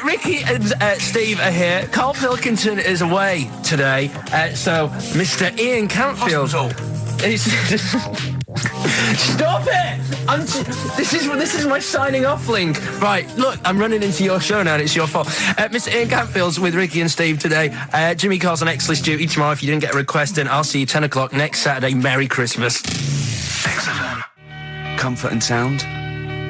Ricky and Steve are here. Karl Pilkington is away today, so Mr. Ian Camfield. Stop it! This is my signing off link. Right, look, I'm running into your show now and it's your fault. Mr. Ian Camfield's with Ricky and Steve today. Jimmy Carr's on X-List duty tomorrow. If you didn't get a request in, I'll see you 10 o'clock next Saturday. Merry Christmas. XFM. Comfort and Sound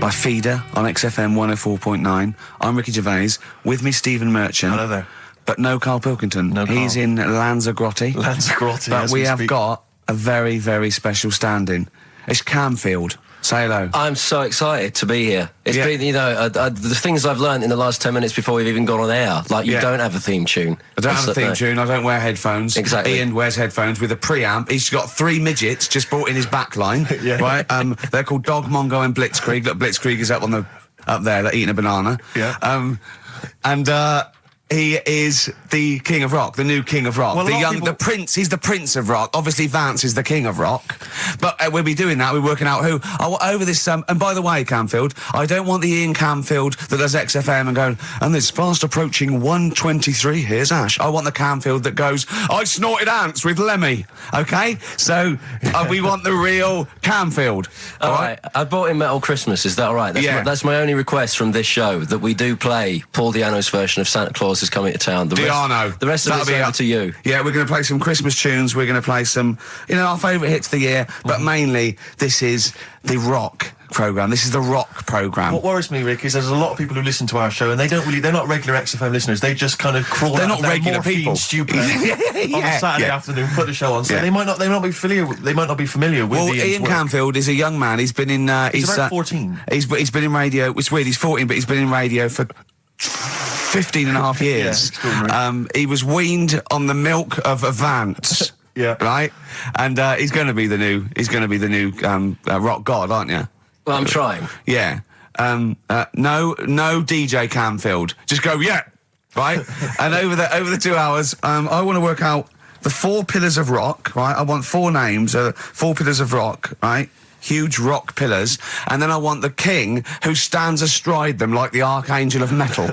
by Feeder on XFM 104.9. I'm Ricky Gervais. With me, Stephen Merchant. Hello there. But no Karl Pilkington. No Karl. He's in Lanzarote. But we have got a very, very special stand-in. It's Camfield. Say hello. I'm so excited to be here. It's been, you know, the things I've learned in the last 10 minutes before we've even gone on air. Like, you don't have a theme tune. I don't have a theme tune. I don't wear headphones. Exactly. Ian wears headphones with a preamp. He's got 3 midgets just brought in his back line. Right? They're called Dog, Mongo and Blitzkrieg. Look, Blitzkrieg is up there. They're eating a banana. He is the king of rock, the new king of rock. Well, the prince, he's the prince of rock. Obviously, Vance is the king of rock. But we'll be doing that. We're working out who. Over this, and by the way, Camfield, I don't want the Ian Camfield that does XFM and going, and it's fast approaching 1:23, here's Ash. I want the Camfield that goes, I snorted ants with Lemmy. Okay? So, we want the real Camfield. All right. I bought in Metal Christmas, is that all right? That's my only request from this show, that we do play Paul Di'Anno's version of Santa Claus is Coming to Town. The rest of it's over to you. Yeah, we're going to play some Christmas tunes. We're going to play some, our favourite hits of the year. But mainly, this is the rock programme. This is the rock programme. What worries me, Rick, is there's a lot of people who listen to our show and they're not regular XFM listeners. They just kind of crawl they're out not of their regular people. Stupid on a Saturday afternoon, put the show on. So they might not be familiar with Well, Ian Camfield is a young man. He's been in he's about 14. He's been in radio. It's weird, he's 14, but he's been in radio for 15 and a half years. He was weaned on the milk of a Vance. Right? And he's going to be the new rock god, aren't you? Well, I'm trying. Yeah. No DJ Camfield. Just go, right? And over the 2 hours, I want to work out the 4 pillars of rock, right? I want 4 names, 4 pillars of rock, right? Huge rock pillars, and then I want the king who stands astride them like the archangel of metal.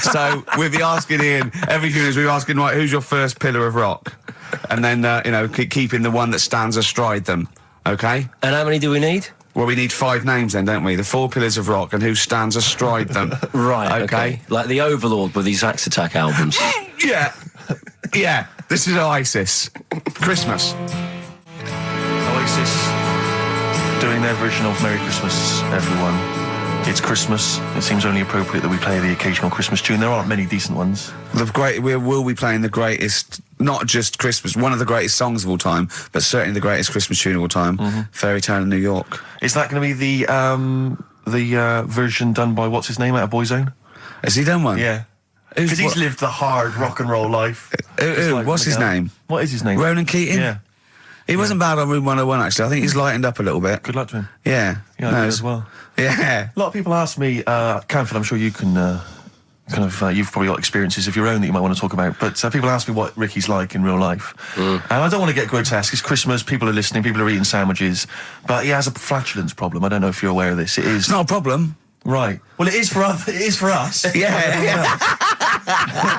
So we'll be asking Ian every few minutes. We're asking, right, who's your first pillar of rock, and then keeping the one that stands astride them. Okay. And how many do we need? Well, we need 5 names then, don't we? The 4 pillars of rock and who stands astride them. Right. Okay. Like the Overlord with these Axe Attack albums. Yeah. This is Oasis. Christmas. Oasis doing their version of Merry Christmas, everyone. It's Christmas. It seems only appropriate that we play the occasional Christmas tune. There aren't many decent ones. We will be playing the greatest, not just Christmas, one of the greatest songs of all time, but certainly the greatest Christmas tune of all time, Fairy Tale in New York. Is that going to be the version done by, what's his name, out of Boyzone? Has he done one? Yeah. Because he's lived the hard rock and roll life. What's his name? What is his name? Ronan Keating? Yeah. He wasn't bad on Room 101, actually. I think he's lightened up a little bit. Good luck to him. Yeah. Yeah, I do as well. Yeah. A lot of people ask me, Camfield, I'm sure you can you've probably got experiences of your own that you might want to talk about, but people ask me what Ricky's like in real life. And I don't want to get grotesque. It's Christmas, people are listening, people are eating sandwiches, but he has a flatulence problem. I don't know if you're aware of this. It's not a problem. Right. Well, it is for us. Yeah.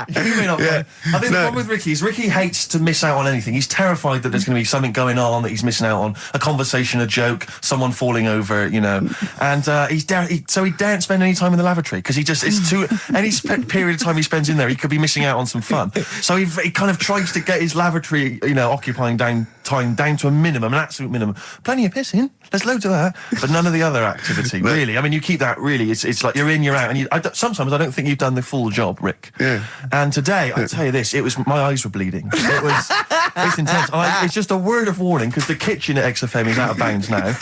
You may not. Yeah. I think the problem with Ricky is Ricky hates to miss out on anything. He's terrified that there's going to be something going on that he's missing out on, a conversation, a joke, someone falling over, And he daren't spend any time in the lavatory because any period of time he spends in there, he could be missing out on some fun. So he kind of tries to get his lavatory, occupying time down to a minimum, an absolute minimum. Plenty of pissing. There's loads of that, but none of the other activity, really. I mean, you keep that, really, it's like you're in, you're out, and sometimes I don't think you've done the full job, Rick. Yeah. And today, I'll tell you this, my eyes were bleeding. It's intense. It's just a word of warning, because the kitchen at XFM is out of bounds now.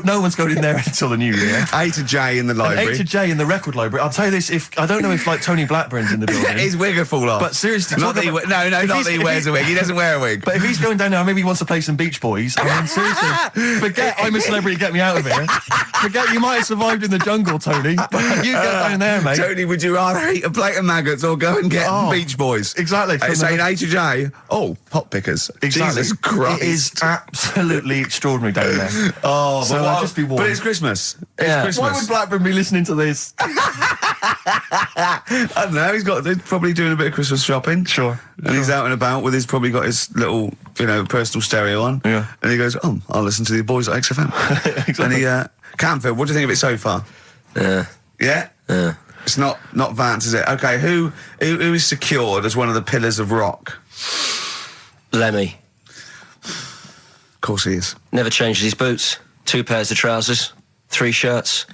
No one's going in there until the new year. A to J in the library. A to J in the record library. I'll tell you this, I don't know if, Tony Blackburn's in the building. His wig will fall off. But seriously... Not that he wears a wig. He doesn't wear a wig. But if he's going down now, maybe he wants to play some Beach Boys. I mean, seriously, forget I'm a celebrity, get me out of here. Forget you might have survived in the jungle, Tony, but you get down there, mate. Tony, would you rather eat a plate of maggots or go and get Beach Boys? Exactly. Saying A to J, pot pickers. Exactly. Jesus Christ. It is absolutely extraordinary down there. So I'll just be warned. But it's Christmas. It's Christmas. Why would Blackburn be listening to this? I don't know. He's probably doing a bit of Christmas shopping. Sure. And he's out and about with probably got his little, personal stereo on. Yeah. And he goes, I'll listen to the boys at XFM. Exactly. And Camfield, what do you think of it so far? Yeah. Yeah? Yeah. It's not Vance, is it? Okay, who is secured as one of the pillars of rock? Lemmy. Of course he is. Never changes his boots. 2 pairs of trousers. 3 shirts.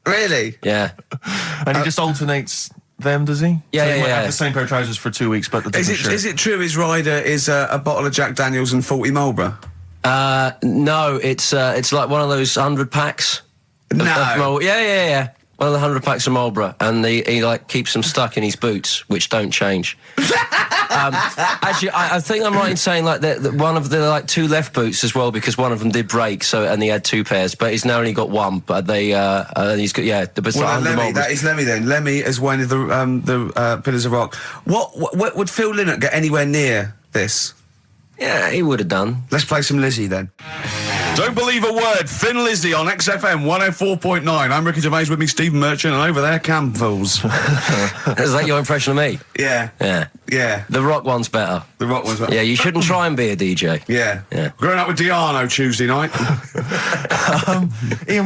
Really? Yeah. And he just alternates them, does he? Yeah, so he might yeah. have the same pair of trousers for 2 weeks, but the different shirt. Is it true his rider is a bottle of Jack Daniels and 40 Marlboro? No, it's like one of those 100 packs. No. Yeah. One of the 100 packs of Marlboro, and he like keeps them stuck in his boots, which don't change. Actually, I think I'm right in saying like that one of the like 2 left boots as well, because one of them did break. And he had 2 pairs, but he's now only got 1. But he's got the Lemmy, that is Lemmy then. Lemmy is one of the pillars of rock. What would Phil Lynott get anywhere near this? Yeah, he would have done. Let's play some Lizzie then. Don't believe a word. Thin Lizzie on XFM 104.9. I'm Ricky Gervais, with me Stephen Merchant, and over there Camfield's. Is that your impression of me? Yeah. Yeah. The rock one's better. The rock one's better. Yeah, you shouldn't try and be a DJ. Yeah. Growing up with Diano Tuesday night. Ian,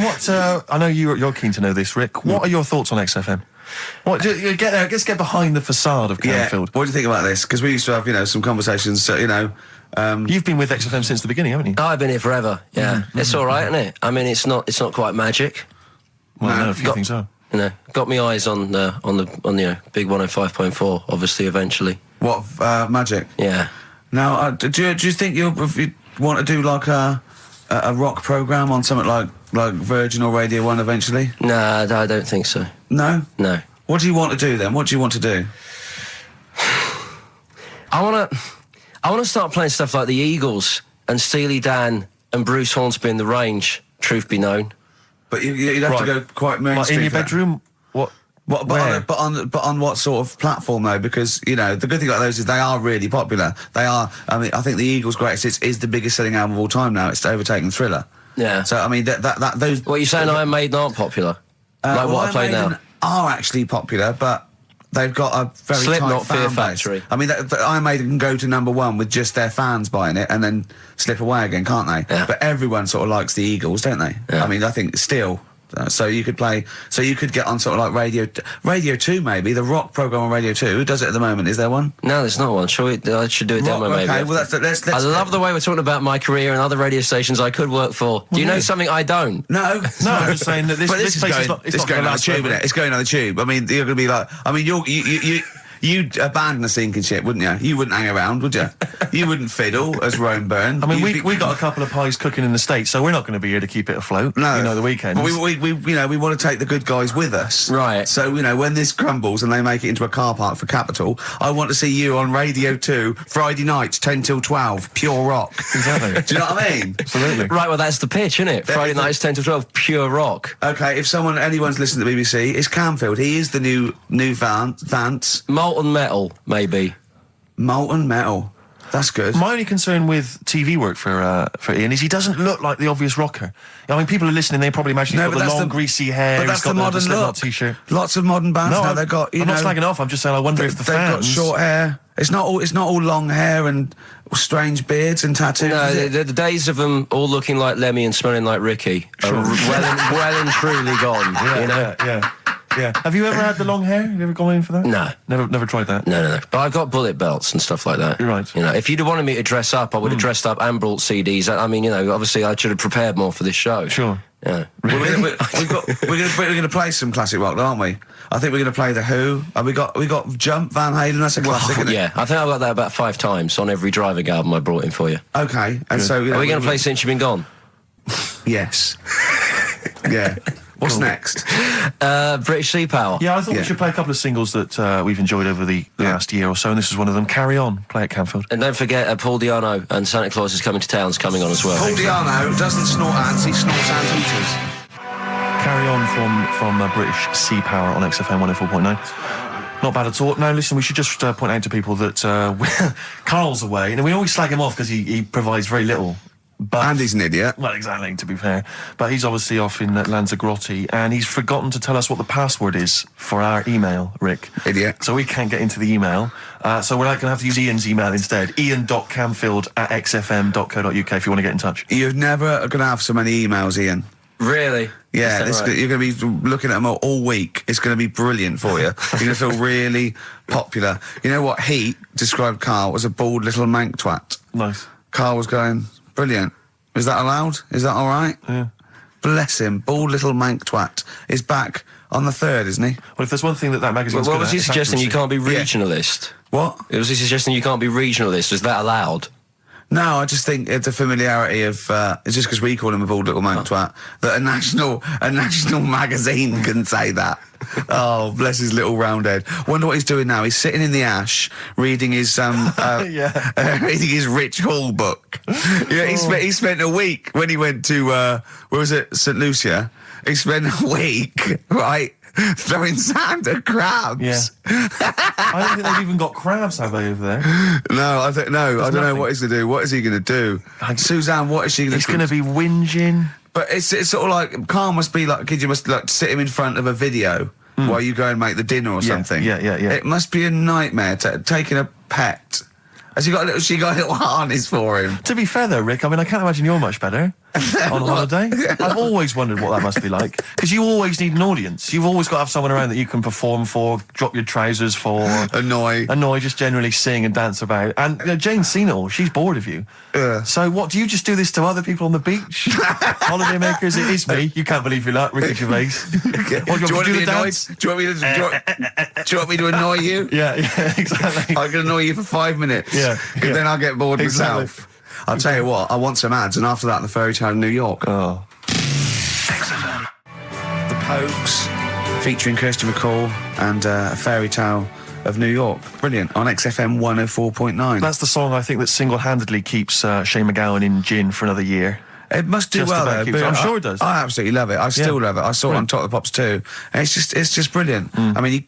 I know you're keen to know this, Rick. What are your thoughts on XFM? You get there, let's get behind the facade of Camfield. What do you think about this? Because we used to have, some conversations, You've been with XFM since the beginning, haven't you? I've been here forever. Yeah, it's all right, isn't it? I mean, it's not quite magic. Well, no, a few things are. Got me eyes on the big 105.4. Obviously, eventually. What magic? Yeah. Now, do you think you want to do like a rock program on something like Virgin or Radio 1 eventually? Nah, I don't think so. No. What do you want to do then? What do you want to do? I want to start playing stuff like the Eagles and Steely Dan and Bruce Hornsby in the Range, truth be known. But you'd have to go quite mainstream. Like in your bedroom? What? But on what sort of platform though? Because the good thing about those is they are really popular. They are. I mean, I think the Eagles' Greatest Hits is the biggest selling album of all time now. It's overtaken Thriller. Yeah. So I mean, those. What are you saying? Iron Maiden aren't popular? Like what I play now? Are actually popular, but they've got a very Slipknot, tight fan Fear base. Factory. I mean, Iron Maiden can go to #1 with just their fans buying it and then slip away again, can't they? Yeah. But everyone sort of likes the Eagles, don't they? Yeah. I mean, I think still. So you could get on sort of like Radio 2 maybe, the rock program on Radio 2. Who does it at the moment? Is there one? No, there's not one. I should do a demo maybe. Okay, well let's I love the way we're talking about my career and other radio stations I could work for. Do you know something I don't? No, I'm just saying that this place is not going on the tube, isn't it? It's going on the tube. I mean, you're going to be like, I mean, you'd abandon a sinking ship, wouldn't you? You wouldn't hang around, would you? You wouldn't fiddle as Rome Byrne. I mean, we got a couple of pies cooking in the States, so we're not going to be here to keep it afloat. No, the weekends. But we want to take the good guys with us, right? So when this crumbles and they make it into a car park for Capital, I want to see you on Radio 2 Friday nights 10 till 12, pure rock. Exactly. Do you know what I mean? Absolutely. Right. Well, that's the pitch, isn't it? Friday nights 10 till 12, pure rock. Okay. If anyone's listening to the BBC, it's Camfield. He is the new Vance. Molten Metal, maybe. Molten Metal. That's good. My only concern with TV work for Ian is he doesn't look like the obvious rocker. I mean, people are listening, they probably imagine he's got the long, greasy hair. But that's the modern look. T-shirt. Lots of modern bands now. They've got. I'm not slagging off. I'm just saying. I wonder if the they've fans. got short hair. It's not all long hair and strange beards and tattoos. No, the days of them all looking like Lemmy and smelling like Ricky are well and truly gone. Yeah. Have you ever had the long hair? Have you ever gone in for that? No. Never tried that? No. But I've got bullet belts and stuff like that. You're right. If you'd have wanted me to dress up, I would have dressed up and brought CDs. I mean, obviously I should have prepared more for this show. Sure. Yeah. We're going to play some classic rock, aren't we? I think we're going to play The Who. We got Jump, Van Halen. That's a classic, isn't it? Yeah, I think I've got that about 5 times on every driving album I brought in for you. Okay. And so are we going to play Since You've Been Gone? Yes. Yeah. What's next? British Sea Power. Yeah, I thought we should play a couple of singles that we've enjoyed over the last year or so, and this is one of them. Carry On, play at Camfield. And don't forget, Paul Di'Anno and Santa Claus is Coming to Town's coming on as well. Paul Di'Anno doesn't snort ants, he snorts anteaters. Carry On from British Sea Power on XFM 104.9. Not bad at all. Now, listen, we should just point out to people that Karl's away, and we always slag him off because he provides very little And he's an idiot. Well, exactly, to be fair. But he's obviously off in Lanzarote, and he's forgotten to tell us what the password is for our email, Rick. Idiot. So we can't get into the email. So we're going to have to use Ian's email instead. ian.camfield@xfm.co.uk if you want to get in touch. You're never going to have so many emails, Ian. Really? Yeah, you're going to be looking at them all week. It's going to be brilliant for you. You're going to feel really popular. You know what? Heat described Karl as a bald little mank twat. Nice. Karl was going, brilliant. Is that allowed? Is that all right? Yeah. Bless him. Bald little mank twat is back on the 3rd, isn't he? Well, if there's one thing that magazine's What was he suggesting? You can't be regionalist? What? Was he suggesting you can't be regionalist? Was that allowed? No, I just think it's a familiarity of, it's just because we call him a bald little mank twat, that a national magazine can say that. Oh, bless his little round head. Wonder what he's doing now. He's sitting in the ash, reading his, reading his Rich Hall book. Yeah, he spent a week when he went to, where was it, St. Lucia? He spent a week, right, throwing sand at crabs. Yeah. I don't think they've even got crabs, have they, over there? No, I don't know what he's going to do. What is he going to do? Suzanne, what is she going to do? He's going to be whinging. But it's sort of like, Karl must be like, you must like sit him in front of a video while you go and make the dinner or something. Yeah. It must be a nightmare taking a pet. She got a little harness for him. To be fair though, Rick, I mean, I can't imagine you're much better on holiday. I've always wondered what that must be like. Because you always need an audience. You've always got to have someone around that you can perform for, drop your trousers for. Annoy, just generally sing and dance about. And Jane's seen it all. She's bored of you. So what, do you just do this to other people on the beach? Holiday makers, it is me. You can't believe you're like Ricky Gervais. What, do you want me to do the dance? Do you want me to annoy you? Yeah, exactly. I can annoy you for 5 minutes. Yeah. Then I'll get bored myself. I'll tell you what, I want some ads, and after that, the fairy tale in New York. Oh. The Pokes, featuring Kirsty McCall and a fairy tale of New York. Brilliant, on XFM 104.9. That's the song I think that single-handedly keeps Shane McGowan in gin for another year. It must do Just well, about though. keeps- But I'm sure it does. I absolutely love it. I still love it. I saw it on Top of the Pops too. And it's just brilliant. I mean,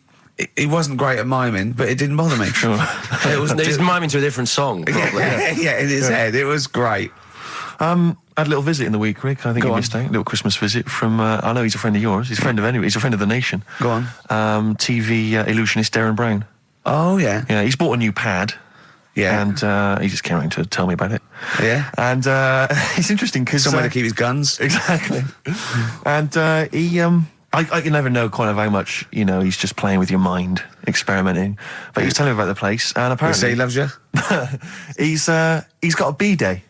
he wasn't great at miming, but it didn't bother me. Sure. He's miming to a different song, probably. Yeah, in his head. It was great. I had a little visit in the week, Rick. I think you missed out. A little Christmas visit from, I know he's a friend of yours. He's a friend of He's a friend of the nation. Go on. TV illusionist Darren Brown. Oh, yeah. Yeah, he's bought a new pad. Yeah. And he just came around to tell me about it. Yeah. And it's interesting because... Somewhere to keep his guns. Exactly. And I can never know kind of how much, he's just playing with your mind, experimenting. But he was telling me about the place, and apparently... Say he loves you? he's got a B-day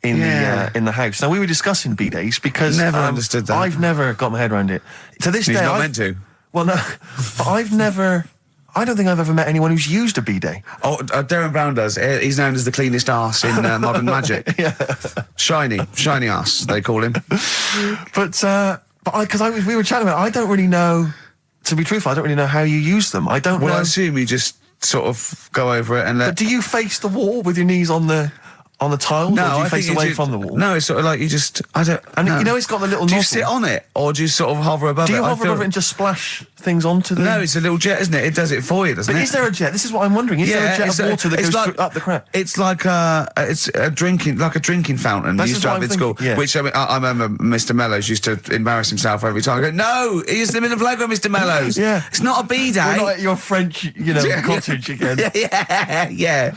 in the house. Now, we were discussing B-days because... Never understood that. I've never got my head around it. To this day... He's not meant to. Well, no, but I don't think I've ever met anyone who's used a B-day. Oh, Darren Brown does. He's known as the cleanest arse in Modern Magic. Yeah. Shiny arse, they call him. But we were chatting about it, I don't really know, to be truthful, I don't really know how you use them. I don't know. Well, I assume you just sort of go over it and let... But do you face the wall with your knees on the tiles, or do you face away from the wall? No, it's sort of like you just... I don't... And no. it's got the little Do you nozzle. sit on it, or do you sort of hover above it? Do you hover above it and just splash things onto them? No, it's a little jet, isn't it? It does it for you, doesn't it? But is there a jet? This is what I'm wondering. Is there a jet of water that goes up the crap? It's like it's a drinking fountain. That's you used to have in school. Yeah. Which I remember Mr. Mellows used to embarrass himself every time. I go, no, he's in the playground, Mr. Mellows. Yeah. It's not a B-day. We're not at your French, cottage again. Yeah.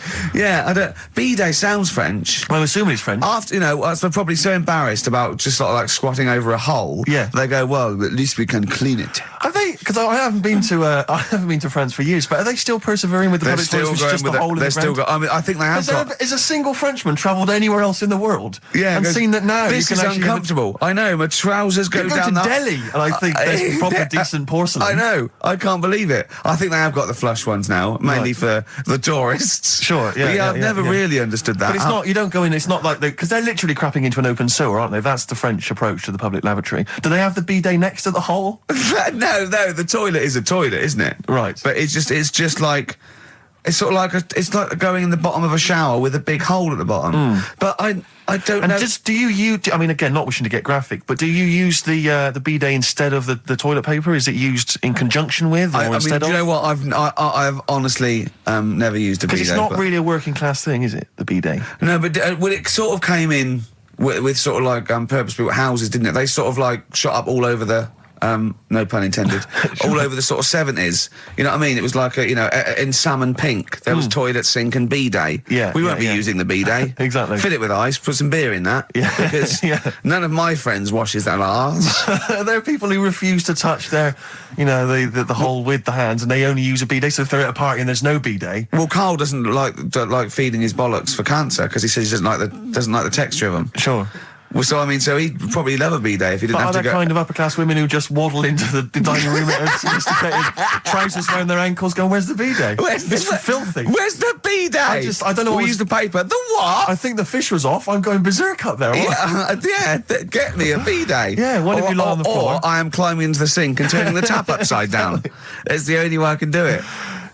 I don't... B-day sounds French. I'm assuming it's French. After, they're probably so embarrassed about just sort of like squatting over a hole. Yeah. They go, well, at least we can clean it. Are they? Because I haven't been to France for years. But are they still persevering with the public toilets? Which is just the hole in the ground? I think they have got... Is a single Frenchman travelled anywhere else in the world? Yeah, and seen that now? This you can is uncomfortable. I know. My trousers go down to Delhi, and I think there's proper decent porcelain. I know. I can't believe it. I think they have got the flush ones now, mainly for the tourists. Sure. Yeah. I've never really understood that. But it's not. You don't go in. It's not like because they're literally crapping into an open sewer, aren't they? That's the French approach to the public lavatory. Do they have the bidet next to the hole? No. The toilet is a toilet, isn't it? Right. But it's just like It's sort of like it's like going in the bottom of a shower with a big hole at the bottom. But I don't know. And do you use? I mean, again, not wishing to get graphic, but do you use the bidet instead of the toilet paper? Is it used in conjunction with, or instead of? Do you know what? I've honestly never used a bidet. Because it's not really a working class thing, is it? The bidet. No, but well, it sort of came in with sort of like purpose-built houses, didn't it? They sort of like shot up all over the. No pun intended. All over the sort of 70s. You know what I mean? It was like in salmon pink. There was toilet, sink, and bidet. Yeah, we won't be using the bidet. Exactly. Fill it with ice. Put some beer in that. Yeah, because none of my friends washes their arse. There are people who refuse to touch their, the hole with the hands, and they only use a bidet. So if they're at a party and there's no bidet, well, Karl doesn't like feeding his bollocks for cancer because he says he doesn't like the texture of them. Sure. Well, so I mean, so he'd probably love a bidet if he didn't have to go. Are there kind of upper class women who just waddle into the dining room in sophisticated trousers around their ankles, going, "Where's the bidet? This is filthy. Where's the bidet? I don't know. We use the paper. The what? I think the fish was off. I'm going berserk up there. Get me a bidet. Yeah, one of you lie on the floor. Or I am climbing into the sink and turning the tap upside down. It's the only way I can do it.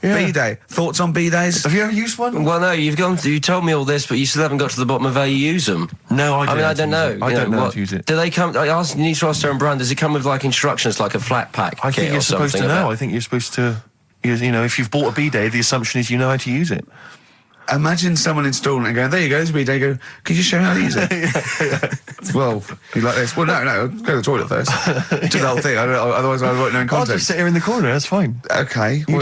Yeah. Bidet. Thoughts on bidets? Have you ever used one? Well, no, you told me all this, but you still haven't got to the bottom of how you use them. No, I don't know. I don't know how to use it. Do they come? You need to ask their own brand. Does it come with like instructions, like a flat pack? I think you're supposed to know. I think you're supposed to. If you've bought a bidet, the assumption is you know how to use it. Imagine someone installing it and going, "There you go, there's a bidet." Go, "Could you show me how to use it?" Well, you like this? Well, no, go to the toilet first. Do the whole thing. Otherwise, I won't know in context. I'll just sit here in the corner. That's fine. Okay. Do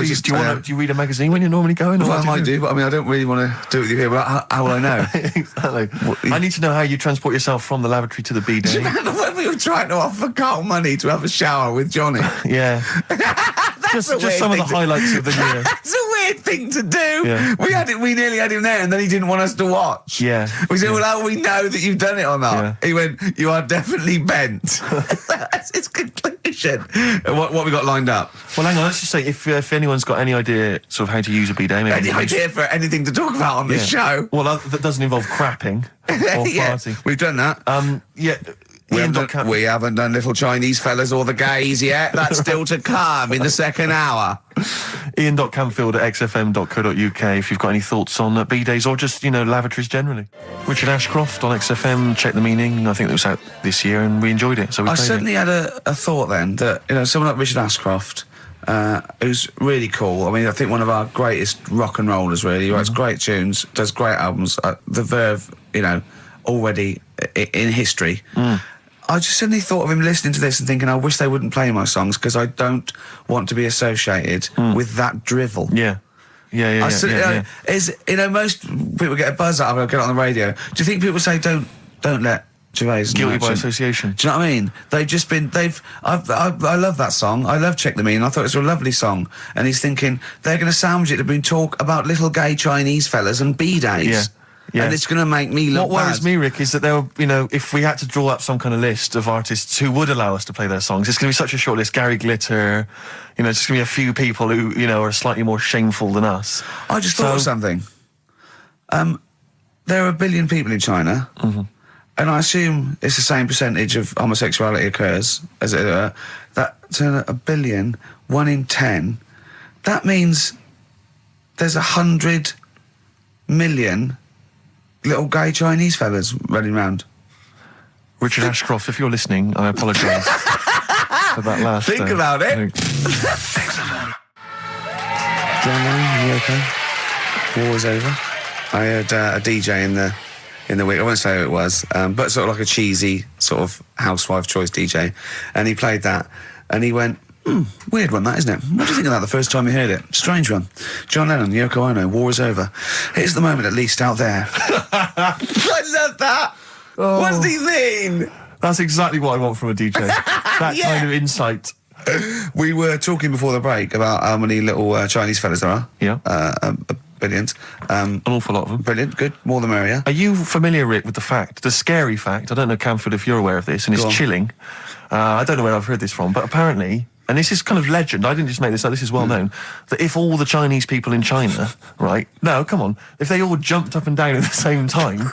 you read a magazine when you're normally going? Well, I might do, but I mean, I don't really want to do it with you here. But how will I know? Exactly. I need to know how you transport yourself from the lavatory to the bidet. Do you remember when we were trying to offer Karl money to have a shower with Johnny? Yeah. just some of the highlights of the year. That's a weird thing to do. Yeah. We nearly had him there, and then he didn't want us to watch. Yeah. We said, "Well, how do we know that you've done it or not?" Yeah. He went, "You are definitely bent." That's his conclusion. What we got lined up? Well, hang on. Let's just say if anyone's got any idea sort of how to use a bidet, maybe any idea for anything to talk about on this show? Well, that doesn't involve crapping or farting. We've done that. We haven't done little Chinese fellas or the gays yet. That's still to come in the second hour. Ian.Camfield@xfm.co.uk if you've got any thoughts on bidets or just, lavatories generally. Richard Ashcroft on XFM, Check the Meaning. I think it was out this year and we enjoyed it. So I certainly had a thought then that, someone like Richard Ashcroft, who's really cool. I mean, I think one of our greatest rock and rollers, really. He writes great tunes, does great albums. The Verve, already in history. I just suddenly thought of him listening to this and thinking, I wish they wouldn't play my songs because I don't want to be associated with that drivel. Yeah. Most people get a buzz out of it, get it on the radio. Do you think people say, don't let Gervais guilty by association? Do you know what I mean? I love that song. I love Check the Meaning. I thought it was a lovely song. And he's thinking, they're going to sandwich it to been talk about little gay Chinese fellas and bidets. Yeah. Yeah. And it's going to make me look What worries me, Rick, is that there were, if we had to draw up some kind of list of artists who would allow us to play their songs, it's going to be such a short list. Gary Glitter, it's just going to be a few people who, are slightly more shameful than us. I just thought of something. There are 1 billion people in China, and I assume it's the same percentage of homosexuality occurs, as it were. That's 1 billion, 1 in 10. That means there's 100 million little gay Chinese fellas running around. Richard Ashcroft, if you're listening, I apologise for that last... Think about it. John, you okay? War is over. I heard a DJ in the week, I won't say who it was, but sort of like a cheesy sort of housewife choice DJ, and he played that, and he went, weird one that, isn't it? What do you think of that the first time you heard it? Strange one. John Lennon, Yoko Ono, war is over. Here's the moment at least out there. I love that. Oh. What does he mean? That's exactly what I want from a DJ. That kind of insight. We were talking before the break about how many little Chinese fellas there are. Yeah. Billions. An awful lot of them. Brilliant, good, more the merrier. Are you familiar, Rick, with the scary fact, I don't know, Camfield, if you're aware of this, and it's chilling. I don't know where I've heard this from, but apparently, and this is kind of legend, I didn't just make this up, this is well known, that if all the Chinese people in China, right, no, come on, if they all jumped up and down at the same time,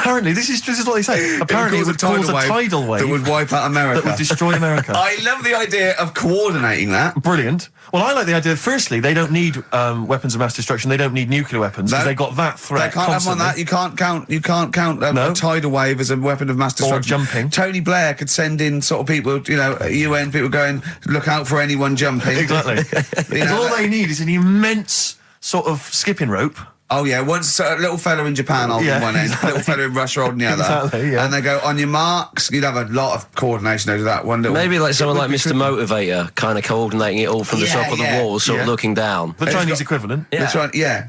Apparently, this is what they say. Apparently, it would cause a tidal wave that would wipe out America. That would destroy America. I love the idea of coordinating that. Brilliant. Well, I like the idea. Firstly, they don't need weapons of mass destruction. They don't need nuclear weapons because they got that threat. They can't constantly. have that. You can't count a tidal wave as a weapon of mass destruction. Or jumping. Tony Blair could send in sort of people, UN people going, look out for anyone jumping. Exactly. All they need is an immense sort of skipping rope. Oh yeah, once a little fella in Japan holding one end, a little fella in Russia holding the other. Exactly, yeah. And they go, on your marks. You'd have a lot of coordination over that one little... Maybe like someone like Mr. Motivator, kind of coordinating it all from the top of the wall, sort of looking down. The Chinese equivalent. Yeah. That's right, yeah.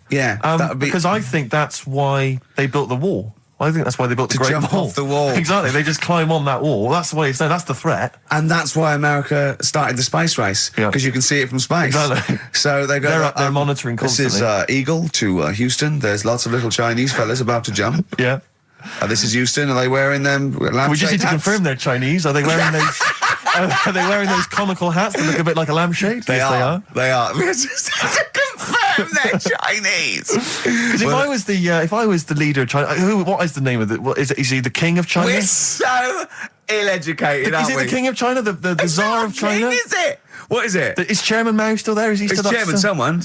That would be... Because I think that's why they built the wall. I think that's why they built the Great Wall. To jump off the wall. Exactly, they just climb on that wall. That's the way it's done. That's the threat. And that's why America started the space race, because you can see it from space. Exactly. So they go... They're up there monitoring constantly. This is Eagle to Houston. There's lots of little Chinese fellas about to jump. Yeah. This is Houston. Are they wearing them lampshade We just need to hats? confirm they're Chinese. Are they wearing those... Are they wearing those comical hats that look a bit like a lampshade? They are. They are. We just have to confirm they're Chinese. Because if I was the leader of China, what is the name of it? Is he the king of China? We're so ill-educated, aren't we? Is he the king of China? The Tsar of China? King, is it? What is it? Is Chairman Mao still there? Is he still Chairman someone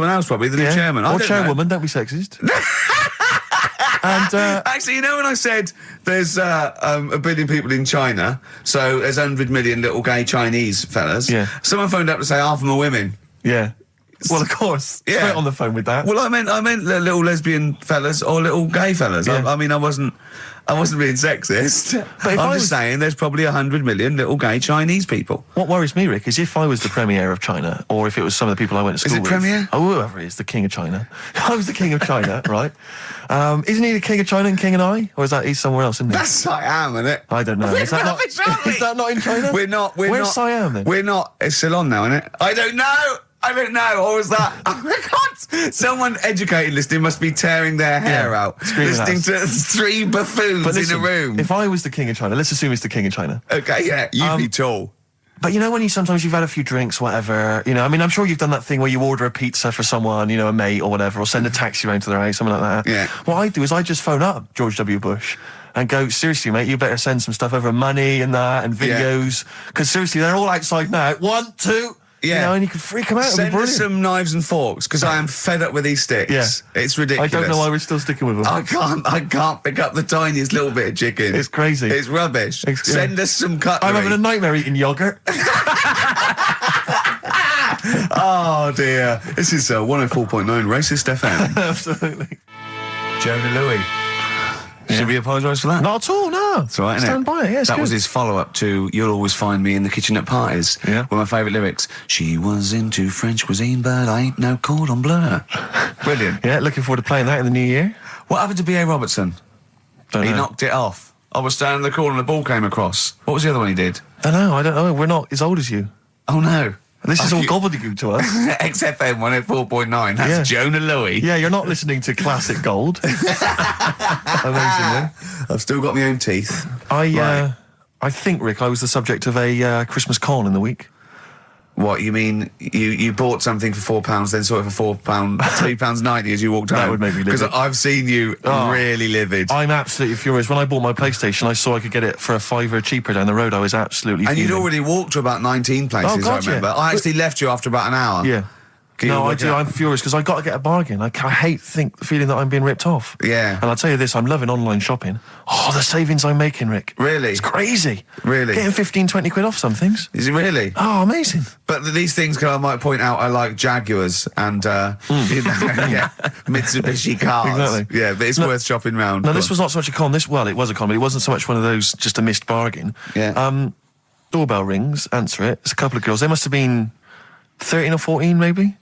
else probably, the new chairman. Or chairwoman, don't be sexist. And actually, when I said there's a billion people in China, so there's 100 million little gay Chinese fellas, someone phoned up to say half of them are women. Yeah. Well, of course. Yeah. Straight on the phone with that. Well, I meant little lesbian fellas or little gay fellas. Yeah. I wasn't being sexist. But I'm just saying there's probably 100 million little gay Chinese people. What worries me, Rick, is if I was the premier of China, or if it was some of the people I went to school with. Is it premier? Oh, whoever it is, the king of China. If I was the king of China, right? Isn't he the king of China and king and I? Or is that he's somewhere else, isn't he? That's Siam, isn't it? I don't know. Is that not in China? Where's Siam then? We're not. It's Ceylon now, isn't it? I don't know. Or was that... Oh my God! Someone educated listening must be tearing their hair out, listening to three buffoons in a room. If I was the king of China, let's assume it's the king of China. Okay, yeah, you'd be tall. But when sometimes you've had a few drinks, whatever, I'm sure you've done that thing where you order a pizza for someone, a mate or whatever, or send a taxi around to their house, something like that. Yeah. What I do is I just phone up George W. Bush and go, seriously, mate, you better send some stuff over, money and that, and videos, because seriously, they're all outside now. 1, 2... Yeah, and you can freak them out. Send us some knives and forks, because I am fed up with these sticks. Yeah. It's ridiculous. I don't know why we're still sticking with them. I can't pick up the tiniest little bit of chicken. It's crazy. It's rubbish. Send us some cutlery. I'm having a nightmare eating yogurt. Oh dear. This is 104.9 Racist FM. Absolutely. Jonah Louis. Should we apologise for that? Not at all, no. That's right, isn't Stand by it, yeah, that was his follow-up to You'll Always Find Me in the Kitchen at Parties. Yeah. One of my favourite lyrics. She was into French cuisine, but I ain't no cordon bleu. Brilliant. Yeah, looking forward to playing that in the new year. What happened to B.A. Robertson? Don't know. He knocked it off. I was standing in the corner and the ball came across. What was the other one he did? I don't know. We're not as old as you. Oh, no. This is all gobbledygook to us. XFM 104.9. That's Jonah Louis. Yeah, you're not listening to classic gold. Amazingly. I've still got my own teeth. I think, Rick, I was the subject of a Christmas con in the week. What, you mean you bought something for £4, then saw it for £4, £3.90 as you walked home? That would make me livid. Because I've seen you really livid. I'm absolutely furious. When I bought my PlayStation, I saw I could get it for £5 cheaper down the road. I was absolutely fuming. And you'd already walked to about 19 places, I remember. Yeah. I actually left you after about an hour. Yeah. No, I do. I'm furious because I got to get a bargain. I hate the feeling that I'm being ripped off. Yeah. And I'll tell you this, I'm loving online shopping. Oh, the savings I'm making, Rick. Really? It's crazy. Really? Getting 15, 20 quid off some things. Is it really? Oh, amazing. But these things, I might point out, are like Jaguars and Mitsubishi cars. Exactly. Yeah, but it's worth shopping round. No, this was not so much a con. It was a con, but it wasn't so much one of those just a missed bargain. Yeah. Doorbell rings, answer it. It's a couple of girls. They must have been 13 or 14, maybe.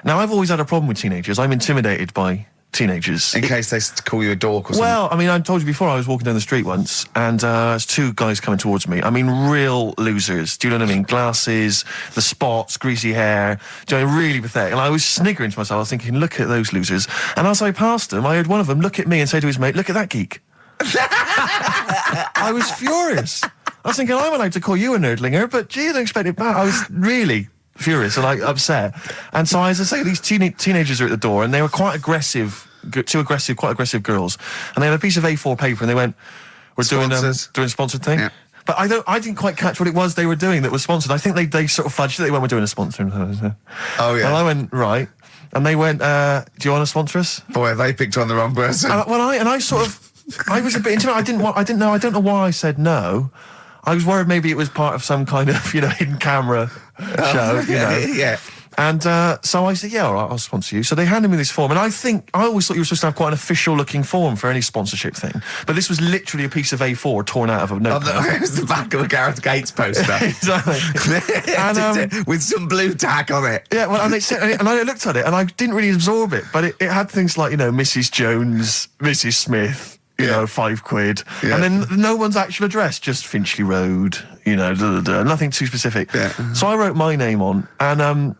Now, I've always had a problem with teenagers. I'm intimidated by teenagers. In case they call you a dork or something. Well, I mean, I told you before, I was walking down the street once, and there's two guys coming towards me. I mean, real losers. Do you know what I mean? Glasses, the spots, greasy hair. Do you know, really pathetic. And I was sniggering to myself. I was thinking, look at those losers. And as I passed them, I heard one of them look at me and say to his mate, look at that geek. I was furious. I was thinking, I'm allowed to call you a nerdlinger, but gee, I don't expect it back. I was really furious and upset. And so, as I say, these teenagers are at the door, and they were quite aggressive quite aggressive girls, and they had a piece of A4 paper, and they went, "We're doing a sponsored thing." Yeah. But I didn't quite catch what it was they were doing that was sponsored. I think they sort of fudged it. They went, "We're doing a sponsor." Oh yeah. And I went, right. And they went, "Do you want to sponsor us?" Boy, they picked on the wrong person. I was a bit intimate. I don't know why I said no. I was worried maybe it was part of some kind of, hidden camera show, Yeah. And so I said, yeah, all right, I'll sponsor you. So they handed me this form, and I always thought you were supposed to have quite an official-looking form for any sponsorship thing. But this was literally a piece of A4 torn out of a notepad. It was the back of a Gareth Gates poster. Exactly. And, with some blue tack on it. Yeah, well, and I looked at it, and I didn't really absorb it, but it had things like, Mrs. Jones, Mrs. Smith, £5. Yeah. And then no one's actual address, just Finchley Road, nothing too specific. Yeah. So I wrote my name on, and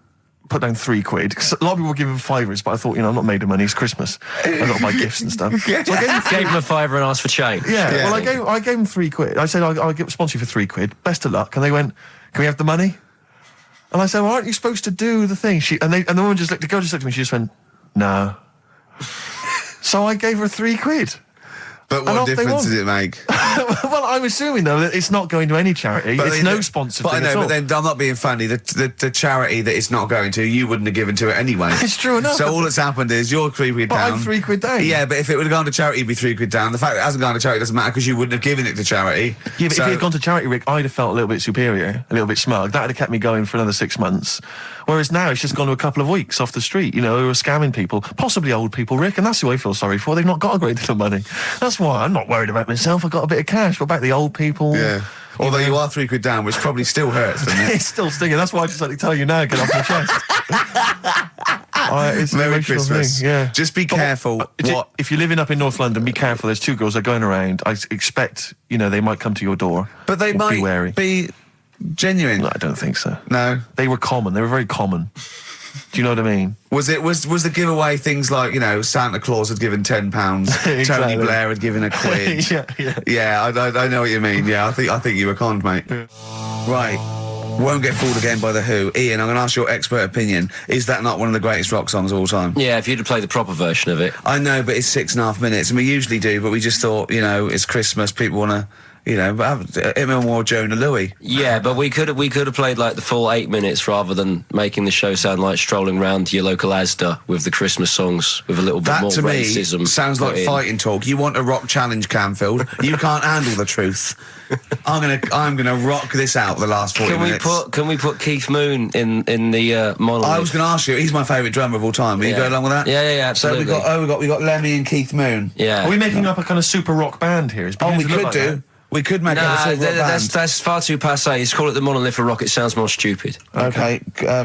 put down £3. 'Cause a lot of people were giving fivers, but I thought, I'm not made of money. It's Christmas. I've got to buy gifts and stuff. Yeah. So I gave him a fiver and asked for change. Yeah. Well, I gave him £3. I said I'll sponsor you for £3. Best of luck. And they went, "Can we have the money?" And I said, "Well, aren't you supposed to do the thing?" And the woman the girl just looked at me. She just went, "No." So I gave her £3. But what difference did it make? Well, I'm assuming, though, that it's not going to any charity. It's no sponsored thing at all. But then I'm not being funny. The charity that it's not going to, you wouldn't have given to it anyway. It's true enough. So all that's happened is you're £3 down. But I'm £3 down. Yeah, but if it would have gone to charity, it'd be £3 down. The fact that it hasn't gone to charity doesn't matter because you wouldn't have given it to charity. Yeah, but if it had gone to charity, Rick, I'd have felt a little bit superior, a little bit smug. That would have kept me going for another 6 months. Whereas now it's just gone to a couple of weeks off the street, who are scamming people, possibly old people, Rick, and that's who I feel sorry for. They've not got a great deal of money. That's why I'm not worried about myself. I've got a bit of cash. What about the old people? Yeah. Although you are £3 down, which probably still hurts, doesn't it? It's still stinging. That's why I just like to tell you now, get off my chest. It's an Merry emotional Christmas. thing, yeah. Just be careful. If you're living up in North London, be careful. There's 2 girls that are going around. I expect, they might come to your door. But they might be wary. Be genuine. No, I don't think so. No. They were common. They were very common. Do you know what I mean? Was the giveaway things like, Santa Claus had given £10, Exactly. Tony Blair had given £1? Yeah, I know what you mean. Yeah, I think you were conned, mate. Yeah. Right. Won't Get Fooled Again by The Who. Ian, I'm going to ask your expert opinion. Is that not one of the greatest rock songs of all time? Yeah, if you'd have played the proper version of it. I know, but it's 6.5 minutes, and we usually do, but we just thought, it's Christmas, people want to... him and more Jonah Louis. Yeah, but we could have played like the full 8 minutes rather than making the show sound like strolling round your local Asda with the Christmas songs with a little bit more racism. That to me sounds like fighting talk. You want a rock challenge, Camfield. You can't handle the truth. I'm gonna rock this out the last 40 minutes. Can we put Keith Moon in the monolith? I was going to ask you. He's my favourite drummer of all time. Will you go along with that? Yeah, absolutely. So we got Lemmy and Keith Moon. Yeah. Are we making up a kind of super rock band here? We could do. That? We could make up a super rock band. That's far too passé. Just call it the Monolith of Rock. It sounds more stupid. Okay.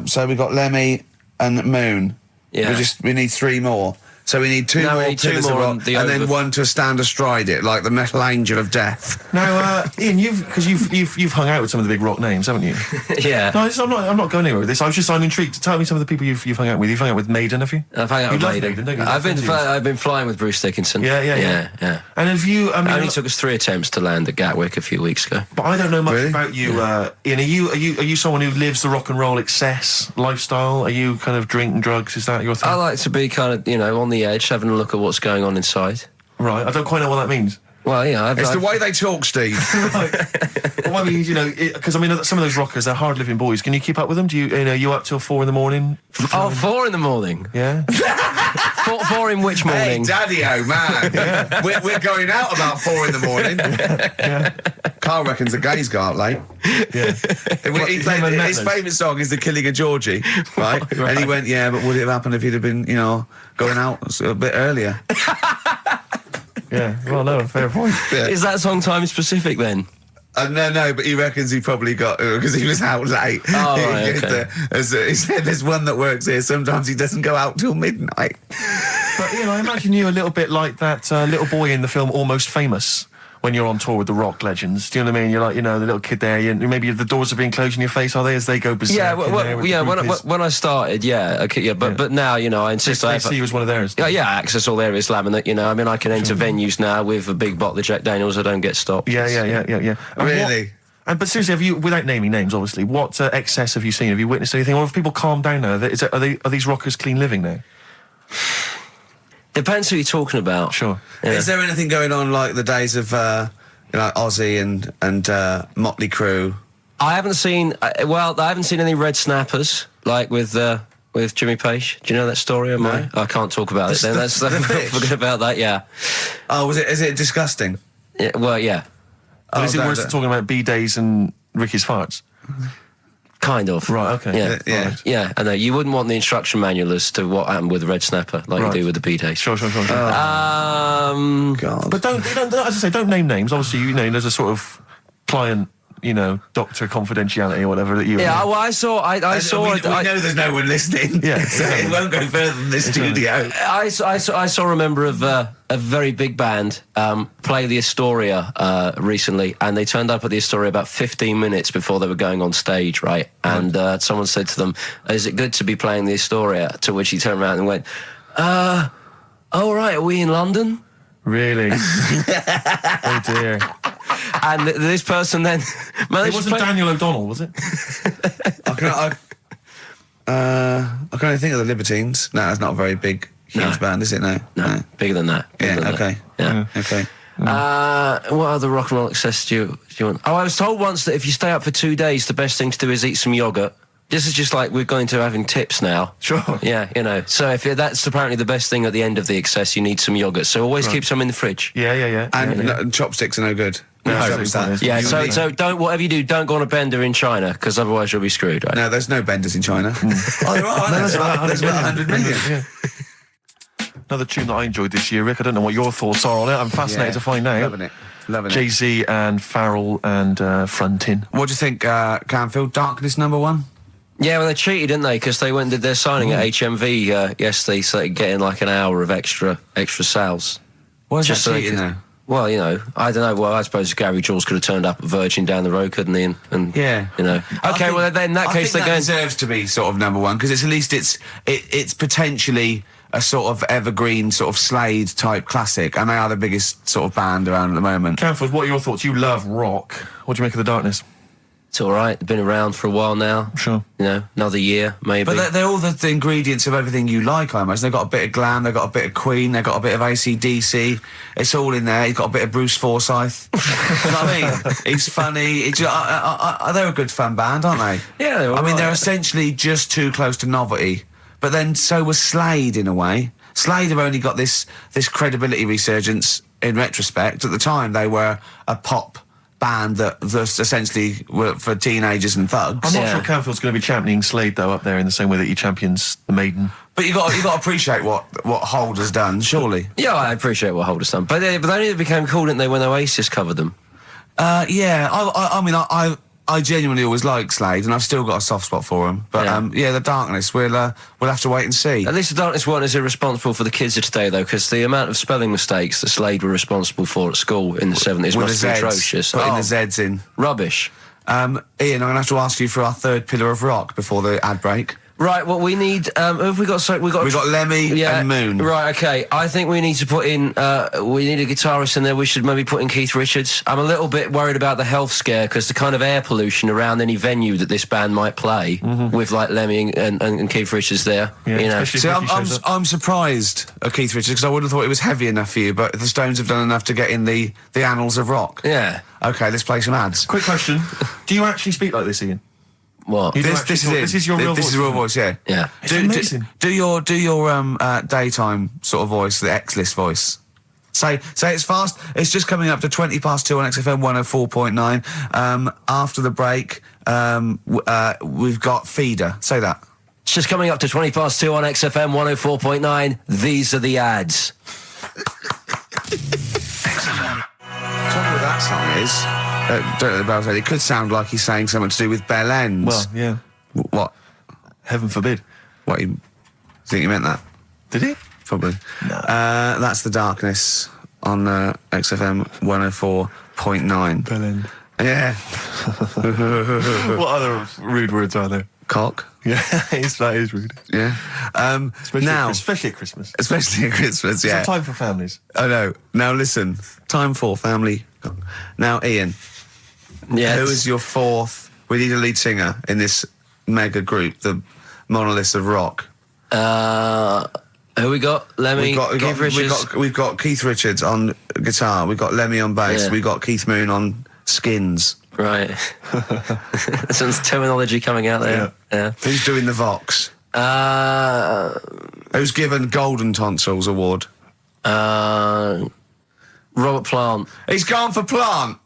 So we got Lemmy and Moon. Yeah. We need 3 more. So we need 2 more Pillars of Rock, and then one to stand astride it, like the Metal Angel of Death. Now, Ian, you've hung out with some of the big rock names, haven't you? Yeah. No, I'm not going anywhere with this. I'm intrigued. Tell me some of the people you've hung out with. You've hung out with Maiden, have you? I've hung out with Maiden, don't you? I've been flying with Bruce Dickinson. Yeah. And have you? It only took us 3 attempts to land at Gatwick a few weeks ago. But I don't know much about you, Ian. Are you someone who lives the rock and roll excess lifestyle? Are you kind of drink and drugs? Is that your thing? I like to be kind of on the edge, having a look at what's going on inside. Right, I don't quite know what that means. Well, it's the way they talk, Steve. Right. Well, I mean, because some of those rockers, they're hard-living boys. Can you keep up with them? Do you up till 4 in the morning? 4 in the morning? Yeah. 4 in which morning? Hey, Daddy, oh man. We're going out about 4 in the morning. Yeah. Carl reckons the gays go out late. Yeah. His favourite song is The Killing of Georgie, right? And he went, yeah, but would it have happened if he'd have been, going out a bit earlier? Yeah, well, no, fair point. Yeah. Is that song time specific then? No, but he reckons he probably got because he was out late. Oh, right, okay. He said there's one that works here. Sometimes he doesn't go out till midnight. But I imagine you a little bit like that little boy in the film Almost Famous. When you're on tour with the rock legends, do you know what I mean? You're like, the little kid there. Maybe the doors are being closed in your face, are they? As they go berserk. Yeah, when I started, but now, I insist. I see you as one of theirs. Yeah, I access all areas, laminate. I can enter venues now with a big bottle of Jack Daniels. I don't get stopped. Yeah. Really? But seriously, have you, without naming names, obviously, what excess have you seen? Have you witnessed anything? Or have people calmed down now? Are these rockers clean living now? Depends who you're talking about. Sure. Yeah. Is there anything going on like the days of Ozzy and Motley Crue? I haven't seen. I haven't seen any Red Snappers like with Jimmy Page. Do you know that story? No. I can't talk about it. Then that's forget about that. Yeah. Oh, is it disgusting? Yeah. Well, yeah. But is it worse than talking about B-days and Ricky's farts? Kind of. Right, okay. Yeah. Yeah. Right. Yeah, I know. You wouldn't want the instruction manual as to what happened with the Red Snapper like Right. you do with the B-days. Sure. God. But don't, as I say, don't name names. Obviously, there's a sort of client, doctor confidentiality or whatever that you. Yeah, well, I saw. We know there's no one listening. Yeah. So it won't go further than the studio. I saw a member of a very big band play the Astoria recently, and they turned up at the Astoria about 15 minutes before they were going on stage, right? And someone said to them, "Is it good to be playing the Astoria?" To which he turned around and went, "Oh right, are we in London?" Really? Oh dear. And this person then managed It wasn't to play. Daniel O'Donnell, was it? I can only think of the Libertines. No, that's not a very big, huge band, is it? No. Bigger than that. Bigger than Okay. that. Yeah. Okay. What other rock and roll excess do you want? Oh, I was told once that if you stay up for 2 days, the best thing to do is eat some yogurt. This is just like we're going to having tips now. Sure. Yeah, So if that's apparently the best thing at the end of the excess, you need some yogurt. So always keep some in the fridge. Yeah. And chopsticks are no good. No, Yeah, so don't, whatever you do, don't go on a bender in China, because otherwise you'll be screwed, right? No, there's no benders in China. Oh, there are. There's about 100 million. Yeah. Another tune that I enjoyed this year, Rick. I don't know what your thoughts are on it. I'm fascinated to find out. Loving it. Jay-Z and Farrell and Frontin. What do you think, Camfield? Darkness #1? Yeah, well, they cheated, didn't they? Because they went and did their signing at HMV yesterday, so they could get in like an hour of extra sales. Why is Just that so cheating, though? Well, I don't know. Well, I suppose Gary Jules could have turned up at Virgin down the road, couldn't he? And Yeah. Okay, well, then in that case, they're going. deserves to be sort of #1 because at least it's potentially a sort of evergreen, sort of Slade type classic, and they are the biggest sort of band around at the moment. Camfield, what are your thoughts? You love rock. What do you make of the Darkness? It's all right. They've been around for a while now. Sure. Another year, maybe. But they're all the ingredients of everything you like, I imagine. They've got a bit of glam, they've got a bit of Queen, they've got a bit of AC/DC. It's all in there. You've got a bit of Bruce Forsyth. You know what I mean? He's funny. They're a good fun band, aren't they? Yeah, they're all right. they're essentially just too close to novelty. But then so was Slade, in a way. Slade have only got this credibility resurgence in retrospect. At the time, they were a pop band that essentially were for teenagers and thugs. I'm not sure Camfield's going to be championing Slade, though, up there in the same way that he champions the Maiden. But you got to appreciate what Hold has done, surely. Yeah, I appreciate what Hold has done. But they only became cool, didn't they, when Oasis covered them? Yeah. I genuinely always liked Slade, and I've still got a soft spot for him. But the Darkness, we'll have to wait and see. At least the Darkness weren't as irresponsible for the kids of today, though, because the amount of spelling mistakes that Slade were responsible for at school in the 70s must be atrocious. Putting the Zs in. Rubbish. Ian, I'm going to have to ask you for our third pillar of rock before the ad break. Right, well, we need... who have we got? So we got Lemmy and Moon. Right, okay. I think we need to put in... we need a guitarist in there. We should maybe put in Keith Richards. I'm a little bit worried about the health scare because the kind of air pollution around any venue that this band might play with, like, Lemmy and Keith Richards there. Yeah, See, I'm surprised at Keith Richards because I would have thought it was heavy enough for you, but the Stones have done enough to get in the annals of rock. Yeah. Okay, let's play some ads. Quick question. Do you actually speak like this, Ian? What? This is your real voice. This is your real voice, yeah. Yeah. It's amazing. Do your daytime sort of voice, the X-list voice. Say it's fast. It's just coming up to 2 on XFM 104.9. After the break, we've got Feeder. Say that. It's just coming up to 2 on XFM 104.9. These are the ads. XFM. Trouble with that song is, don't know the bells. It could sound like he's saying something to do with Bell Ends. Well, yeah. What? Heaven forbid. What? You think he meant that? Did he? Probably. No. That's the Darkness on XFM 104.9. Bell End. Yeah. What other rude words are there? Cock. Yeah, that is rude. Yeah. Especially at Christmas. Especially at Christmas, yeah. It's a time for families. I know. Now listen, time for family. Now, Ian, Yeah. who is your fourth? We need a lead singer in this mega group, the monoliths of rock. Who we got? Lemmy, Keith Richards. We've got Keith Richards on guitar. We've got Lemmy on bass. Yeah. We've got Keith Moon on skins. Right. Some terminology coming out there. Yeah. Who's doing the Vox? Who's given Golden Tonsils Award? Robert Plant. He's gone for Plant.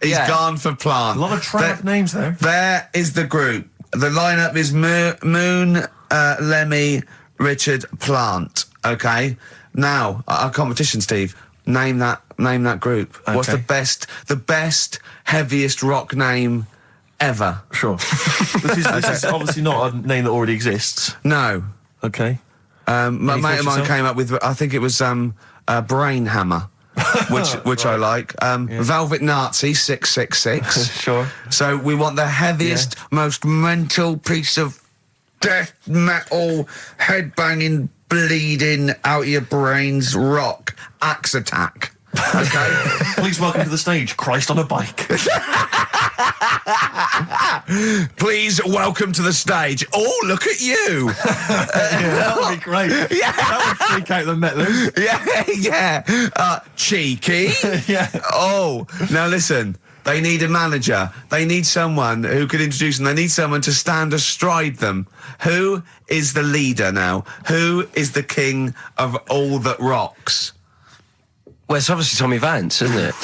He's gone for Plant. A lot of trap names there. There is the group. The lineup is Moon, Lemmy, Richard, Plant. Okay. Now our competition, Steve. Name that group. Okay. What's the best, heaviest rock name ever? Sure. This is obviously not a name that already exists. No. Okay. My Any mate of thoughts mine yourself? came up with, I think it was Brain Hammer, which I like. Velvet Nazi 666. Sure. So we want the heaviest, most mental piece of death metal, headbanging, bleeding out your brains rock. Axe Attack. Okay. Please welcome to the stage, Christ on a bike. Please welcome to the stage. Oh, look at you. That would be great. Yeah. That would freak out the metalers. Yeah. Cheeky. Yeah. Oh, now listen. They need a manager. They need someone who could introduce them. They need someone to stand astride them. Who is the leader now? Who is the king of all that rocks? Well, it's obviously Tommy Vance, isn't it?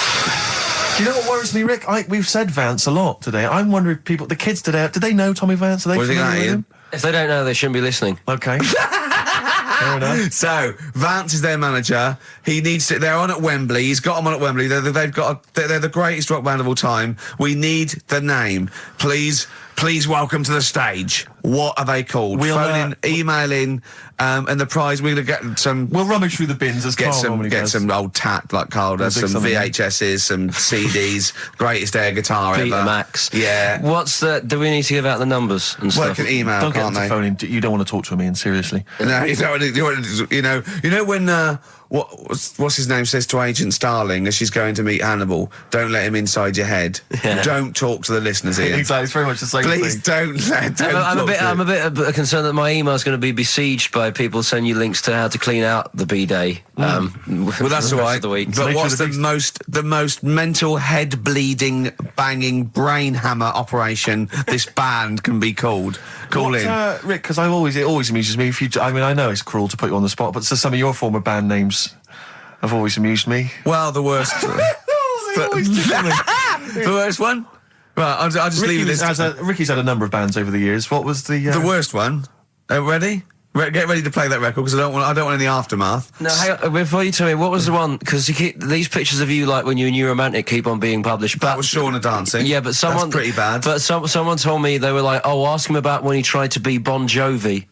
Do you know what worries me, Rick? We've said Vance a lot today. I'm wondering if the kids today, do they know Tommy Vance? Are they What do you think familiar that, with Ian? him? If they don't know, they shouldn't be listening. Okay. Fair enough. So Vance is their manager. He needs to. They're on at Wembley. He's got them on at Wembley. They're the greatest rock band of all time. We need the name. Please welcome to the stage. What are they called? We'll, Phone in, email in, and the prize we're gonna get some. We'll rummage through the bins as Carl normally does. Some old tat like Carl does. We'll Some dig something VHSs, some CDs. Greatest air guitar ever. Betamax. Yeah. What's the? Do we need to give out the numbers and Well, stuff? can email, Don't get can't them to they? phone in. You don't want to talk to him, Ian, seriously. No, you know when what's his name says to Agent Starling as she's going to meet Hannibal, don't let him inside your head. Yeah. Don't talk to the listeners, Ian. Exactly, it's very much the same Please thing. I'm a bit concerned that my email's going to be besieged by people sending you links to how to clean out the bidet. Well, that's all right. The week. But Make what's sure the most mental, head bleeding, banging brain hammer operation this band can be called? Call in. Rick, because it always amuses me. I know it's cruel to put you on the spot, but so some of your former band names have always amused me. Well, the worst. The worst one. Right, I'll just leave this. Ricky's had a number of bands over the years. What was the worst one? Ready? Get ready to play that record because I don't want any aftermath. No, hang on, before you tell me, what was the one? Because these pictures of you, like when you were New Romantic, keep on being published. That was Shauna dancing. Yeah, but someone That's pretty bad. But someone told me, they were like, "Oh, ask him about when he tried to be Bon Jovi."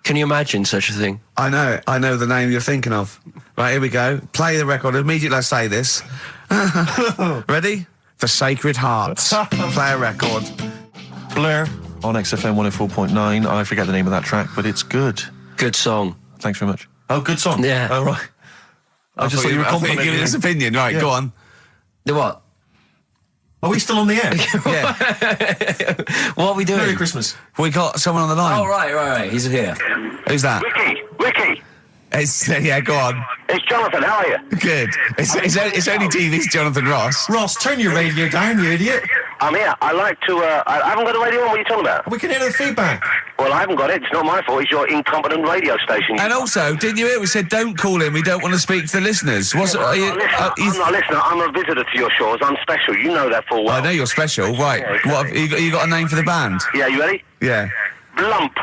Can you imagine such a thing? I know the name you're thinking of. Right, here we go. Play the record. Immediately I say this. Ready? The Sacred Hearts. Play a record. Blur on XFM 104.9. I forget the name of that track, but it's good. Good song. Thanks very much. Oh, good song. Yeah. Oh, right. I just thought you were complimenting giving me. his opinion. Right, Yeah. go on. The what? Are we still on the air? Yeah. What are we doing? Merry Christmas. We got someone on the line. Oh, right. He's here. Who's that? Ricky, Yeah, go on. it's Jonathan. How are you? Good. It's only TV's Jonathan Ross. Ross, turn your radio down, you idiot. I'm here. I like to. I haven't got a radio on. What are you talking about? We can hear the feedback. Well, I haven't got it. It's not my fault. It's your incompetent radio station. And also, didn't you hear we said don't call in, we don't want to speak to the listeners? What's I'm not a listener. I'm a visitor to your shores. I'm special. You know that full well. I know you're special, right? Yeah, exactly. What have you got a name for the band? Yeah, you ready? Yeah. Blump.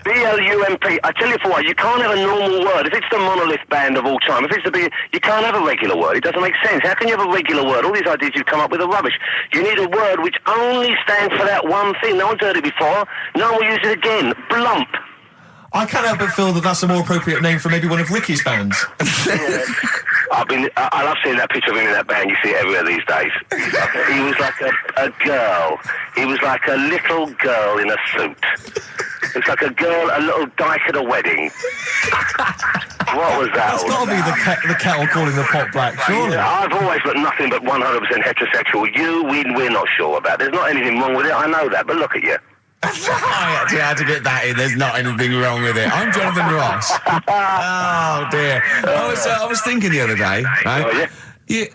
B-L-U-M-P. I tell you for what, you can't have a normal word. If it's the monolith band of all time, if it's the big, you can't have a regular word. It doesn't make sense. How can you have a regular word? All these ideas you've come up with are rubbish. You need a word which only stands for that one thing. No one's heard it before. No one will use it again. Blump. I can't help but feel that that's a more appropriate name for maybe one of Ricky's bands. I love seeing that picture of him in that band. You see it everywhere these days. He was like a girl. He was like a little girl in a suit. It's like a little dyke at a wedding. What was that? That's got to be the kettle calling the pot black, surely. I've always got nothing but 100% heterosexual. We're not sure about. There's not anything wrong with it. I know that, but look at you. I actually had to get that in. There's not anything wrong with it. I'm Jonathan Ross. Oh dear. I was thinking the other day, right? Oh, yeah?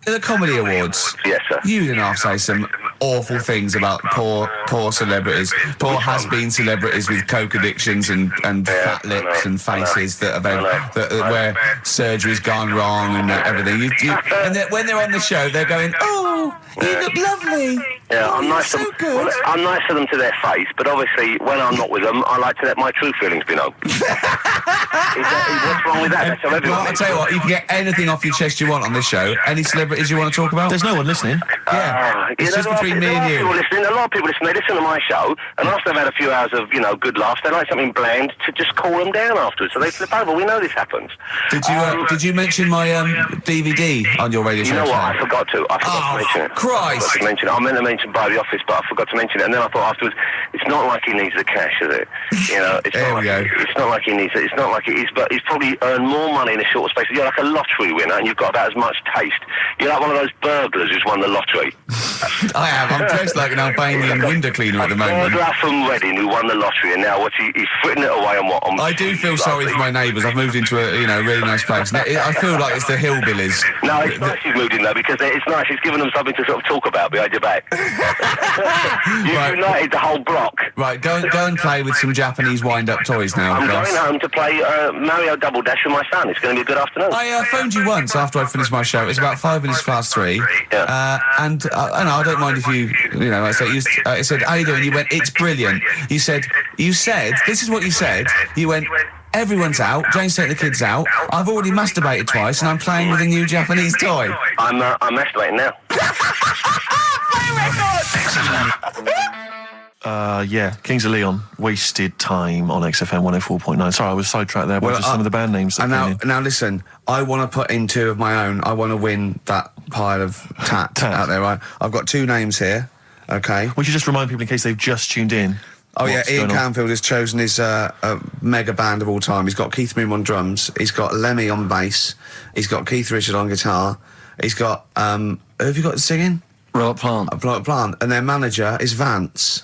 The Comedy Awards. Yes, sir. You didn't half say some awful things about poor celebrities, poor has-been celebrities with coke addictions and fat lips and faces that where surgery's gone wrong and everything. And when they're on the show, they're going, "Oh, you look lovely." Yeah, I'm nice so to them. good. Well, I'm nice to them to their face, but obviously when I'm not with them, I like to let my true feelings be known. What's wrong with that? That's how everyone Well, I'll tell you what, you can get anything off your chest you want on this show. Any celebrities you want to talk about? There's no one listening. Yeah, it's just between me and you. A lot of people listen. They listen to my show, and after they've had a few hours of good laughs, they like something bland to just cool them down afterwards. So they flip over. We know this happens. Did you mention my DVD on your radio show? You know what? I forgot to. I forgot to mention it. Christ! I meant to mention by the office, but I forgot to mention it. And then I thought afterwards, it's not like he needs the cash, is it? It's There not we go. It's not like he needs it. It's not like it is, but he's probably earned more money in a shorter space. You're like a lottery winner, and you've got about as much taste. You're like one of those burglars who's won the lottery. I have. I'm dressed like an Albanian window cleaner at the moment. Burglar from Reading who won the lottery, and now he's fritting it away on what? I do feel sorry for my neighbours. I've moved into a really nice place. I feel like it's the hillbillies. No, it's nice he's moved in though, because it's nice. He's given them something to sort of talk about behind your back. You've united the whole block. Right, go and play with some Japanese wind-up toys now. I'm Ross. going home to play Mario Double Dash with my son. It's going to be a good afternoon. I phoned you once after I finished my show. It was about 5 minutes past 3. Yeah. And I don't mind if I said, "How you doing?" You went, "It's brilliant." You said, this is what you said. You went, "Everyone's out. Jane's taking the kids out. I've already masturbated twice, and I'm playing with a new Japanese toy." I'm masturbating now. Kings of Leon, Wasted Time on XFM 104.9. Sorry, I was sidetracked there by just some of the band names. Now listen, I want to put in 2 of my own. I want to win that pile of tat out there, right? I've got 2 names here, okay? We should just remind people in case they've just tuned in. Oh yeah, Ian Camfield has chosen his mega band of all time. He's got Keith Moon on drums, he's got Lemmy on bass, he's got Keith Richard on guitar, he's got, who have you got singing? Robert Plant. Robert Plant. And their manager is Vance.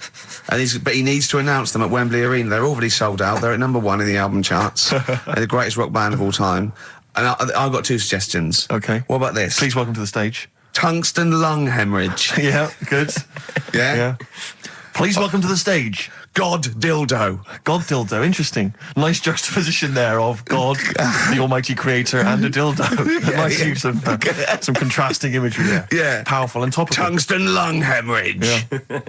But he needs to announce them at Wembley Arena. They're already sold out. They're at number 1 in the album charts. They're the greatest rock band of all time. And I've got 2 suggestions. Okay. What about this? Please welcome to the stage. Tungsten lung hemorrhage. Yeah, good. Yeah? Please welcome to the stage. God dildo. God dildo, interesting. Nice juxtaposition there of God, the almighty creator, and a dildo. Nice use of some contrasting imagery there. Yeah. Powerful and topical. Tungsten lung hemorrhage. Yeah.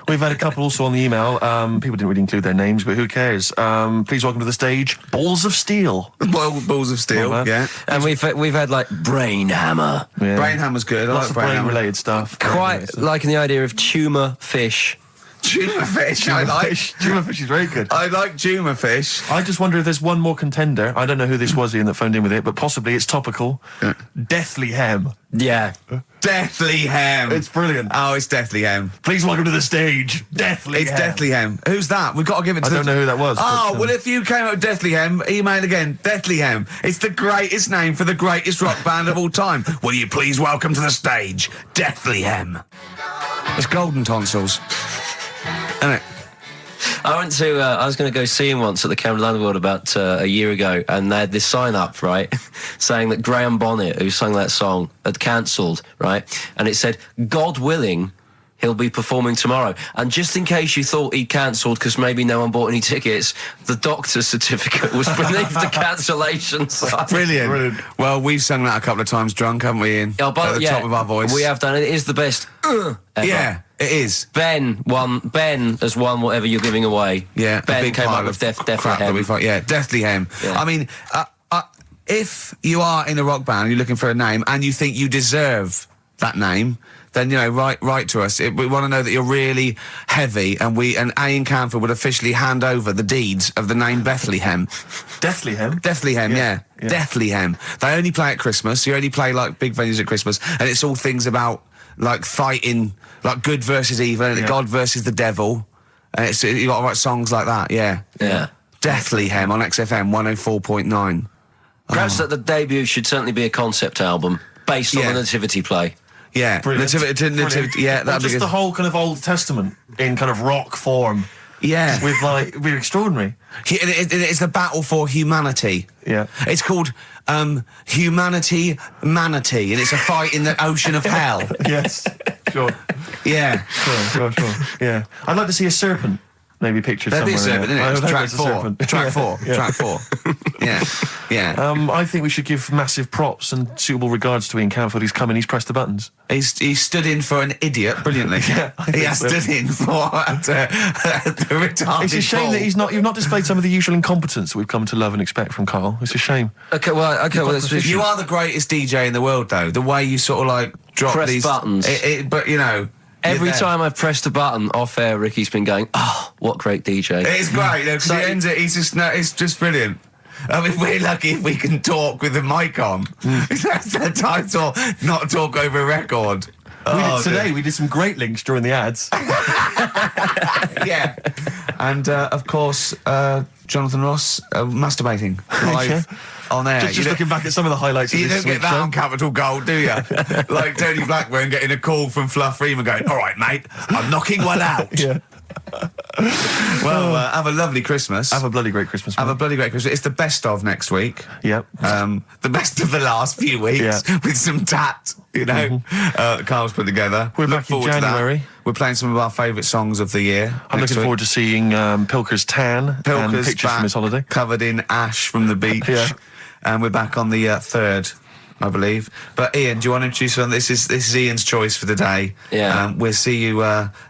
We've had a couple also on the email. People didn't really include their names, but who cares? Please welcome to the stage, Balls of Steel. Balls of Steel, Well, yeah. And we've had like Brain Hammer. Yeah. Brain Hammer's good. I Lots like of Brain Hammer. brain-related stuff. Quite liking the idea of tumour fish. Tuna fish. I like. Tuna fish is very good. I like tuna fish. I just wonder if there's one more contender. I don't know who this was, Ian, that phoned in with it, but possibly it's topical. Deathly Hem. Yeah. Deathly Hem. It's brilliant. Oh, it's Deathly Hem. Please welcome to the stage, Deathly It's Hem. Deathly Hem. Who's that? We've got to give it to I don't know who that was. Oh, but, well, if you came up with Deathly Hem, email again. Deathly Hem. It's the greatest name for the greatest rock band of all time. Will you please welcome to the stage, Deathly Hem? It's Golden Tonsils. Isn't it? I was going to go see him once at the Camden Underworld about a year ago, and they had this sign up, right, saying that Graham Bonnet, who sung that song, had cancelled, right, and it said, God willing, he'll be performing tomorrow. And just in case you thought he cancelled because maybe no one bought any tickets, the doctor's certificate was beneath the cancellation sign. Brilliant. Well, we've sung that a couple of times drunk, haven't we, Ian? Oh, but, at the top of our voice. We have done it. It is the best ever. Yeah, it is. Ben has won whatever you're giving away. Yeah, Ben came up with Deathly Hem. Yeah, Deathly Hem. Yeah. I mean, if you are in a rock band, you're looking for a name, and you think you deserve that name, then write to us. We want to know that you're really heavy, and Ian Camfield would officially hand over the deeds of the name Bethlehem. Deathly Hem? Deathly Hem, yeah. Yeah. Deathly Hem. They only play at Christmas. You only play like big venues at Christmas, and it's all things about like fighting, like good versus evil, and God versus the devil. And you got to write songs like that. Yeah. Yeah. Deathly Hem on XFM 104.9. Perhaps that the debut should certainly be a concept album based on the Nativity play. Yeah, Brilliant. Nativity, yeah, Or that'd be just good. the whole kind of Old Testament in kind of rock form. Yeah. We're extraordinary. It's the battle for humanity. Yeah. It's called Humanity Manatee, and it's a fight in the ocean of hell. Yes. Sure. Yeah. Sure. Yeah. I'd like to see a serpent. Maybe pictured There'd be a somewhere. serpent, isn't it? Track 4. Track 4. Yeah. I think we should give massive props and suitable regards to Ian Camfield. He's come in, he's pressed the buttons. He's stood in for an idiot brilliantly. Yeah, he has stood in for the retarded. It's a shame that you've not displayed some of the usual incompetence that we've come to love and expect from Karl. It's a shame. Okay, well, you are the greatest DJ in the world, though. The way you sort of like drop Press these buttons. But you know. Every time I've pressed a button off air, Ricky's been going, "Oh, what great DJ!" It's great because he ends it. It's just brilliant. I mean, we're lucky if we can talk with the mic on. That's the title. Not talk over a record. We did some great links during the ads. Yeah, and of course, Jonathan Ross masturbating live on air. Just looking back at some of the highlights. You of this don't get that on Capital Gold, do you? Like Tony Blackburn getting a call from Fluff Freeman going, "All right, mate, I'm knocking one out." Yeah. Well, have a lovely Christmas. Have a bloody great Christmas. Have a bloody great Christmas. It's the best of next week. Yep. The best of the last few weeks with some tat, you know, Carl's put together. We're back in January. We're playing some of our favourite songs of the year. I'm looking forward to seeing Pilker's tan and pictures from his holiday. Covered in ash from the beach. Yeah. And we're back on the 3rd, I believe. But Ian, do you want to introduce one? This is Ian's choice for the day. Yeah. We'll see you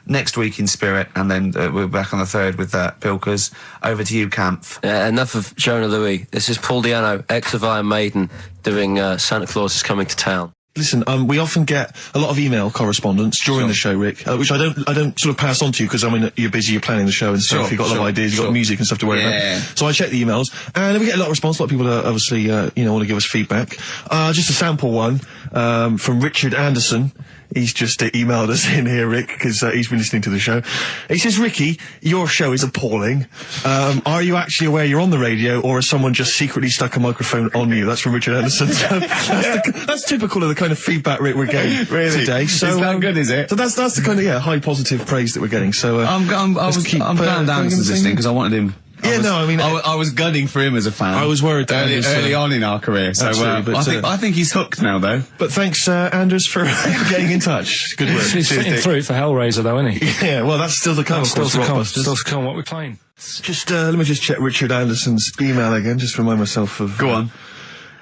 next week in spirit, and then we're back on the 3rd with Pilkers. Over to you, Camp. Enough of Jonah Louis. This is Paul Di'Anno, ex of Iron Maiden, doing Santa Claus is Coming to Town. Listen, we often get a lot of email correspondence during the show, Rick, which I don't sort of pass on to you because I mean you're busy, you're planning the show and stuff. You've got a lot of ideas, you've got music and stuff to worry about. So I check the emails, and we get a lot of response. A lot of people obviously want to give us feedback. Just a sample one from Richard Anderson. He's just emailed us in here, Rick, because he's been listening to the show. He says, "Ricky, your show is appalling. Are you actually aware you're on the radio, or has someone just secretly stuck a microphone on you?" That's from Richard Anderson. So that's typical of the kind of feedback, Rick, we're getting today. So is that good, is it? So that's the kind of high positive praise that we're getting. So I'm glad Anderson's listening because I wanted him. I was gunning for him as a fan. I was worried that early on in our career. So I think he's hooked now, though. But thanks, Anders, for getting in touch. Good work. He's sitting through for Hellraiser, though, isn't he? Yeah, well, that's still to come. Still to come. What we're playing. Just let me just check Richard Anderson's email again. Just remind myself of. Go on.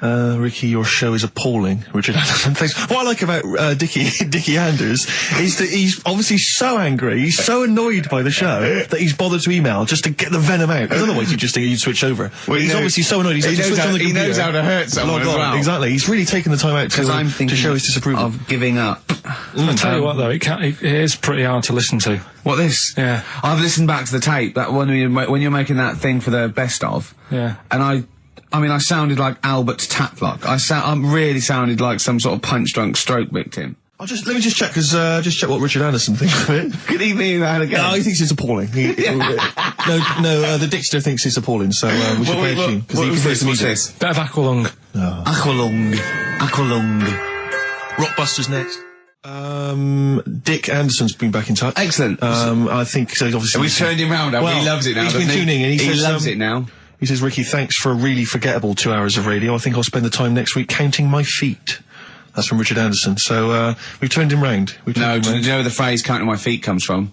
Ricky, your show is appalling. Richard Anderson, thanks. What I like about Dickie Anders is that he's obviously so angry, he's so annoyed by the show that he's bothered to email just to get the venom out. Because otherwise you'd switch over. Well, he's obviously so annoyed. He knows how to hurt someone as well. Exactly. He's really taken the time out to show his disapproval. Of giving up. I'll tell you what, though, it is pretty hard to listen to. What, this? Yeah. I've listened back to the tape that when you're making that thing for the best of. Yeah. And I sounded like Albert Taplock. I really sounded like some sort of punch-drunk stroke victim. Let me just check, just check what Richard Anderson thinks of it. Could he be that again? No, he thinks it's appalling. The Dixter thinks it's appalling, so we should play a tune. What's this? Bit of Aqualung. Aqualung. Rockbusters next. Dick Anderson's been back in touch. Excellent. I think so. Obviously, we turned him round. Well, he loves it now. He's been tuning in. He loves it now. He says, "Ricky, thanks for a really forgettable 2 hours of radio. I think I'll spend the time next week counting my feet." That's from Richard Anderson. So we've turned him round. Do you know where the phrase "counting my feet" comes from?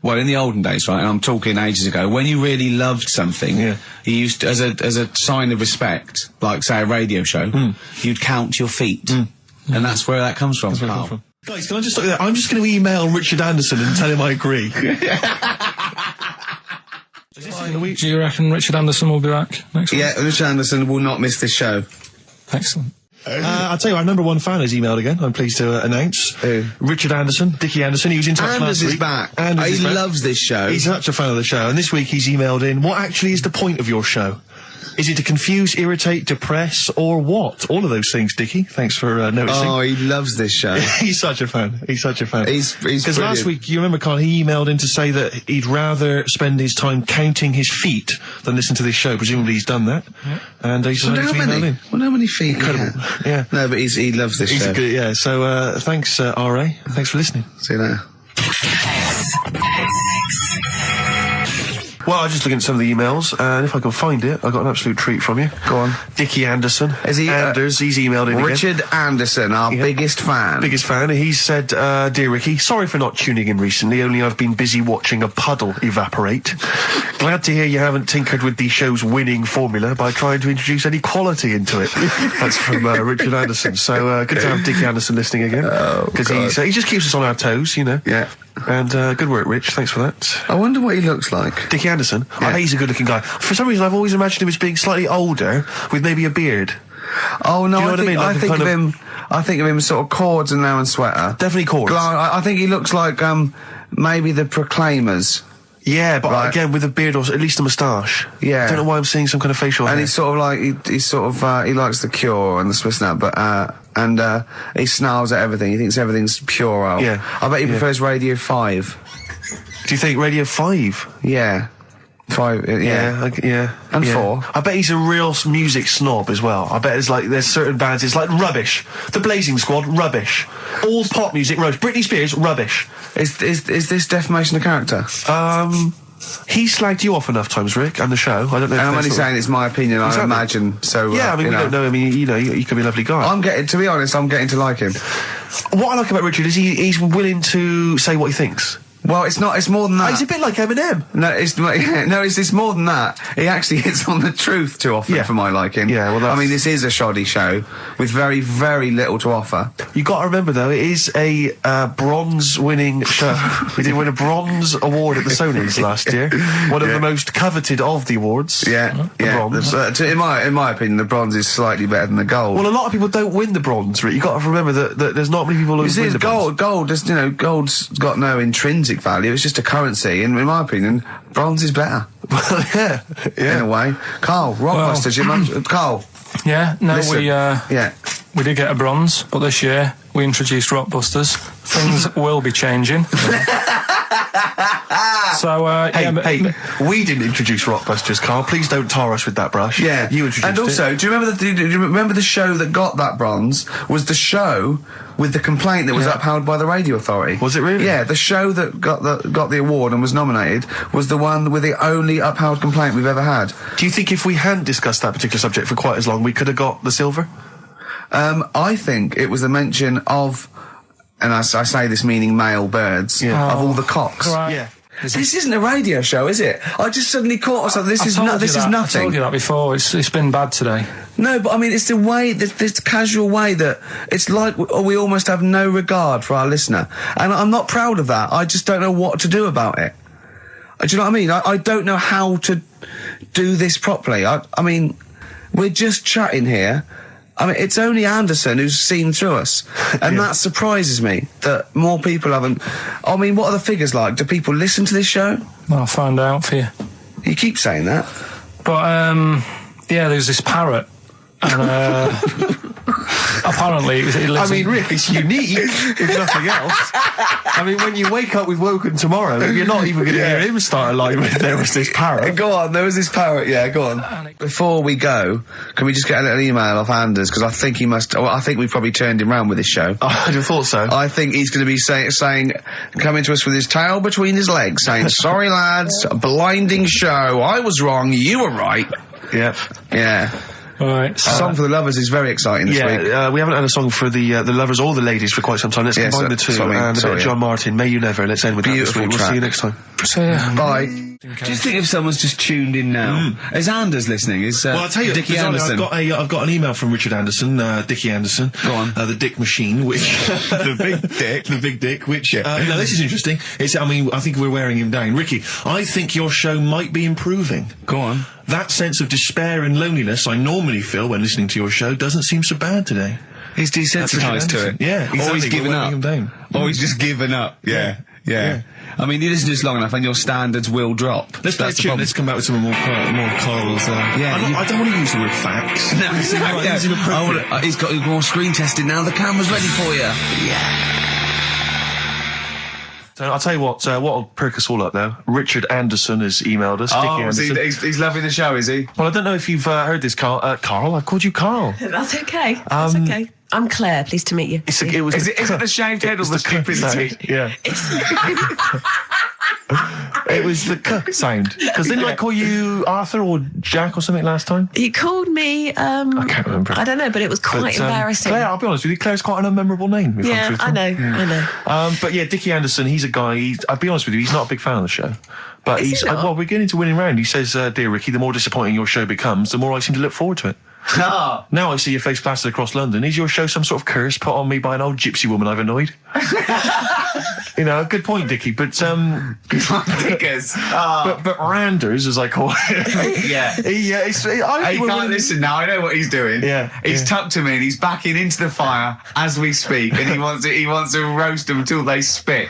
Well, in the olden days, right, and I'm talking ages ago, when you really loved something, you used to, as a sign of respect, like say a radio show, you'd count your feet, and that's where that comes from. Guys, can I just stop you there? I'm just going to email Richard Anderson and tell him I agree. Do you reckon Richard Anderson will be back next week? Yeah, Richard Anderson will not miss this show. Excellent. I'll tell you, our number one fan has emailed again. I'm pleased to announce. Richard Anderson, Dickie Anderson. He was in touch last week. Anders is back. He loves this show. He's such a fan of the show. And this week he's emailed in, what actually is the point of your show? Is it to confuse, irritate, depress, or what? All of those things, Dickie. Thanks for noticing. Oh, he loves this show. He's such a fan. He's Because last week, you remember, Karl, he emailed in to say that he'd rather spend his time counting his feet than listen to this show. Presumably he's done that. Yeah. And he's decided to email in. Well, how many feet? Incredible. Yeah. No, but he loves this show. So thanks, R.A. Thanks for listening. See you later. Well, I was just looking at some of the emails, and if I can find it, I got an absolute treat from you. Go on. Dickie Anderson. Is he, Anders, he's emailed in Richard again. Anderson, our biggest fan. Biggest fan. He said, Dear Ricky, sorry for not tuning in recently, only I've been busy watching a puddle evaporate. Glad to hear you haven't tinkered with the show's winning formula by trying to introduce any quality into it. That's from Richard Anderson. So good to have Dickie Anderson listening again. Because he just keeps us on our toes, you know. Yeah. And good work, Rich. Thanks for that. I wonder what he looks like. Dickie Anderson? Yeah. I bet he's a good-looking guy. For some reason, I've always imagined him as being slightly older, with maybe a beard. Oh no, Do you know what I mean? Like I think of him sort of cords and now and sweater. Definitely cords. I think he looks like maybe the Proclaimers. Yeah, but Right. again with a beard or at least a moustache. Yeah. I don't know why I'm seeing some kind of facial hair. And he's sort of like he likes the Cure and the Swiss Nut, but he snarls at everything. He thinks everything's puerile. Yeah. I bet he prefers Radio 5. Do you think Radio 5? Yeah. 5. Yeah. Yeah. And yeah. 4. I bet he's a real music snob as well. I bet there's certain bands, it's like rubbish. The Blazing Squad, rubbish. All pop music, rubbish. Britney Spears, rubbish. Is this defamation of character? He slagged you off enough times, Rick, and the show. I don't know. And I'm only saying it's my opinion. I Exactly. imagine. So Yeah, I mean, we don't know. I mean, you know, you could be a lovely guy. To be honest, I'm getting to like him. What I like about Richard is he's willing to say what he thinks. Well, it's more than that. He's a bit like Eminem. No, it's more than that. He actually hits on the truth too often for my liking. Yeah, well, I mean, this is a shoddy show with very, very little to offer. You got to remember though, it is a bronze-winning show. We did win a bronze award at the Sonys last year. One of the most coveted of the awards. Yeah, the bronze. In my opinion, the bronze is slightly better than the gold. Well, a lot of people don't win the bronze, Rick. You got to remember that there's not many people who win the bronze. Gold's got no intrinsic value. It's just a currency, and in my opinion, bronze is better. Well, yeah. In a way. Carl, Rockbusters, Carl. Yeah, no, Listen, we did get a bronze, but this year we introduced Rockbusters. Things will be changing. So, Hey, we didn't introduce Rockbusters, Carl. Please don't tar us with that brush. Yeah, you introduced and also, it. do you remember the show that got that bronze was the show with the complaint that was upheld by the radio authority? Was it really? Yeah, the show that got the award and was nominated was the one with the only upheld complaint we've ever had. Do you think if we hadn't discussed that particular subject for quite as long, we could have got the silver? I think it was a mention of, and I say this meaning male birds, of all the cocks. Right. Yeah. This isn't a radio show, is it? I just suddenly caught myself. This is I nothing. told you that before. It's been bad today. No, but I mean, it's the way, this casual way that it's like we almost have no regard for our listener. And I'm not proud of that. I just don't know what to do about it. Do you know what I mean? I don't know how to do this properly. I mean, we're just chatting here. I mean, it's only Anderson who's seen through us. And that surprises me, that more people haven't. I mean, what are the figures like? Do people listen to this show? I'll find out for you. You keep saying that. But, there's this parrot. And, apparently, it lives I mean, Rick, it's unique, if nothing else. I mean, when you wake up with Woken tomorrow, you're not even going to hear him start a line with "There was this parrot." Go on, there was this parrot, go on. Before we go, can we just get a little email off Anders? Because I think he must, I think we've probably turned him round with this show. I'd have thought so. I think he's going to be saying, coming to us with his tail between his legs, saying, sorry lads, a blinding show, I was wrong, you were right. Yep. Yeah. Right. Song for the Lovers is very exciting this week. We haven't had a song for the lovers or the ladies for quite some time. Let's combine the two. And a bit of John Martin, May You Never. Let's end with that this week. We'll see you next time. See ya. Bye. Do you think if someone's just tuned in now? Is Anders listening? Well, I'll tell you, Dickie Anderson? I've got an email from Richard Anderson, Dickie Anderson. Go on. The Dick Machine, which the big dick, which now this is interesting. I think we're wearing him down. Ricky, I think your show might be improving. Go on. That sense of despair and loneliness I normally feel when listening to your show doesn't seem so bad today. He's desensitised to it. Yeah, exactly. Or he's given up. Him down. Or he's just given up. Yeah. I mean, you listen to this long enough and your standards will drop. Let's play a tune. Let's come back with some more of Karl's. I don't want to use the word facts. No, he's got more screen testing now. The camera's ready for you. Yeah. So I'll tell you what'll perk us all up now. Richard Anderson has emailed us. Dickie Anderson. He's loving the show, is he? Well, I don't know if you've heard this, Karl. Karl, I called you Karl. That's okay. That's okay. I'm Claire. Pleased to meet you. Is it the shaved head or the stupidity? Yeah. It was the k sound. Because didn't I call you Arthur or Jack or something last time? You called me. I can't remember. I don't know, but it was quite embarrassing. Claire, I'll be honest with you, Claire's quite an unmemorable name. Yeah, I know. But yeah, Dickie Anderson, he's a guy. I'll be honest with you, he's not a big fan of the show. But Is he's he not? well, we're getting to winning round. He says, "Dear Ricky, the more disappointing your show becomes, the more I seem to look forward to it." Now I see your face plastered across London. Is your show some sort of curse put on me by an old gypsy woman I've annoyed? You know, good point, Dickie. But Dickers. but Randers, as I call him. Yeah. He can't listen now. I know what he's doing. Yeah, He's yeah. tucked him in. He's backing into the fire as we speak, and he wants to roast them until they spit.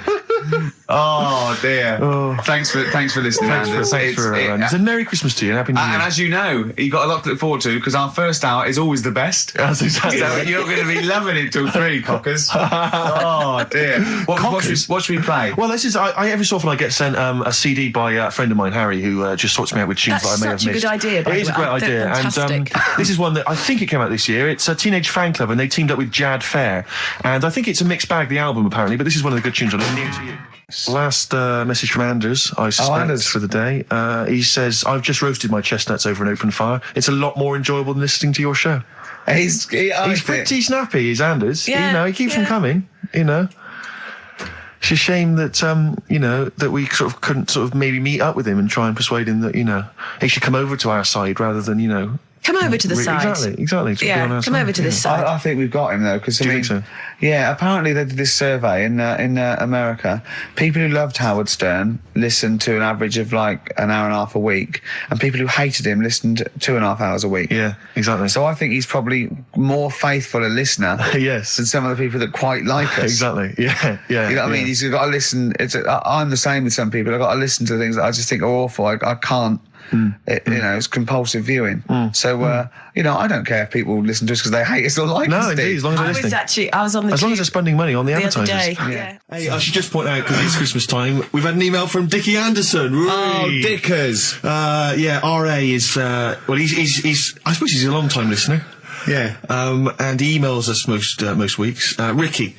Oh dear. Thanks for listening. Thanks for Randers. And Merry Christmas to you and Happy New Year. And as you know, you've got a lot to look forward to because our first hour is always the best. That's exactly So right. you're going to be loving it till 3, cockers. Oh dear. What should we play? Well, this is I every so often I get sent a CD by a friend of mine, Harry, who just sorts me out with tunes That's that I may have such a missed. good idea, by It the is a way. great I think idea, and fantastic. this is one that I think it came out this year. It's a Teenage Fan Club, and they teamed up with Jad Fair, and I think it's a mixed bag, the album apparently. But this is one of the good tunes on it. Near to you. Last message from Anders, I suspect, Anders. for the day. He says, "I've just roasted my chestnuts over an open fire. It's a lot more enjoyable than listening to your show." He's Pretty snappy, is Anders. Yeah, You know, he keeps them coming, you know. It's a shame that, you know, that we sort of couldn't sort of maybe meet up with him and try and persuade him that, you know, he should come over to our side rather than, you know... Come over to the side. Exactly. To be on Yeah, our come side. over to this side. I think we've got him though, because Do you think so? Yeah, apparently they did this survey in America. People who loved Howard Stern listened to an average of like an hour and a half a week, and people who hated him listened 2.5 hours a week. Yeah, exactly. So I think he's probably more faithful a listener Yes. than some of the people that quite like us. Exactly. Yeah. You know what I mean? He's got to listen. I'm the same with some people. I've got to listen to things that I just think are awful. I can't. You know, it's compulsive viewing. So, you know, I don't care if people listen to us because they hate us or like us. No, indeed, as long as they're listening. I was on the As long as tube they're spending money on the the other advertisers. day. Yeah. Hey, I should just point out, because it's Christmas time, we've had an email from Dickie Anderson. Oh, Dickers. Yeah, RA is, well, he's, I suppose he's a long-time listener. Yeah. And he emails us most weeks. Ricky,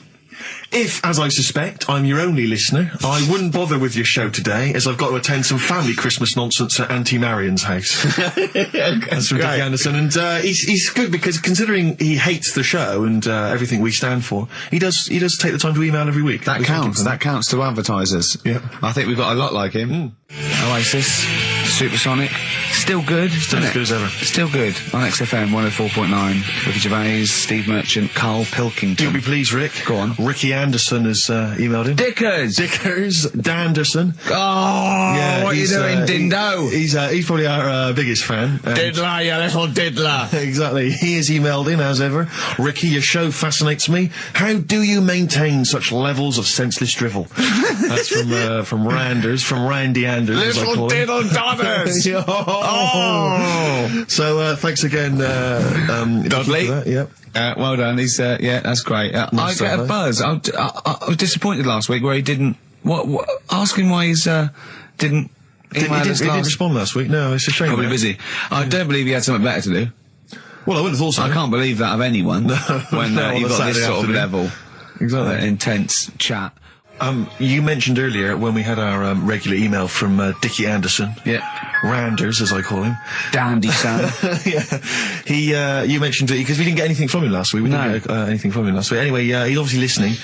if, as I suspect, I'm your only listener, I wouldn't bother with your show today, as I've got to attend some family Christmas nonsense at Auntie Marion's house. That's from Dickie Anderson, and he's good because considering he hates the show and everything we stand for, he does take the time to email every week. That counts. That counts to advertisers. Yeah. I think we've got a lot like him. Oasis, Supersonic, still good. Still as good as ever. Still good. On XFM 104.9. Ricky Gervais, Steve Merchant, Karl Pilkington. You'll be pleased, Rick. Go on. Ricky Anderson has emailed him. Dickers. Danderson. Oh, what are you he's, doing, Dindo? He's probably our biggest fan. Diddler, you little diddler. Exactly. He has emailed in, as ever. Ricky, your show fascinates me. How do you maintain such levels of senseless drivel? That's from Randers, from Randy Anders, as I Little call him. diddle dodders. Oh. So, thanks again, Dudley. for that, Yep. Well done. He's yeah, that's great. I Nice get stuff, a eh? buzz. I was disappointed last week where he didn't. What? Ask him why he's didn't. He email us didn't last. respond last week. No, it's a shame. Probably man. busy. I don't believe he had something better to do. Well, I would have thought so. I can't believe that of anyone when No, on you've a got this Saturday sort of afternoon. level, Exactly. intense chat. You mentioned earlier when we had our regular email from Dickie Anderson. Yeah. Randers, as I call him. Dandy son. Yeah. You mentioned it because we didn't get anything from him last week. We didn't get anything from him last week. Anyway, he's obviously listening,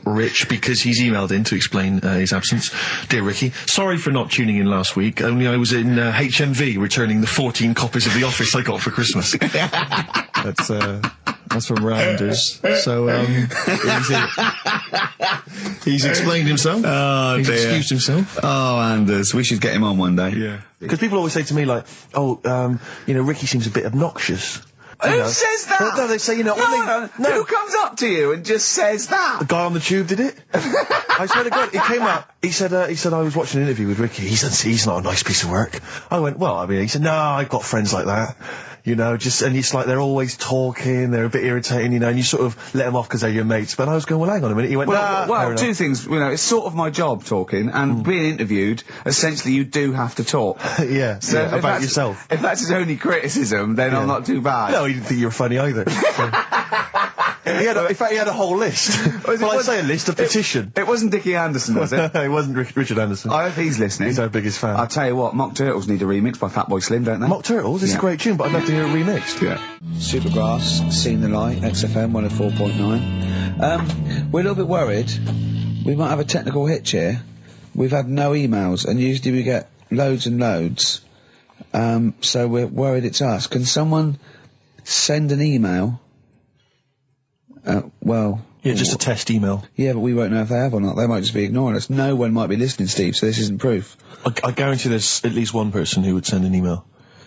Rich, because he's emailed in to explain his absence. Dear Ricky, sorry for not tuning in last week. Only I was in HMV returning the 14 copies of The Office I got for Christmas. That's from Randers. So, he's explained himself. Oh, he's dear. excused himself. Oh, Anders, we should get him on one day. Yeah. Because people always say to me, like, you know, Ricky seems a bit obnoxious. Who You know. says that? No, they say, you know, Who comes up to you and just says that? The guy on the tube did it. I swear to God, he came up. He said I was watching an interview with Ricky. He said he's not a nice piece of work. I went, well, I mean, he said, no, I've got friends like that. You know, and it's like they're always talking, they're a bit irritating, you know, and you sort of let them off because they're your mates. But I was going, well, hang on a minute. He went, Well, two things. You know, it's sort of my job talking, and being interviewed, essentially you do have to talk. Yeah, So if about that's- yourself. If that's his only criticism, then I'm not too bad. No, he didn't think you were funny either. In fact, he had a whole list. Well, I say a list, a petition. It wasn't Dickie Anderson, was it? It wasn't Richard Anderson. I hope he's listening. He's our biggest fan. I'll tell you what, Mock Turtles need a remix by Fatboy Slim, don't they? Mock Turtles is a great tune, but I'd love to hear it remixed. Yeah. Supergrass, Seen the Light, XFM 104.9. We're a little bit worried. We might have a technical hitch here. We've had no emails, and usually we get loads and loads. So we're worried it's us. Can someone send an email? Yeah, just a test email. Yeah, but we won't know if they have or not. They might just be ignoring us. No one might be listening, Steve, so this isn't proof. I guarantee there's at least one person who would send an email.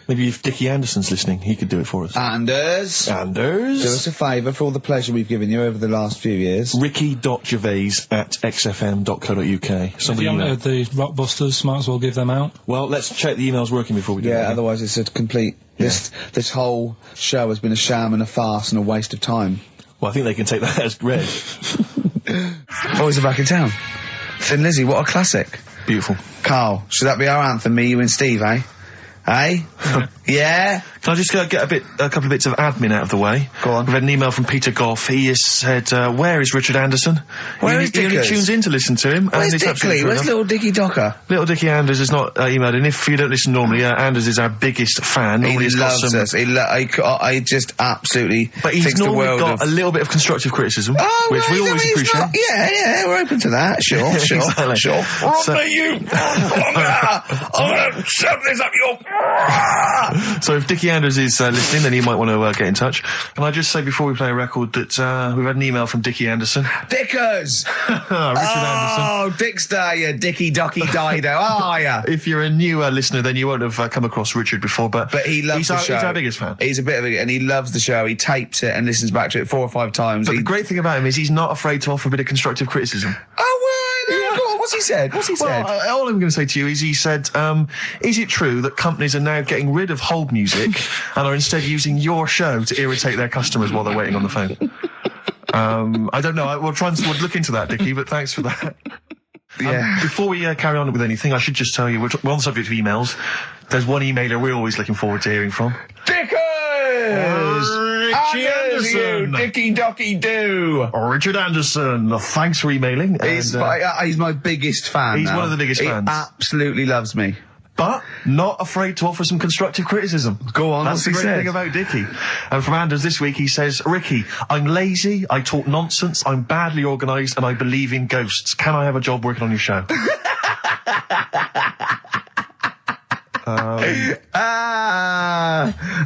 Maybe if Dickie Anderson's listening, he could do it for us. Anders! Do us a favour for all the pleasure we've given you over the last few years. Ricky.gervais@xfm.co.uk. If you haven't heard the Rockbusters, might as well give them out. Well, let's check the email's working before we do Yeah, that. otherwise it's a complete... This whole show has been a sham and a farce and a waste of time. Well, I think they can take that as read. Boys are back in town. Thin Lizzy, what a classic. Beautiful. Carl, should that be our anthem, me, you and Steve, eh? Eh? Yeah? Can I just get a couple of bits of admin out of the way? Go on. We've had an email from Peter Goff. He has said, where is Richard Anderson? Where is He only Dickers? tunes in to listen to him. Where's and it's absolutely Dickley? true Where's enough. little Dickie Docker? Little Dickie Anders is not emailed in. If you don't listen normally, Anders is our biggest fan. He Normally he's got loves some- us. I just absolutely But he's thinks the normally world got of... a little bit of constructive criticism, Oh, which right, we no, always he's appreciate. not- Yeah, we're open to that. Sure, sure, Exactly. sure. So- I'm gonna shove this up your... So if Dickie Anders is listening, then he might want to get in touch. Can I just say before we play a record that we've had an email from Dickie Anderson. Dickers! Richard Anderson. Oh, Dickster, you Dicky Docky Dido, how are ya? If you're a new listener, then you won't have come across Richard before, but He loves he's the our, show. He's our biggest fan. He's a bit of a... And he loves the show. He tapes it and listens back to it 4 or 5 times. But the great thing about him is he's not afraid to offer a bit of constructive criticism. Oh, well, go on, what's he said? What's he said? Well, all I'm going to say to you is he said, is it true that companies are now getting rid of hold music and are instead using your show to irritate their customers while they're waiting on the phone? I don't know. We'll look into that, Dickie, but thanks for that. Yeah. Before we carry on with anything, I should just tell you, we're on the subject of emails. There's one emailer we're always looking forward to hearing from. Dickers! Richie Anderson! You Dicky Docky Do! Richard Anderson, thanks for emailing. He's my biggest fan. He's now. one of the biggest fans. He absolutely loves me. But not afraid to offer some constructive criticism. Go on, That's what's the he great said? thing about Dickie. And from Anders this week, he says, Ricky, I'm lazy, I talk nonsense, I'm badly organised, and I believe in ghosts. Can I have a job working on your show?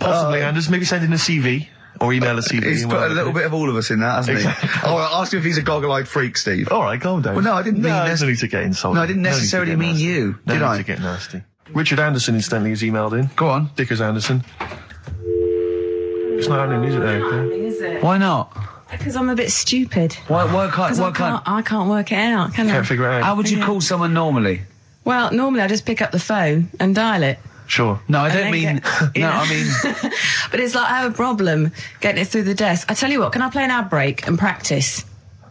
Possibly, Anders. Maybe send in a CV. Or email a CV. He's put a little bit of all of us in that, hasn't he? Oh, I'll ask him if he's a goggle-eyed freak, Steve. All right, calm down. Well, no, I didn't mean there's no need to get insulted. No, I didn't necessarily mean you, did I? No need to get nasty. Richard Anderson, incidentally, has emailed in. Go on. Dickers Anderson. It's not happening, is it, Erica? Is it? Why not? Because I'm a bit stupid. Why I can't work it out, can I? Can't figure it out. How would you call someone normally? Well, normally I just pick up the phone and dial it. Sure. No, I And don't then mean... get- you No, know. I mean... But it's like I have a problem getting it through the desk. I tell you what, can I play an ad break and practice?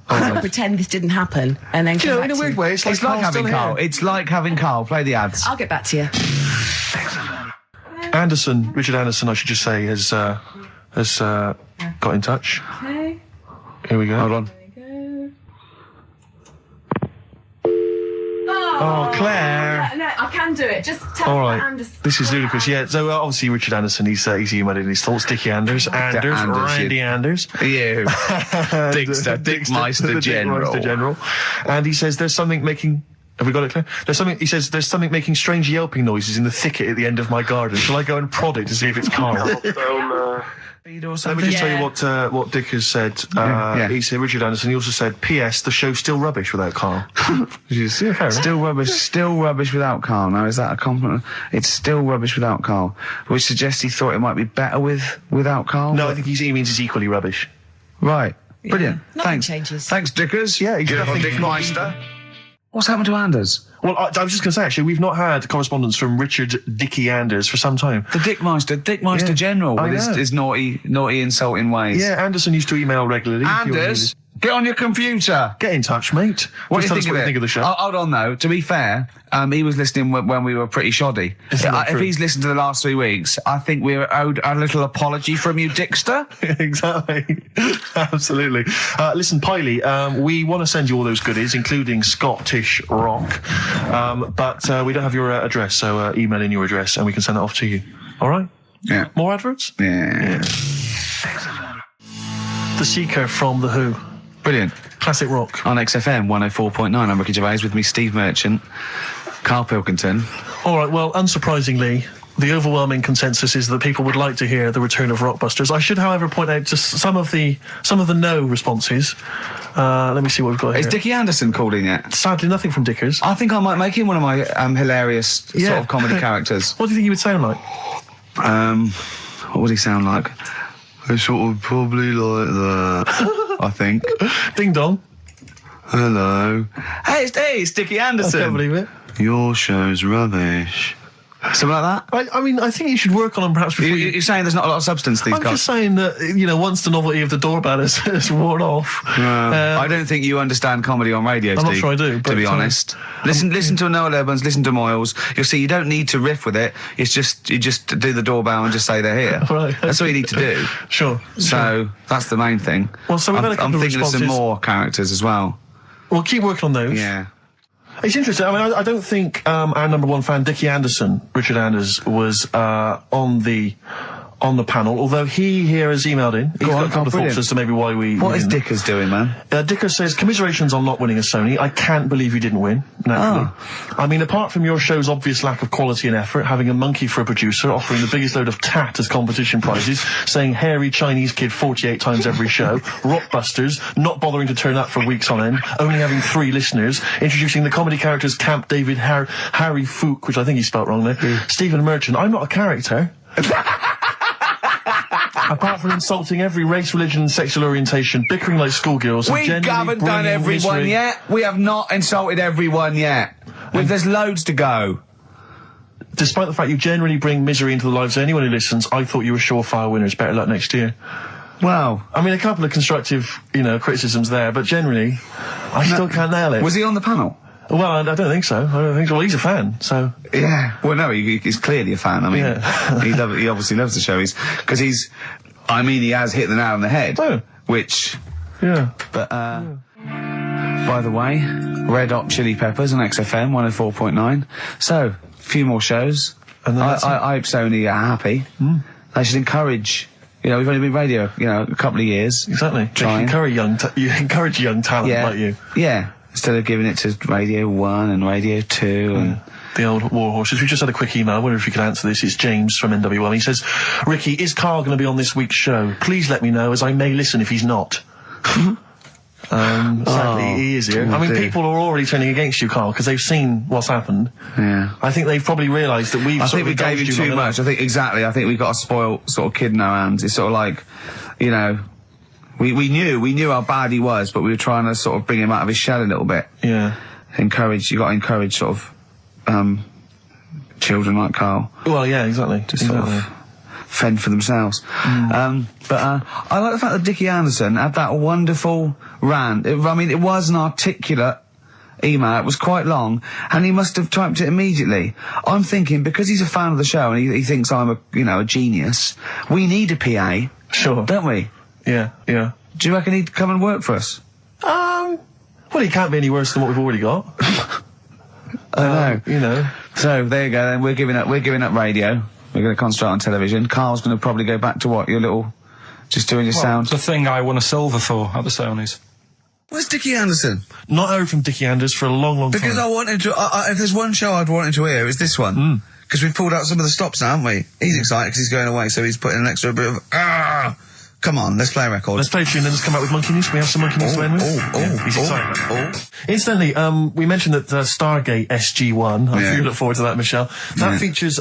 I'll pretend this didn't happen and then You know, in a weird way, it's like Carl's having still Carl. here. It's like having Carl. Play the ads. I'll get back to you. Anderson, Richard Anderson, I should just say, has got in touch. Okay. Here we go. Hold on. Oh, Claire. No, I can do it. Just tell All me right. Anderson. This is ludicrous. Yeah, so obviously Richard Anderson, he's emailed in his thoughts. Dickie Anders, Randy Anders. You. Dickster, Dickmeister The General. Dickmeister General. And he says there's something making... Have we got it, Claire? He says there's something making strange yelping noises in the thicket at the end of my garden. Shall I go and prod it to see if it's Carl? Let me just tell you what Dick has said. He said, Richard Anderson, he also said, P.S. the show's still rubbish without Carl. Still rubbish without Carl. Now, is that a compliment? It's still rubbish without Carl. Which suggests he thought it might be better without Carl? No, I think he means it's equally rubbish. Right. Brilliant. Nothing Thanks. changes. Thanks, Dickers. Yeah, he's Good nothing old Dickmeister. What's happened to Anders? Well, I was just going to say, actually, we've not had correspondence from Richard Dickie Anders for some time. The Dickmeister Yeah, General I with know. his naughty, insulting ways. Yeah, Anderson used to email regularly. Anders, get on your computer. Get in touch, mate. What Just do you tell us think of the show. Hold on, though. To be fair, he was listening when we were pretty shoddy. Isn't that If true? he's listened to the last 3 weeks, I think we're owed a little apology from you, Dickster. Exactly. Absolutely. Listen, Piley, we want to send you all those goodies, including Scottish rock, but we don't have your address, so email in your address and we can send it off to you. All right? Yeah. More adverts? Yeah. The Seeker from The Who. Brilliant. Classic rock. On XFM 104.9, I'm Ricky Gervais, with me Steve Merchant, Karl Pilkington. All right, well, unsurprisingly, the overwhelming consensus is that people would like to hear the return of Rockbusters. I should, however, point out just some of the no responses. Let me see what we've got here. Is Dickie Anderson called in yet? Sadly, nothing from Dickers. I think I might make him one of my hilarious sort of comedy characters. What do you think he would sound like? What would he sound like? I sort of probably like that, I think. Ding dong. Hello. Hey, it's Dickie Anderson. I can't believe it. Your show's rubbish. Something like that? I mean, I think you should work on them perhaps before You're saying there's not a lot of substance these I'm guys? just saying that, once the novelty of the doorbell has worn off. I don't think you understand comedy on radio, I'm Steve. not sure I do, to but, be honest. Listen to Noel Evans, listen to Moyles. You'll see you don't need to riff with it. It's just, you just do the doorbell and just say they're here. Right. That's all you need to do. Sure. So, that's the main thing. Well, so we've had a couple I'm of thinking of some responses. more characters as well. We'll keep working on those. Yeah. It's interesting. I mean, I don't think our number one fan, Dickie Anderson, Richard Anders, was on the panel, although he here has emailed in. He's got a couple of thoughts as to maybe why we... What is Dickers doing, man? Dickers says, commiserations on not winning a Sony. I can't believe you didn't win, naturally. I mean, apart from your show's obvious lack of quality and effort, having a monkey for a producer, offering the biggest load of tat as competition prizes, saying hairy Chinese kid 48 times every show, Rockbusters, not bothering to turn up for weeks on end, only having 3 listeners, introducing the comedy characters Camp David, Harry Fook, which I think he spelt wrong there, Stephen Merchant. I'm not a character. Apart from insulting every race, religion and sexual orientation, bickering like schoolgirls... We haven't done everyone yet. We have not insulted everyone yet. There's loads to go. Despite the fact you generally bring misery into the lives of anyone who listens, I thought you were surefire winners. Better luck next year. Well, I mean, a couple of constructive, criticisms there, but generally, I still can't nail it. Was he on the panel? Well, I don't think so. Well, he's a fan, so... Yeah. Well, no, he's clearly a fan. I mean, Yeah. he obviously loves the show. He has hit the nail on the head. Oh. Which... Yeah. But, by the way, Red Hot Chili Peppers on XFM 104.9. So, a few more shows. And then I hope Sony are happy. They should encourage... we've only been radio, a couple of years. Exactly. Trying. You encourage young talent like you. Yeah. Instead of giving it to Radio 1 and Radio 2 and... The old war horses. We just had a quick email. I wonder if you could answer this. It's James from NW1. He says, Ricky, is Karl going to be on this week's show? Please let me know, as I may listen if he's not. Sadly, he is here. I mean, people are already turning against you, Karl, because they've seen what's happened. Yeah. I think they've probably realised that we've I think we gave him too much. I think we've got a spoiled sort of kid in our hands. It's sort of like, we knew how bad he was, but we were trying to sort of bring him out of his shell a little bit. Yeah. You got to encourage sort of, children like Karl. Well, yeah, exactly. To sort of fend for themselves. But I like the fact that Dickie Anderson had that wonderful rant. It was an articulate email. It was quite long, and he must have typed it immediately. I'm thinking, because he's a fan of the show and he thinks I'm a genius, we need a PA. Sure. Don't we? Yeah. Do you reckon he'd come and work for us? Well, he can't be any worse than what we've already got. I know. So there you go. Then we're giving up radio. We're going to concentrate on television. Karl's going to probably go back to what? Your little, just doing your sound. The thing I won a silver for at the Sonys. Where's Dickie Anderson? Not heard from Dickie Anders for a long, long time. Because I wanted to. If there's one show I'd want him to hear, it's this one. Because we've pulled out some of the stops now, haven't we? He's excited because he's going away, so he's putting an extra bit of Come on, let's play a record. Let's play a tune and let's come out with Monkey News. We have some Monkey News to end with. He's excited. Incidentally, we mentioned that Stargate SG-1, I really look forward to that, Michelle. That features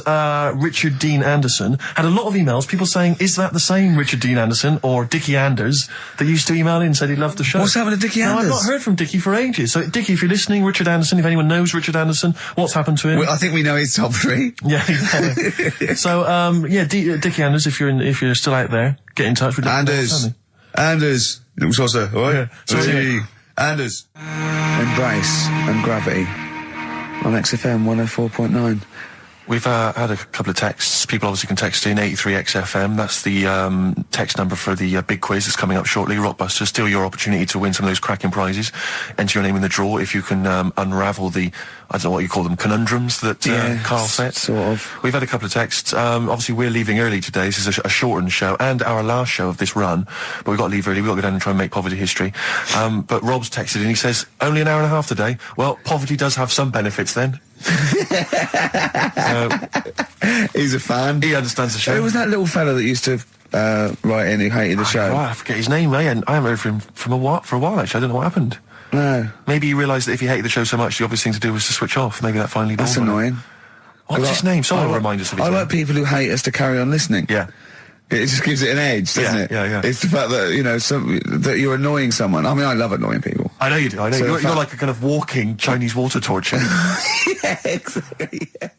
Richard Dean Anderson. Had a lot of emails, people saying, is that the same Richard Dean Anderson or Dickie Anders that used to email in and said he loved the show? What's happened to Dickie Anders? I've not heard from Dickie for ages. So, Dickie, if you're listening, Richard Anderson, if anyone knows Richard Anderson, what's happened to him? Well, I think we know his top 3. Yeah, exactly. So, Dickie Anders, if you're still out there, get in touch with Anders. It was also, all right? Yeah. Anders. Embrace and Gravity on XFM 104.9. We've had a couple of texts. People obviously can text in 83XFM. That's the text number for the big quiz that's coming up shortly. Rockbusters, still your opportunity to win some of those cracking prizes. Enter your name in the draw if you can unravel the, I don't know what you call them, conundrums that Karl set. Sort of. We've had a couple of texts. Obviously, we're leaving early today. This is a shortened show and our last show of this run. But we've got to leave early. We've got to go down and try and make poverty history. But Rob's texted and he says, only an hour and a half today. Well, poverty does have some benefits then. He's a fan. He understands the show. Who was that little fella that used to write in who hated the show? I forget his name. I haven't heard from him for a while, actually. I don't know what happened. No. Maybe he realised that if he hated the show so much, the obvious thing to do was to switch off. Maybe that finally dawned That's on him. annoying. What's his name? Someone will remind us of his name. I like people who hate us to carry on listening. Yeah. It just gives it an edge, doesn't it? Yeah. It's the fact that, that you're annoying someone. I mean, I love annoying people. I know you do. I know. So you're like a kind of walking Chinese water torch. Yeah, exactly. Yeah.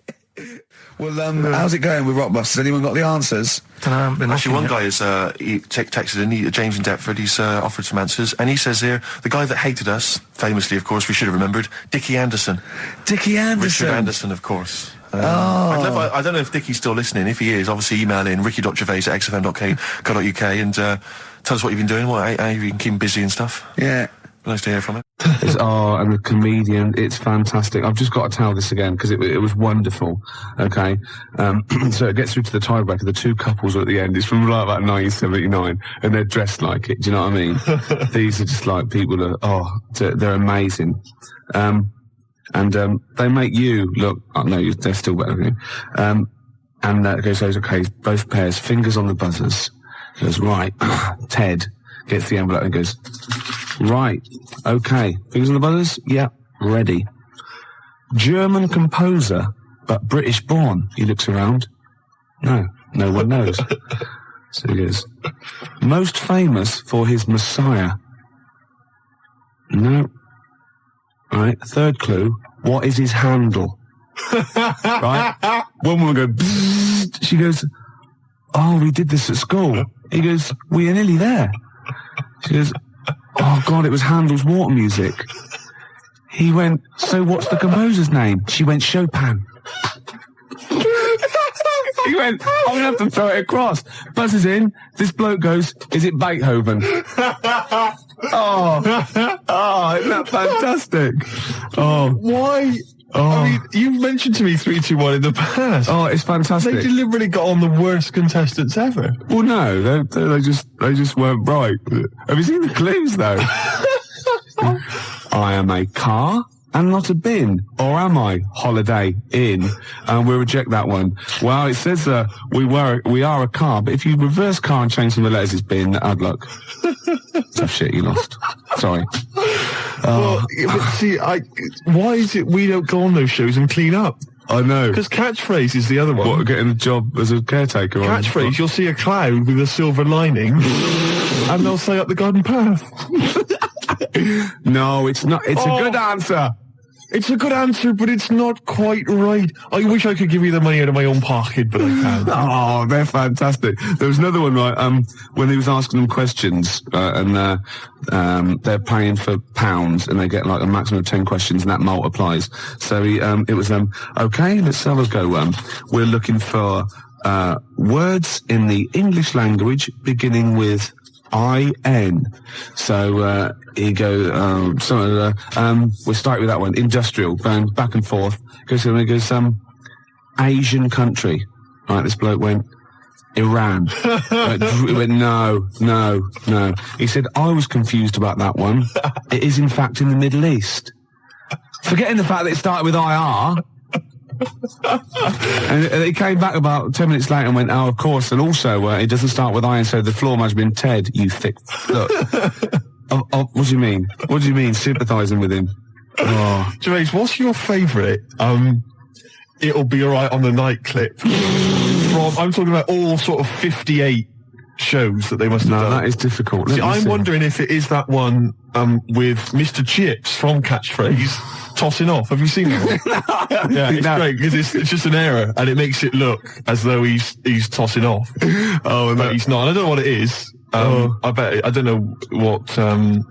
Well, how's it going with Rockbusters? Anyone got the answers? Actually, one guy has texted in, James in Deptford, he's offered some answers, and he says here, the guy that hated us, famously, of course, we should have remembered, Dickie Anderson. Dickie Anderson? Richard Anderson, of course. I don't know if Dickie's still listening. If he is, obviously email in ricky.gervais@xfm.co.uk and tell us what you've been doing, how you can keep him busy and stuff. Yeah. Nice to hear from him. And the comedian, it's fantastic. I've just got to tell this again because it was wonderful. Okay, so it gets through to the tiebreaker. The two couples are at the end. It's from like about 1979, and they're dressed like it. Do you know what I mean? These are just like people they're amazing. And they make you look. Oh, no, they're still better than you. And goes, okay, both pairs, fingers on the buzzers. Goes right. Ted gets the envelope and goes, right, okay, fingers on the buzzers? Yeah, ready. German composer, but British born. He looks around. No one knows. So he goes, most famous for his Messiah. No. Right, third clue, what is his handle? Right? One woman goes, bzzz. She goes, oh, we did this at school. He goes, we are nearly there. She goes, oh God, it was Handel's water music. He went, so what's the composer's name? She went, Chopin. He went, I'm going to have to throw it across. Buzzes in, this bloke goes, is it Beethoven? Isn't that fantastic? Why? I mean, you've mentioned to me 3, 2, 1 in the past. Oh, it's fantastic. They deliberately got on the worst contestants ever. Well, no, they just weren't right. Have you seen the clues, though? I am a car and not a bin. Or am I? Holiday Inn. And we'll reject that one. Well, it says we are a car, but if you reverse car and change some of the letters, it's bin. Hard luck. Tough shit, you lost. Sorry. Well, but see, why is it we don't go on those shows and clean up? I know. Because catchphrase is the other one. What, getting a job as a caretaker? Catchphrase, you'll see a cloud with a silver lining, and they'll say up the garden path. No, it's not. It's a good answer. It's a good answer, but it's not quite right. I wish I could give you the money out of my own pocket, but I can't. Oh, they're fantastic. There was another one, right, when he was asking them questions, and they're paying for pounds, and they get like a maximum of 10 questions, and that multiplies. So it was, okay, let's have a go. We're looking for words in the English language beginning with I-N. So he goes, we'll start with that one. Industrial, going back and forth. He goes, Asian country. Right, this bloke went, Iran. He went, no. He said, I was confused about that one. It is, in fact, in the Middle East. Forgetting the fact that it started with IR. And he came back about 10 minutes later and went, oh, of course, and also, it doesn't start with I, and so the floor must have been Ted, you thick... Look. What do you mean? What do you mean, sympathising with him? Oh. Gervais, what's your favourite, It'll Be Alright on the Night clip? I'm talking about all sort of 58 shows that they must have done. No, that is difficult. See, I'm wondering if it is that one with Mr. Chips from Catchphrase tossing off. Have you seen that one? Yeah, it's great because it's just an error and it makes it look as though he's tossing off. Oh, but he's not. And I don't know what it is. I bet I don't know what the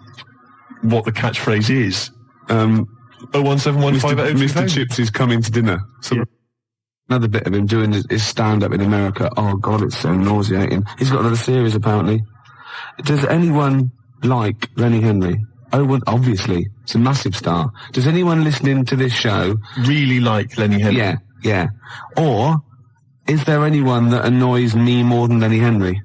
catchphrase is. 01715802000. Mr. Chips is coming to dinner. Another bit of him doing his stand-up in America. Oh, God, it's so nauseating. He's got another series, apparently. Does anyone like Lenny Henry? Oh, well, obviously. It's a massive star. Does anyone listening to this show... really like Lenny Henry? Yeah, yeah. Or, is there anyone that annoys me more than Lenny Henry?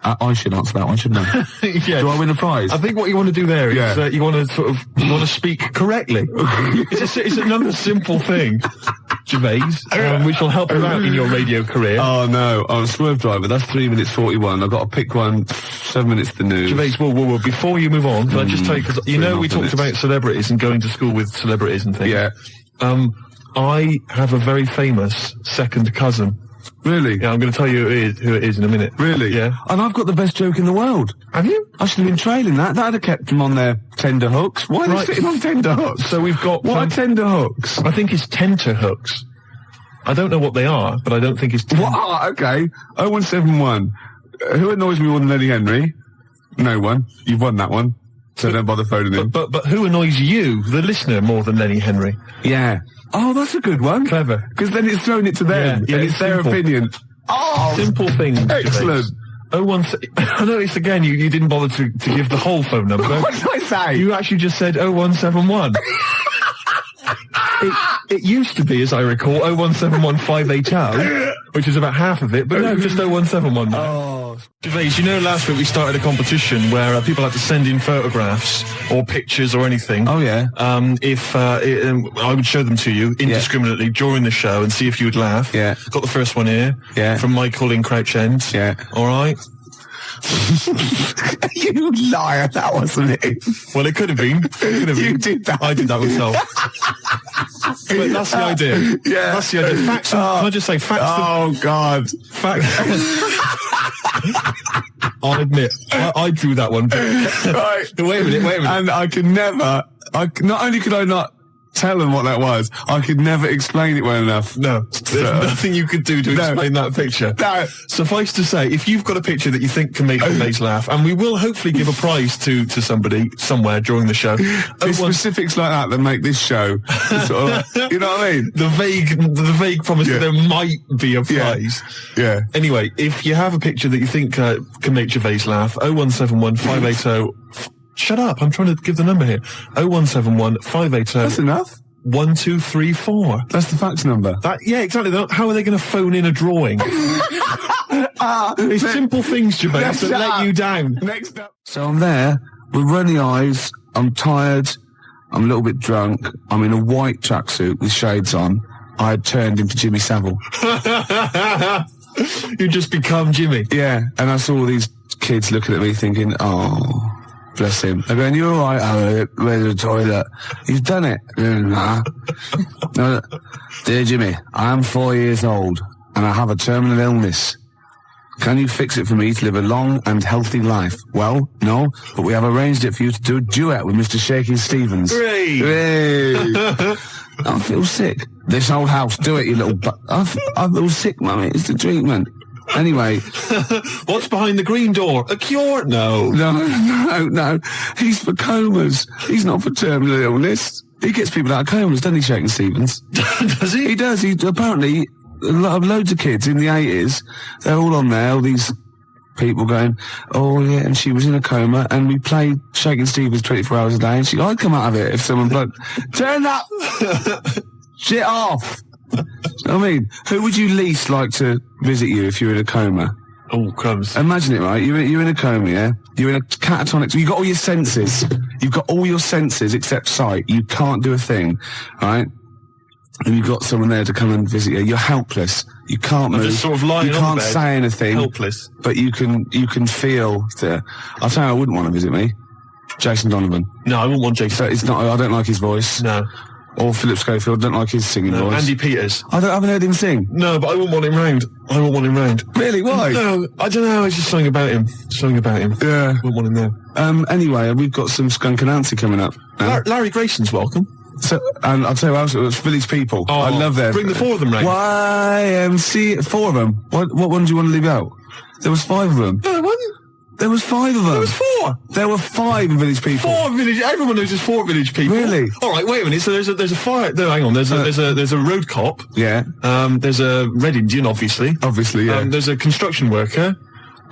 I should answer that one, shouldn't I? Yeah. Do I win a prize? I think what you want to do there is you want to speak correctly. It's another simple thing, Gervais, which will help you out in your radio career. Oh no, I'm a swerve driver. That's 3 minutes 41. I've got to pick one. 7 minutes the news. Gervais, whoa. Before you move on, can I just tell you, because we talked about celebrities and going to school with celebrities and things. Yeah. I have a very famous second cousin. Really? Yeah, I'm going to tell you who it is in a minute. Really? Yeah. And I've got the best joke in the world. Have you? I should have been trailing that. That'd have kept them on their tender hooks. Why are they sitting on tender hooks? So we've got... What are tender hooks? I think it's tenter hooks. I don't know what they are, but I don't think it's... What? Okay. 0171. Who annoys me more than Lenny Henry? No one. You've won that one. So don't bother phoning him. But who annoys you, the listener, more than Lenny Henry? Yeah. Oh, that's a good one. Clever. Because then it's thrown it to them. Yeah, and it's their opinion. Oh! Simple thing. Excellent. I noticed again, you didn't bother to give the whole phone number. What did I say? You actually just said 0171. It used to be, as I recall, 0171580, which is about half of it, but no, just 0171. Oh. Gervais, you know last week we started a competition where people had to send in photographs or pictures or anything. Oh, yeah. I would show them to you indiscriminately during the show and see if you would laugh. Yeah. Got the first one here. Yeah. From Michael in Crouch End. Yeah. All right. You liar, that wasn't it. Well, it could have been. You did that. I did that myself. But that's the idea. Yeah. That's the idea. Facts. Can I just say facts? Oh, God. Facts. I'll admit, I drew that one. Right. Wait a minute. And I could never, not only could I not tell them what that was, I could never explain it well enough. No. There's nothing you could do to explain that picture. No. Suffice to say, if you've got a picture that you think can make Gervais laugh, and we will hopefully give a prize to somebody somewhere during the show. It's specifics like that make this show sort of, you know what I mean? The vague promise that there might be a prize. Yeah. Anyway, if you have a picture that you think can make Gervais laugh, 0171580... Shut up, I'm trying to give the number here. 0171580... That's enough. 1234. That's the fax number. Yeah, exactly. How are they going to phone in a drawing? It's simple things, Gervais, that let you down. Next up. So I'm there with runny eyes, I'm tired, I'm a little bit drunk, I'm in a white tracksuit with shades on. I had turned into Jimmy Savile. You just become Jimmy. Yeah, and I saw all these kids looking at me thinking, oh... Bless him. They're going, you're all right, Harriet. Where's the toilet? He's done it. Nah. No, dear Jimmy, I am 4 years old, and I have a terminal illness. Can you fix it for me to live a long and healthy life? Well, no, but we have arranged it for you to do a duet with Mr. Shaky Stevens. Hooray! I feel sick. This old house, do it, you little I feel sick, mummy. It's the treatment. Anyway. What's behind the green door? A cure? No. No. He's for comas. He's not for terminal illness. He gets people out of comas, doesn't he, Shakin' Stevens? Does he? He does. He apparently, loads of kids in the 80s, they're all on there, all these people going, oh yeah, and she was in a coma, and we played Shakin' Stevens 24 hours a day, and I'd come out of it if someone turn up! Shit off! I mean, who would you least like to visit you if you're in a coma? Oh, crumbs. Imagine it, right? You're in a coma, yeah? You're in a catatonic... You've got all your senses. You've got all your senses except sight. You can't do a thing, right? and you've got someone there to come and visit you, you're helpless. You can't move. Just sort of lying you on can't the bed, say anything. helpless. But you can feel I'll tell you, I wouldn't want to visit me. Jason Donovan. No, I wouldn't want Jason. So it's not. I don't like his voice. No. Or Philip Schofield. Don't like his singing voice. Andy Peters. I haven't heard him sing. No, but I wouldn't want him round. I wouldn't want him round. Really? Why? No, I don't know. It's just something about him. Yeah. Wouldn't want him there. Anyway, we've got some Skunk Anansi coming up. Larry Grayson's welcome. So, and I'll tell you what else, it's Village People. Oh, I love them. bring the four of them round. YMC, 4 of them. What one do you want to leave out? There was 5 of them. No, there wasn't. There was 5 of them. There was 4. There were 5 Village People. 4 village. Everyone knows there's 4 village people. Really? All right. Wait a minute. So there's a fire. No, hang on. There's a road cop. Yeah. There's a Red Indian, obviously. Obviously, yeah. There's a construction worker.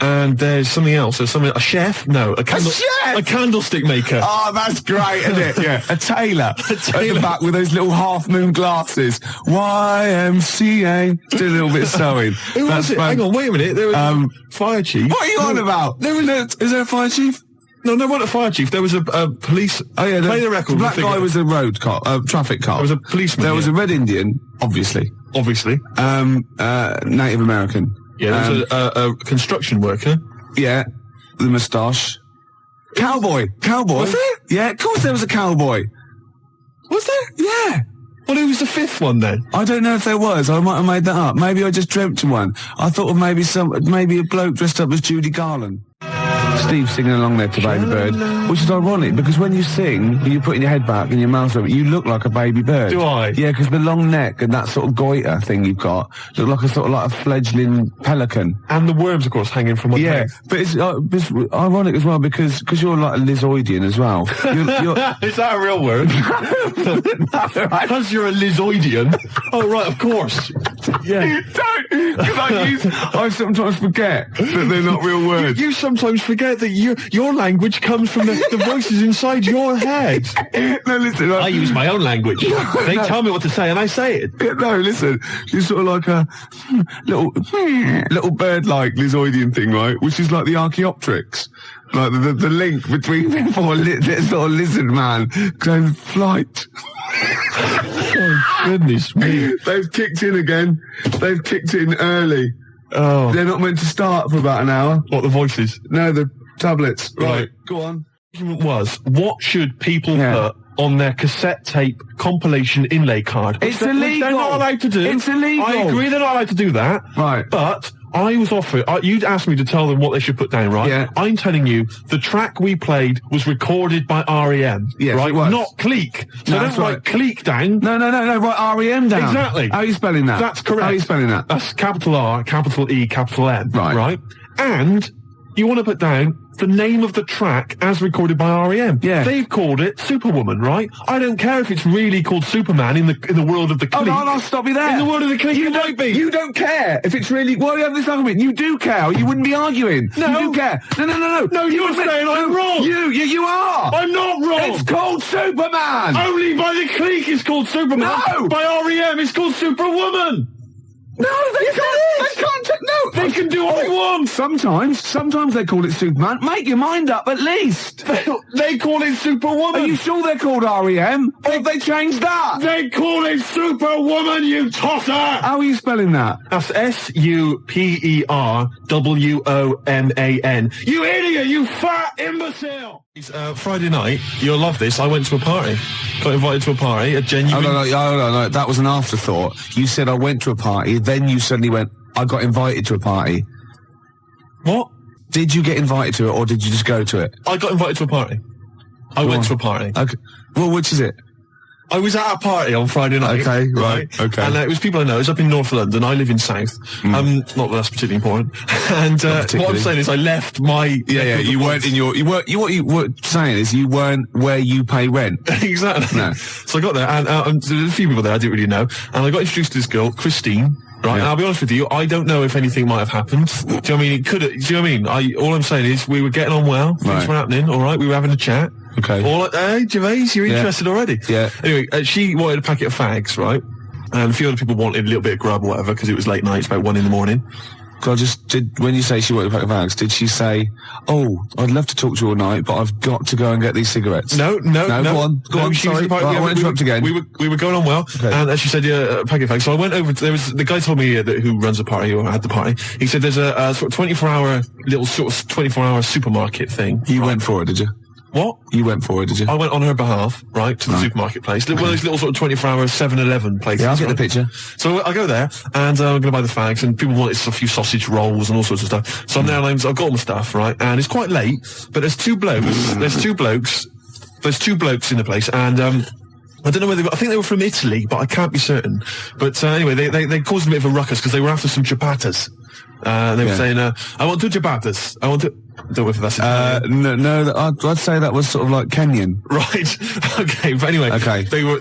And there's something else. There's a chef? No, a chef? A candlestick maker. Oh, that's great, isn't it? Yeah. A tailor. At the back with those little half-moon glasses. YMCA. Do a little bit of sewing. Who was it? Hang on, wait a minute. There was a fire chief. What are you on about? Is there a fire chief? No, not a fire chief. There was a police. Oh yeah, play the record. The black guy was a road cop, traffic cop. There was a policeman. There was a Red Indian, obviously. Native American. Yeah, there was a construction worker. Yeah, the moustache. Cowboy. Was there? Yeah, of course there was a cowboy. Was there? Yeah. Well, who was the 5th one then? I don't know if there was. I might have made that up. Maybe I just dreamt of one. I thought of maybe a bloke dressed up as Judy Garland. Steve singing along there to Baby Bird, which is ironic because when you sing, when you're putting your head back and your mouth open, you look like a baby bird. Do I? Yeah, because the long neck and that sort of goiter thing you've got look like a fledgling pelican. And the worms, of course, hanging from one leg. But it's ironic as well because you're like a Lizoidian as well. You're Is that a real word? Because you're a Lizoidian. Oh, right, of course. Yeah. You don't, because I sometimes forget that they're not real words. You sometimes forget that your language comes from the voices inside your head. No, listen. I use my own language. They tell me what to say and I say it. No, listen. You're sort of like a little bird-like Lizoidian thing, right? Which is like the Archaeopteryx. Like the link between this sort of lizard man going flight. Oh, goodness me. They've kicked in again. They've kicked in early. Oh. They're not meant to start for about an hour. What, the voices? No, the tablets. Right. Go on. What should people put on their cassette tape compilation inlay card? It's illegal. They're not allowed to do. It's illegal. I agree they're not allowed to do that. Right. But I was offered, you'd asked me to tell them what they should put down, right? Yeah. I'm telling you, the track we played was recorded by R.E.M. Yes, right? it was. Not Cleek. So No, don't that's write right. Cleek down. No, write R.E.M. down. Exactly. How are you spelling that? That's correct. How are you spelling that? That's capital R, capital E, capital M. Right. Right? And you want to put down the name of the track as recorded by R.E.M. Yeah. They've called it Superwoman, right? I don't care if it's really called Superman in the world of the Cleek. Oh, no, I'll stop you there. In the world of the Cleek, it might be. You don't care if it's really... Why do you have this argument? You do care, or you wouldn't be arguing. No. You do care. No. No, you're saying I'm wrong. You are. I'm not wrong. It's called Superman. Only by the Cleek it's called Superman. No. By R.E.M. it's called Superwoman. No, they can't. No, They can do what they want. Sometimes they call it Superman. Make your mind up, at least. They call it Superwoman. Are you sure they're called R.E.M.? Or have they changed that? They call it Superwoman, you tosser. How are you spelling that? That's SUPERWOMAN. You idiot, you fat imbecile. It's Friday night. You'll love this. I went to a party. Got invited to a party. A genuine... Oh, no. That was an afterthought. You said I went to a party, then you suddenly went, I got invited to a party. What? Did you get invited to it, or did you just go to it? I got invited to a party. I went to a party. Okay. Well, which is it? I was at a party on Friday night. Okay, right, okay. And it was people I know. It's up in North London. I live in South. Not that that's particularly important. And what I'm saying is I left my... Yeah, you weren't in your... What you were saying is you weren't where you pay rent. Exactly. No. So I got there, and there were a few people there I didn't really know, and I got introduced to this girl, Christine. Right, and I'll be honest with you, I don't know if anything might have happened. Do you know what I mean? It could have, do you know what I mean? All I'm saying is we were getting on well, things were happening, alright, we were having a chat. Okay. All like, hey, Gervais, you're interested already? Yeah. Anyway, she wanted a packet of fags, right? And a few other people wanted a little bit of grub or whatever, because it was late night, it's about 1 a.m. when you say she worked with Pack of Fags, did she say, "Oh, I'd love to talk to you all night, but I've got to go and get these cigarettes"? No. Go on. Sorry, I won't interrupt again. We were going on well, and as she said, Pack of Fags. So I went over. There was the guy told me who runs the party or had the party. He said there's a sort of 24-hour little sort of 24-hour supermarket thing. You went for it, did you? What? You went for it, did you? I went on her behalf, right, to the supermarket place. One of those little sort of 24-hour 7-Eleven places. Yeah, I'll get the picture. So I go there, and I'm going to buy the fags, and people wanted a few sausage rolls and all sorts of stuff. So I'm there, and I've got all my stuff, right, and it's quite late, but there's two blokes in the place, and I don't know whether I think they were from Italy, but I can't be certain. But anyway, they caused a bit of a ruckus because they were after some ciabattas. They were saying, "I want 2 ciabattas. I want to." I don't know if that's no. I'd say that was sort of like Kenyan, right? Okay, but anyway, they were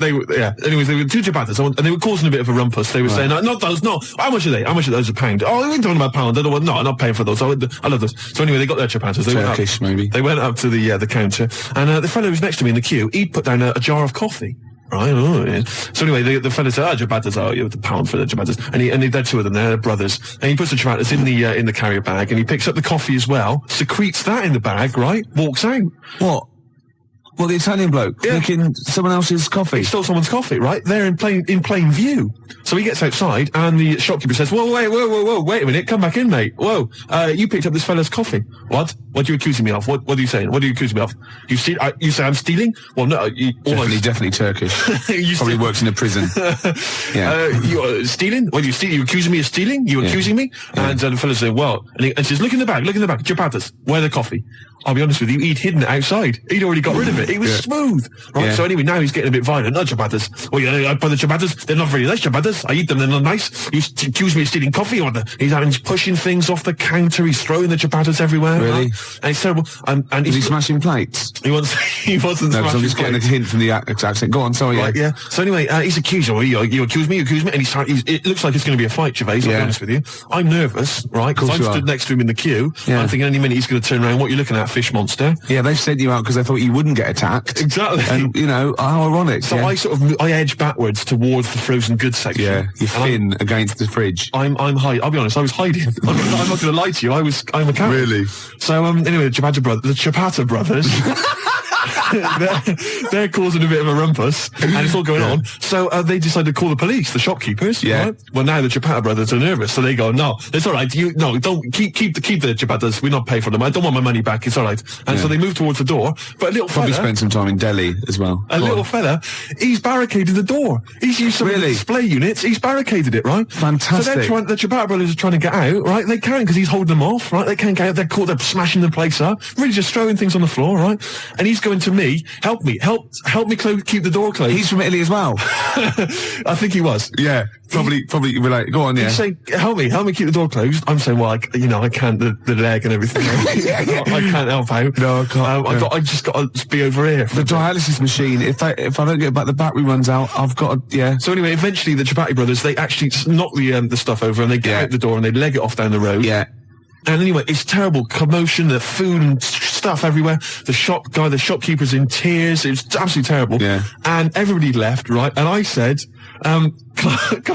Anyways, they were 2 ciabattas, and they were causing a bit of a rumpus. They were saying, "Not those, no. How much are they? How much are those a pound? Oh, we're talking about pound. I don't want. No, I'm not paying for those. I love those." So anyway, they got their ciabattas. Turkish, maybe. They went up to the counter, and the fellow who was next to me in the queue, he'd put down a jar of coffee. Right. Oh, yeah. So anyway, the fella said, ciabattas, you have the pound for the ciabattas. And they're 2 of them, they're brothers. And he puts the ciabattas in the carrier bag, and he picks up the coffee as well, secretes that in the bag, right? Walks out. What? Well, the Italian bloke drinking someone else's coffee. He stole someone's coffee, right? There in plain view. So he gets outside, and the shopkeeper says, whoa, wait a minute, come back in, mate. Whoa, you picked up this fella's coffee. What? What are you accusing me of? What are you saying? What are you accusing me of? You say I'm stealing? Well, no. Definitely Turkish. Probably works in a prison. You're stealing? What are you stealing? You accusing me of stealing? You accusing me? Yeah. And the fella said, well, and he says, look in the bag, ciabattas. Where the coffee? I'll be honest with you, he'd hidden it outside. He'd already got rid of it. It was smooth. Right, so anyway, now he's getting a bit violent. No ciabattas. Well, I buy the ciabattas. They're not very nice ciabattas. I eat them, they're not nice. You accuse me of stealing coffee, or he's pushing things off the counter. He's throwing the ciabattas everywhere. Really? And it's terrible. And is he smashing plates? He wasn't no, smashing I'm just getting a hint from the accent. Go on, sorry. Right, yeah. So anyway, he's accused. You accuse me, and it looks like it's going to be a fight, Gervais, I'll be honest with you. I'm nervous, right, because I'm stood next to him in the queue. Yeah. I'm thinking any minute he's going to turn around. What are you looking at, fish monster? Yeah, they've sent you out because they thought you wouldn't get attacked. Exactly. And, how ironic. So I edge backwards towards the frozen goods section. Yeah, you're thin against the fridge. I'm hiding. I'll be honest, I was hiding. I'm not going to lie to you. I'm a coward. Really? So, anyway, the Ciabatta brothers, they're causing a bit of a rumpus, and it's all going on. So, they decided to call the police, the shopkeepers. Yeah. Right? Well, now the Ciabatta brothers are nervous, so they go, no, it's all right. Don't keep the Ciabattas. We're not paying for them. I don't want my money back. It's all right. And so they move towards the door. But a little probably fella, spent some time in Delhi as well. A little fella, he's barricaded the door. He's used some of the display units. He's barricaded it, right? Fantastic. So the Ciabatta brothers are trying to get out, right? They can't because he's holding them off, right? They can't get out. They're caught. They're smashing the place up. Really just throwing things on the floor, right? And he's going to me, help me keep the door closed. He's from Italy as well. I think he was. Yeah. Probably relate. Go on, yeah. He's saying, help me keep the door closed. I'm saying, well, I can't, the leg and everything. I can't help out. No, I can't. I just got to be over here. The dialysis machine, if I don't get back, the battery runs out, I've got to, So anyway, eventually the Ciabatta brothers, they actually knock the stuff over and they get out the door and they leg it off down the road. Yeah. And anyway, it's terrible commotion, the food and stuff everywhere. The shopkeeper's in tears. It's absolutely terrible. Yeah. And everybody left, right? And I said, can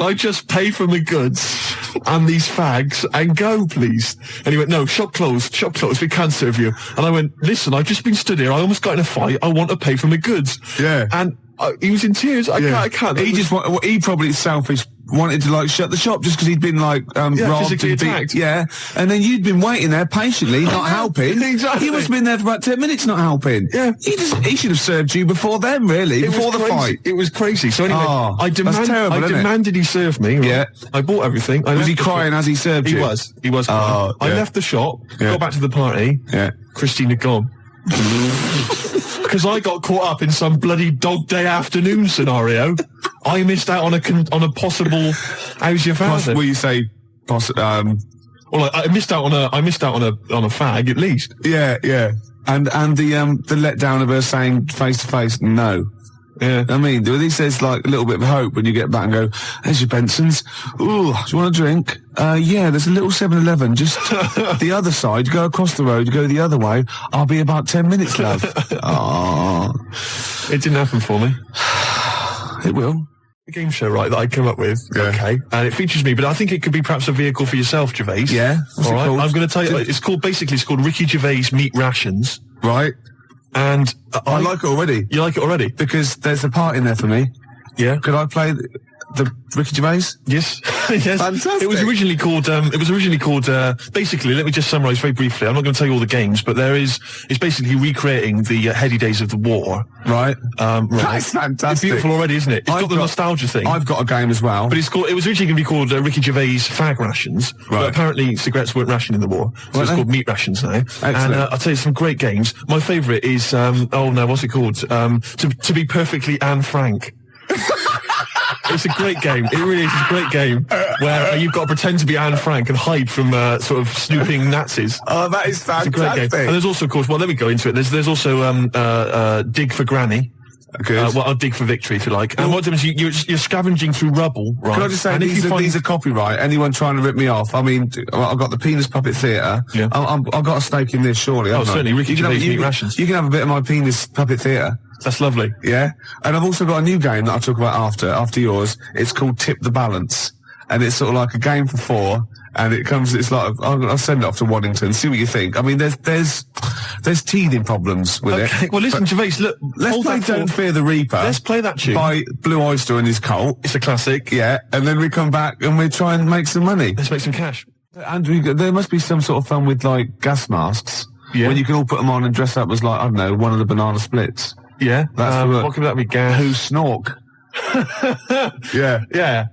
I just pay for my goods and these fags and go, please? And he went, no, shop closed, we can't serve you. And I went, listen, I've just been stood here. I almost got in a fight. I want to pay for my goods. Yeah. And he was in tears. I can't. He probably selfish. Wanted to shut the shop just because he'd been robbed physically and attacked. And then you'd been waiting there patiently, not helping. Exactly. He must have been there for about 10 minutes, not helping. Yeah. He should have served you before then, really, before the fight. It was crazy. So anyway, I demanded he serve me. Right? Yeah. I bought everything. Was he crying as he served you? He was crying. I left the shop, got back to the party. Yeah. Christina gone. Because I got caught up in some bloody dog day afternoon scenario. I missed out on a possible. How's your father? Will you say? Well, I missed out on a fag at least. Yeah. And the letdown of her saying face to face no. Yeah. I mean, he says a little bit of hope when you get back and go, there's your Benson's. Ooh, do you want a drink? Yeah, there's a little 7-Eleven just the other side. Go across the road, go the other way. I'll be about 10 minutes, love. It didn't happen for me. It will. game show, right, that I came up with. Yeah. Okay. And it features me, but I think it could be perhaps a vehicle for yourself, Gervais. Yeah. What's All it right. called? I'm going to tell you. It's called Ricky Gervais Meat Rations. Right. And I like it already. You like it already? Because there's a part in there for me. Yeah. Could I play the Ricky Gervais? Yes. Yes. Fantastic. It was originally called, basically, let me just summarise very briefly. I'm not going to tell you all the games, but it's basically recreating the heady days of the war. Right. Right. That's fantastic. It's beautiful already, isn't it? It's got the nostalgia thing. I've got a game as well. But it was originally going to be called Ricky Gervais Fag Rations. Right. But apparently cigarettes weren't rationed in the war. So it's called Meat Rations now. Excellent. And I'll tell you some great games. My favourite is, what's it called? To be perfectly Anne Frank. It's a great game. It really is. It's a great game where you've got to pretend to be Anne Frank and hide from sort of snooping Nazis. Oh, that is fantastic. It's a great game. And there's also, of course, let me go into it. There's also Dig for Granny. Good. I'll dig for victory, if you like. And what happens is you're scavenging through rubble, right? Can I just say, and these are copyright. Anyone trying to rip me off? I mean, I've got the Penis Puppet Theatre. Yeah. I've got a stake in this, surely. Oh, certainly. Ricky Gervais Meat Rations. You can have a bit of my Penis Puppet Theatre. That's lovely. Yeah. And I've also got a new game that I'll talk about after yours. It's called Tip the Balance. And it's sort of like a game for 4. And it's like, I'll send it off to Waddington, see what you think. I mean, there's teething problems with it. Okay, well listen, Gervais, look, let's play Don't Fear the Reaper. Let's play that tune. By Blue Oyster and his cult. It's a classic. Yeah, and then we come back and we try and make some money. Let's make some cash. Andrew, there must be some sort of fun with, like, gas masks. Yeah. When you can all put them on and dress up as, like, I don't know, one of the banana splits. Yeah. That's what could that be? Gas? Who Snork. Yeah. Yeah.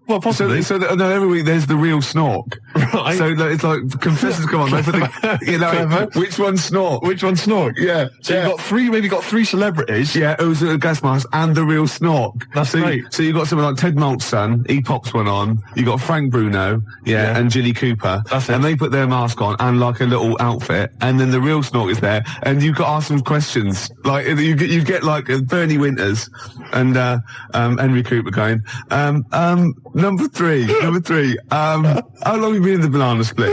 Well, possibly. So every week there's the real Snork. Right. So it's like, confessors come on, they put the, which one's Snork? Which one's Snork? Yeah. So you've got three celebrities. Yeah, who's a gas mask and the real Snork. That's great. So you've got someone like Ted Malt's son, he pops one on. You got Frank Bruno, and Jilly Cooper. That's it. And they put their mask on and like a little outfit, and then the real Snork is there, and you've got to ask them questions. Like, you get like Bernie Winters and Henry Cooper going, number three, how long have you been in the banana split?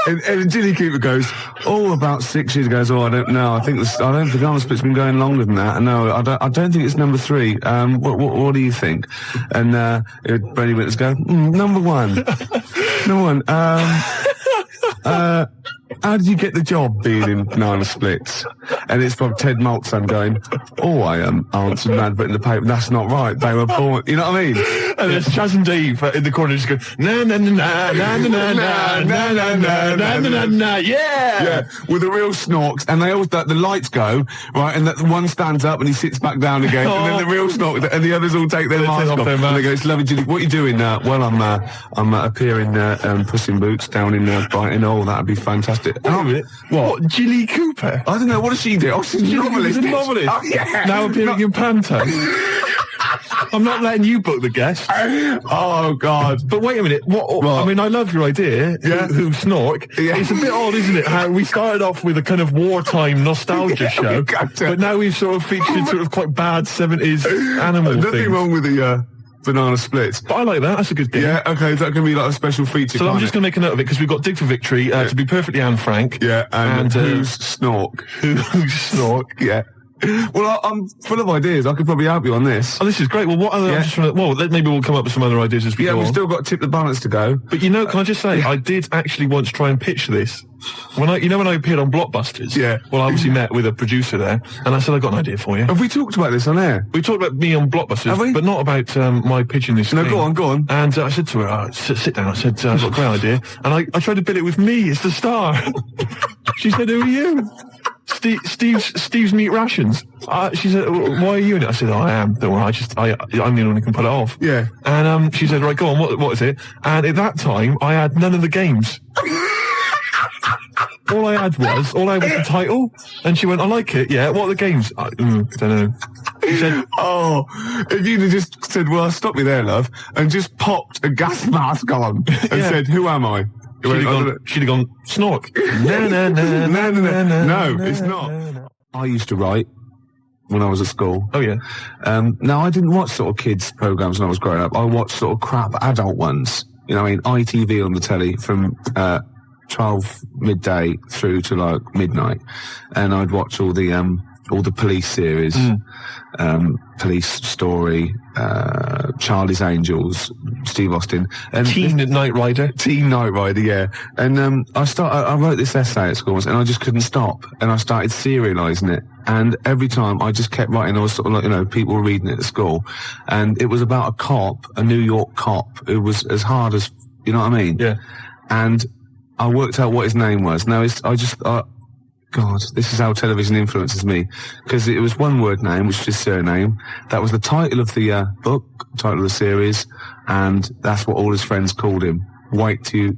And Jilly Cooper goes, about 6 years. Goes, I don't know. I think the banana split's been going longer than that. No, I don't think it's number 3. What do you think? And Bernie Winters go, number 1. Number 1. How did you get the job being in banana splits? And it's from Ted Malt's son going, I answered an advert in the paper. That's not right. They were born. You know what I mean? And there's Chaz and Dave in the corner just going, na na na na na na na na na na na na na, yeah. Yeah, with the real Snorks, and they always the lights go right, and that one stands up and he sits back down again, and then the real Snork and the others all take their mask off. And they go, "It's lovely, Jilly. What are you doing now?" Well, I'm appearing Puss in Boots down in Brighton. Oh, that'd be fantastic. What? Jilly Cooper? I don't know. What does she do? Oh, she's a novelist. Oh, yeah. Now appearing in Panto. I'm not letting you book the guest. Oh, God. But wait a minute. What? I mean, I love your idea. Yeah. Who Snork? Yeah. It's a bit odd, isn't it? How we started off with a kind of wartime nostalgia show, but now we've sort of featured sort of quite bad 70s animal Nothing things. wrong with the banana splits. But I like that. That's a good game. Yeah, okay. Is that going to be like a special feature? So I'm just going to make a note of it because we've got Dig for Victory, to be perfectly Anne Frank. Yeah, and who's Snork? Who's Snork? Yeah. Well, I'm full of ideas. I could probably help you on this. Oh, this is great. Well, what other? Yeah. Maybe we'll come up with some other ideas as we go we've on. still got Tip the Balance to go. But can I just say, I did actually once try and pitch this. When I appeared on Blockbusters. Yeah. Well, I obviously met with a producer there, and I said, I've got an idea for you. Have we talked about this on air? We talked about me on Blockbusters, Have we? but not about my pitching this thing. No, go on. And I said to her, sit down. I said, I've got a great idea. And I tried to bill it with me as the star. She said, who are you? Steve's Meat Rations. She said, why are you in it? I said, I am. Don't worry, I'm the one who can pull it off. Yeah. And she said, right, go on, what is it? And at that time, I had none of the games. All I had was the title. And she went, I like it, yeah. What are the games? I don't know. She said, if you'd have just said, well, stop me there, love, and just popped a gas mask on and said, who am I? She'd have gone, Snork. No, it's not. I used to write when I was at school. Oh, yeah. Now, I didn't watch sort of kids' programs when I was growing up. I watched sort of crap adult ones. You know, I mean, ITV on the telly from 12 midday through to like midnight. And I'd watch all the all the police series, Police Story, Charlie's Angels, Steve Austin, and Teen Knight Rider. Teen Knight Rider, yeah. And I wrote this essay at school once, and I just couldn't stop, and I started serialising it. And every time I just kept writing, I was sort of like, you know, people were reading it at school, and it was about a cop, a New York cop, who was as hard as, you know what I mean? Yeah. And I worked out what his name was. Now, God, this is how television influences me. Because it was one word name, which is his surname. That was the title of the book, title of the series, and that's what all his friends called him. Right. It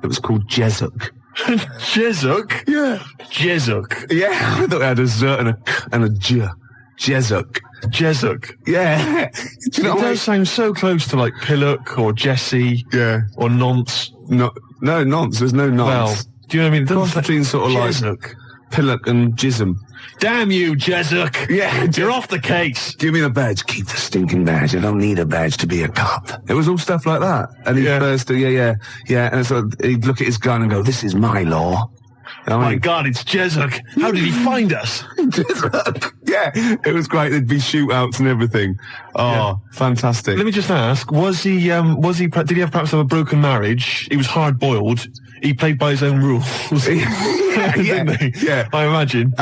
was called Jezuk. Jezuk? Yeah. Jezuk. Yeah, I thought it had a Z and a J. Jezuk. Jezuk. Yeah. Do you know It what I mean? does sound so close to like Pillock or Jesse. Yeah. Or Nonce. No, nonce. There's no nonce. Well, do you know what I mean? Cross between sort of like Jezuk. Pillock and Jism. Damn you, Jezuk. Yeah. You're off the case. Give me the badge. Keep the stinking badge. I don't need a badge to be a cop. It was all stuff like that. And he'd burst, yeah. And so he'd look at his gun and go, "This is my law." You know what I My mean? God, it's Jezuk. How did he find us? Yeah, it was great. There'd be shootouts and everything. Oh, fantastic. Let me just ask, did he have perhaps have a broken marriage? He was hard-boiled. He played by his own rules. Didn't he? Yeah. I imagine.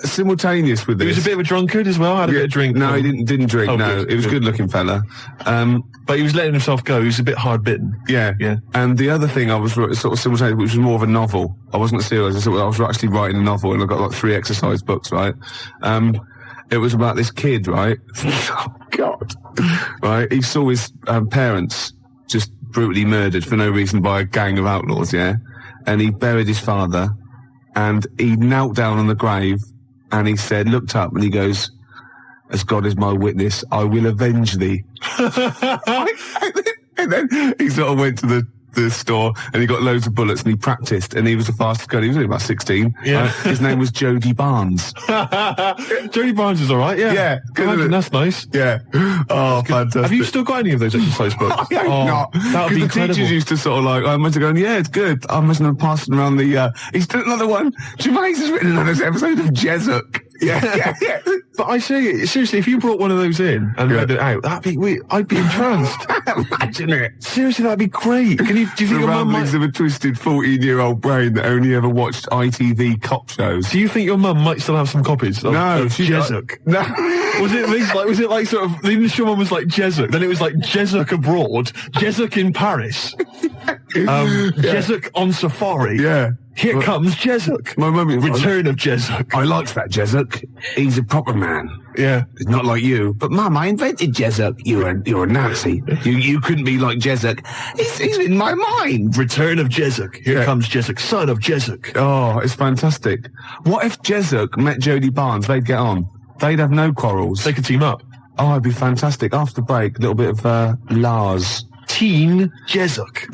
Simultaneous with this. He was a bit of a drunkard as well, had a bit of drink. No, he didn't drink, Oh, no. good, He was a good. good-looking fella. But he was letting himself go. He was a bit hard-bitten. Yeah. And the other thing I was sort of simultaneous, which was more of a novel. I wasn't serious. I was actually writing a novel, and I got like 3 exercise books, right? It was about this kid, right? Oh, God. Right? He saw his parents just brutally murdered for no reason by a gang of outlaws, yeah? And he buried his father, and he knelt down on the grave, and he said, looked up, and he goes, "As God is my witness, I will avenge thee." And then he sort of went to the store, and he got loads of bullets, and he practiced, and he was the fastest guy. He was only about 16. Yeah. Right? His name was Jody Barnes. Jody Barnes is all right, yeah. Yeah. Imagine, that's nice. Yeah. Oh, fantastic. Have you still got any of those exercise books? I hope not. That would be the incredible. teachers used to sort of like, I must have gone, yeah, it's good. I must have passed around the, he's done another one. Gervais has written another episode of Jezuk. Yeah. But I say, seriously, if you brought one of those in and read it out, I'd be entranced. Imagine it. Seriously, that'd be great. Do you think The your mum ramblings might... of a twisted 14-year-old brain that only ever watched ITV cop shows. Do you think your mum might still have some copies of Jezuk? No. Was it like sort of, the initial one was like Jezuk, then it was like Jezuk abroad, Jezuk in Paris, Jezuk on safari. Yeah. Here comes Jezuk. My mum... Return of Jezuk. I liked that Jezuk. He's a proper man. Yeah. It's not like you. But Mum, I invented Jezuk. You're a Nazi. You couldn't be like Jezuk. He's in my mind. Return of Jezuk. Here comes Jezuk, son of Jezuk. Oh, it's fantastic. What if Jezuk met Jody Barnes? They'd get on. They'd have no quarrels. They could team up. Oh, it'd be fantastic. After the break, a little bit of Lars. Teen Jezuk.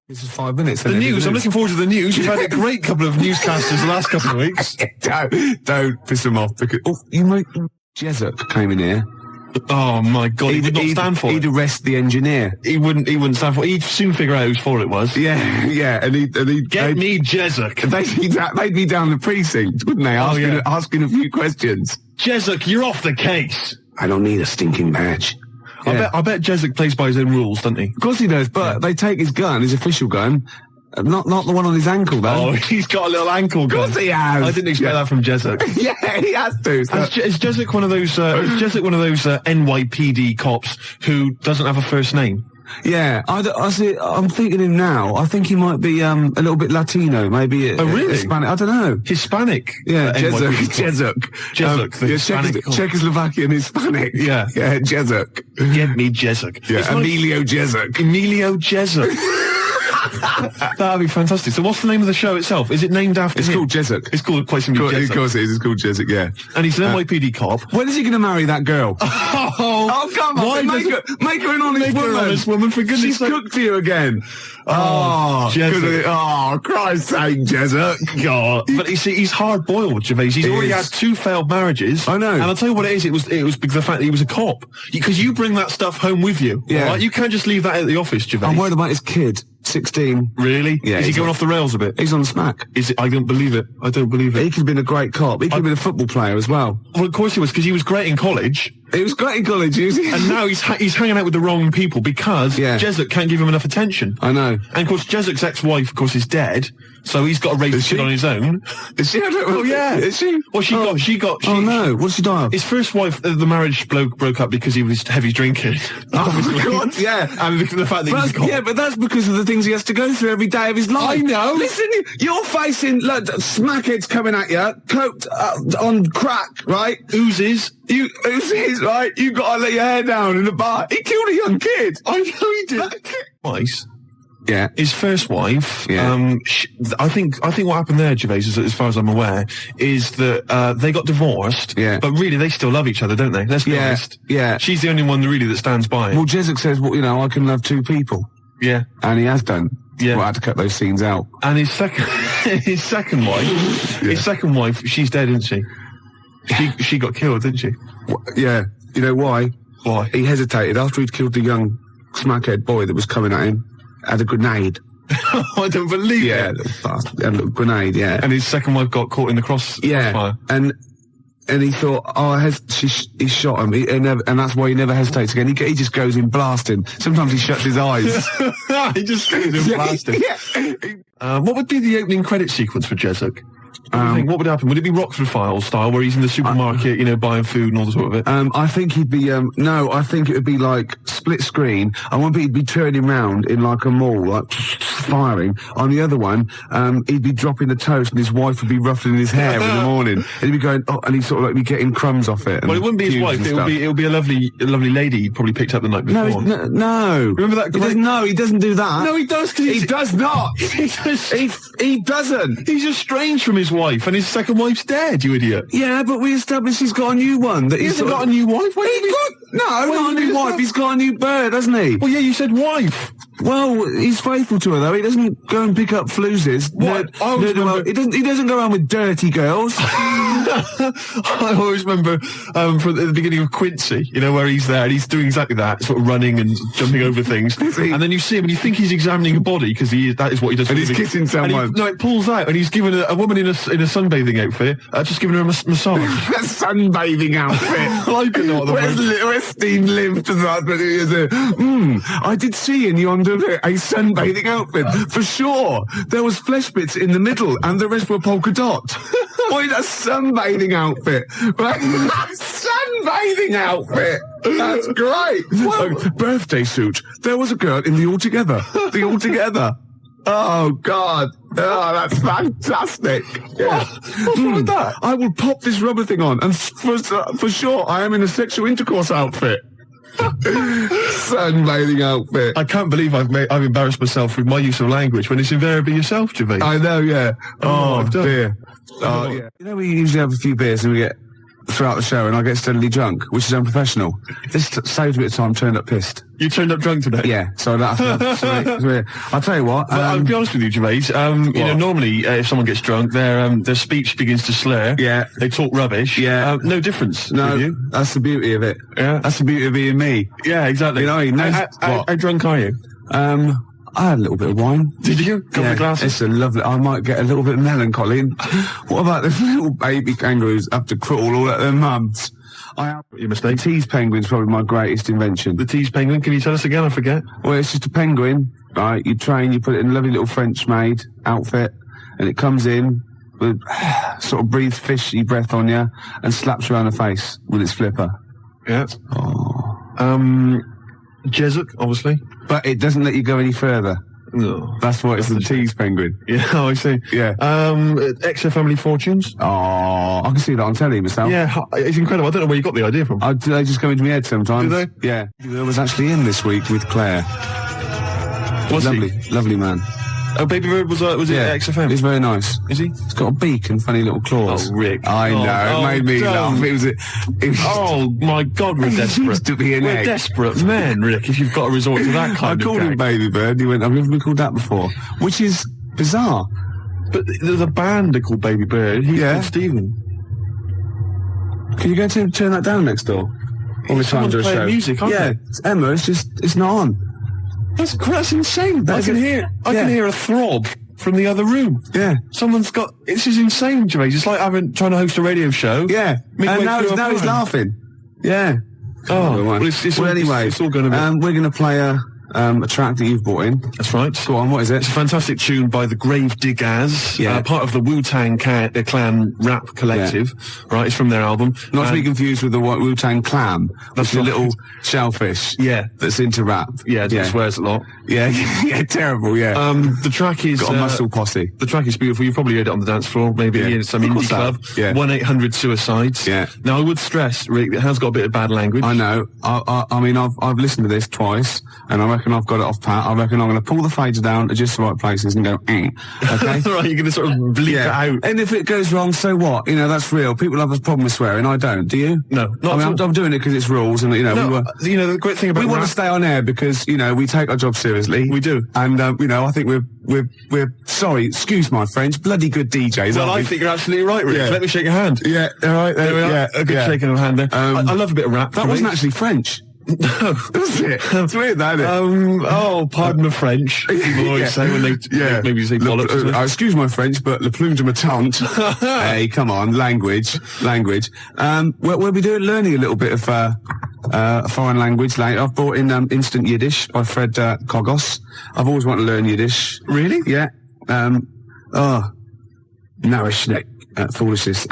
This is 5 minutes. The news. I'm looking forward to the news. You've had a great couple of newscasters the last couple of weeks. Don't piss him off. Because, Jezuk came in here. Oh my God, he would not stand for it. He'd arrest the engineer. He wouldn't stand for it. He'd soon figure out whose fault it was. Yeah, and he'd Get me Jezuk. They'd be down the precinct, wouldn't they? Asking a few questions. Jezuk, you're off the case. I don't need a stinking badge. Yeah. I bet Jezuk plays by his own rules, doesn't he? Of course he does, but they take his gun, his official gun, not the one on his ankle, though. Oh, he's got a little ankle gun. Of course he has. I didn't expect that from Jezuk. Yeah, he has to. Is Jezuk one of those? NYPD cops who doesn't have a first name? Yeah, I'm thinking him now. I think he might be a little bit Latino, maybe. Really? Hispanic. I don't know. Hispanic. Yeah, Jezuk, the Hispanic cop. Czechoslovakian Hispanic. Yeah, Jezuk. Get me Jezuk. Yeah, Emilio Jezuk. Emilio Jezuk. That'd be fantastic. So what's the name of the show itself? Is it named after It's him? called Jezuk. It's called quite simply Jezuk. Of course it is. It's called Jezuk, yeah. And he's an NYPD cop. When is he going to marry that girl? Oh, come on. Make her an honest woman. An honest woman, for goodness She's sake. cooked to you again. Jezuk. Oh, Christ's sake, Jezuk. God. But you see, he's hard-boiled, Gervais. He's already had 2 failed marriages. I know. And I'll tell you what it is. It was because of the fact that he was a cop. Because you bring that stuff home with you. Yeah. All right? You can't just leave that at the office, Gervais. I'm worried about his kid. 16. Really? Yeah. Is he he's going on- off the rails a bit? He's on smack. Is it? I don't believe it. I don't believe He it. could have been a great cop. He could have been a football player as well. Well, of course he was, because he was great in college. He was great in college, was he? And now he's hanging out with the wrong people because Yeah. Jessup can't give him enough attention. I know. And of course, Jessup's ex-wife, of course, is dead, so he's got to raise the she? kid on his own. Is she? Oh yeah, Is she? Well, she Oh no! What did she die of? His first wife, the marriage broke up because he was heavy drinking. Oh God! Yeah. And the fact that he was a cop. Yeah, but that's because of the things he has to go through every day of his life. I know. Listen, you're facing smackheads coming at you, coked on crack, right? Oozes. Oozes, right? You got to let your hair down in the bar. He killed a young kid. I know he did. Twice. Yeah. His first wife, Yeah. I think what happened there, Gervais, as far as I'm aware, is that they got divorced, Yeah. but really they still love each other, don't they? Let's be Yeah, honest. yeah. She's the only one really that stands by it. Well, Jessup says, well, I can love two people. Yeah. And he has done. Yeah. Well, I had to cut those scenes out. And his second wife, she's dead, isn't she? She got killed, didn't she? Yeah. You know why? Why? He hesitated after he'd killed the young smackhead boy that was coming at him. Had a grenade. I don't believe Yeah, it. had a little grenade, yeah. And his second wife got caught in the crossfire. And he thought, he shot him, and that's why he never hesitates again. He just goes in blasting. Sometimes he shuts his eyes. He just goes in blasting. Yeah. What would be the opening credit sequence for Jessup? What would happen? Would it be Rockford Files style, where he's in the supermarket, buying food and all the sort of it? I think he'd be, I think it would be like split screen. I want he'd be turning round in like a mall, like firing. On the other one, he'd be dropping the toast and his wife would be ruffling his hair in the morning. And he'd be going, and he'd sort of like be getting crumbs off it. Well, it wouldn't be his wife. It would be a lovely lady he probably picked up the night before. No. Remember that? He doesn't do that. No, he does. He does not. He doesn't. He's estranged from his wife, and his second wife's dead. You idiot. Yeah, but we established he's got a new one. That He hasn't got a new wife. Not a new wife. He's got a new bird, hasn't he? Well, yeah, you said wife. Well, he's faithful to her though. He doesn't go and pick up floozes. What? He doesn't go around with dirty girls. I always remember from the beginning of Quincy, where he's there and he's doing exactly that, sort of running and jumping over things. And then you see him and you think he's examining a body because that is what he does. And he's kissing someone. No, it pulls out and he's given a woman in a sunbathing outfit, just giving her a massage. A sunbathing outfit. I don't know what the Where's Steve lived to that? But he is I did see in yonder a sunbathing outfit for sure. There was flesh bits in the middle, and the rest were polka dot. Wait, a sunbathing outfit, right? Sunbathing outfit. That's great. Well, birthday suit. There was a girl in the Altogether. The Altogether. Oh God! Oh, that's fantastic! Yeah. What's wrong with that? I will pop this rubber thing on, and for sure, I am in a sexual intercourse outfit. Sunbathing outfit. I can't believe I've embarrassed myself with my use of language when it's invariably yourself, Gervais. I know, yeah. Oh I've done. dear. Oh yeah. We usually have a few beers and we get throughout the show, and I get steadily drunk, which is unprofessional. This saves a bit of time. Turned up pissed. You turned up drunk today? Yeah, so I don't have to. I'll tell you what. I'll be honest with you, Gervais. Normally, if someone gets drunk, their speech begins to slur. Yeah. They talk rubbish. Yeah. No difference. No, with you. that's the beauty of it. Yeah. That's the beauty of being me. Yeah, exactly. How drunk are you? I had a little bit of wine. Did you? Couple of glasses? It's a lovely. I might get a little bit melancholy. What about the little baby kangaroos have to crawl all at their mums? Your mistake. The tease penguin's probably my greatest invention. The tease penguin? Can you tell us again? I forget. Well, it's just a penguin, right? You train, you put it in a lovely little French-made outfit, and it comes in with sort of breathes fishy breath on you and slaps you around the face with its flipper. Yeah. Jessup, obviously. But it doesn't let you go any further. No. That's why it's the tease penguin. Yeah, I see. Yeah. XFM Family Fortunes. Oh, I can see that on telly myself. Yeah, it's incredible. I don't know where you got the idea from. They just come into my head sometimes. Do they? Yeah. I was actually in this week with Claire. Was lovely, he? Lovely man. Oh, Baby Bird was it at XFM? He's very nice. Is he? He's got a beak and funny little claws. Oh, Rick. I know. It made me laugh. It was oh, my God, we're desperate. Used to be an we're egg. desperate men, Rick, if you've got to resort to that kind of I called him Baby Bird. He went, I've never been called that before. Which is bizarre. But the band are called Baby Bird. He's called Stephen. Can you go to turn that down next door? All the time to a show. Music, aren't yeah, they? it's Emma. It's not on. That's insane. I can hear a throb from the other room. Yeah. Someone's got. This is insane, Gervais. It's like trying to host a radio show. Yeah. midway And through a now he's program. laughing. Yeah. Oh, well, Anyway, it's all going to be. we're going to play a track that you've brought in. That's right. Go on, what is it? It's a fantastic tune by the Gravediggers, Yeah. part of the Wu-Tang Clan rap collective. Right, it's from their album. Not to be confused with the Wu-Tang Clan. That's a right. little shellfish. Yeah. That's into rap. Yeah, that swears a lot. Yeah, yeah, terrible, yeah. The track is Got a muscle posse. The track is beautiful. You've probably heard it on the dance floor, maybe in some Of indie course I club. have. Yeah. 1-800-SUICIDES. Yeah. Now I would stress, Rick, it has got a bit of bad language. I know. I mean, I've listened to this twice, and I reckon I've got it off pat. I reckon I'm going to pull the fader down to just the right places and go, okay? Right, you're going to sort of bleep it out. And if it goes wrong, so what? You know, that's real. People have a problem with swearing. I don't. Do you? No, not I mean, at all. I'm doing it because it's rules, and, you know, No, the great thing about we want to rap- stay on air because, you know, we take our job seriously. We do. And, you know, I think we're sorry, excuse my French, bloody good DJs. Well, aren't I we? think you're absolutely right, Rick. Yeah. Let me shake your hand. Yeah, all right. There we are. Yeah, A good shaking of hand there. I love a bit of rap. That wasn't actually French. No. Was it? It's weird, that, isn't it? Pardon the French. People always say when they maybe say bollocks. or something. Excuse my French, but le plume de ma tante. Hey, come on, language. We'll be learning a little bit of a foreign language later. I've brought in Instant Yiddish by Fred Kogos. I've always wanted to learn Yiddish. Really? Yeah. Narishnek, foolishness.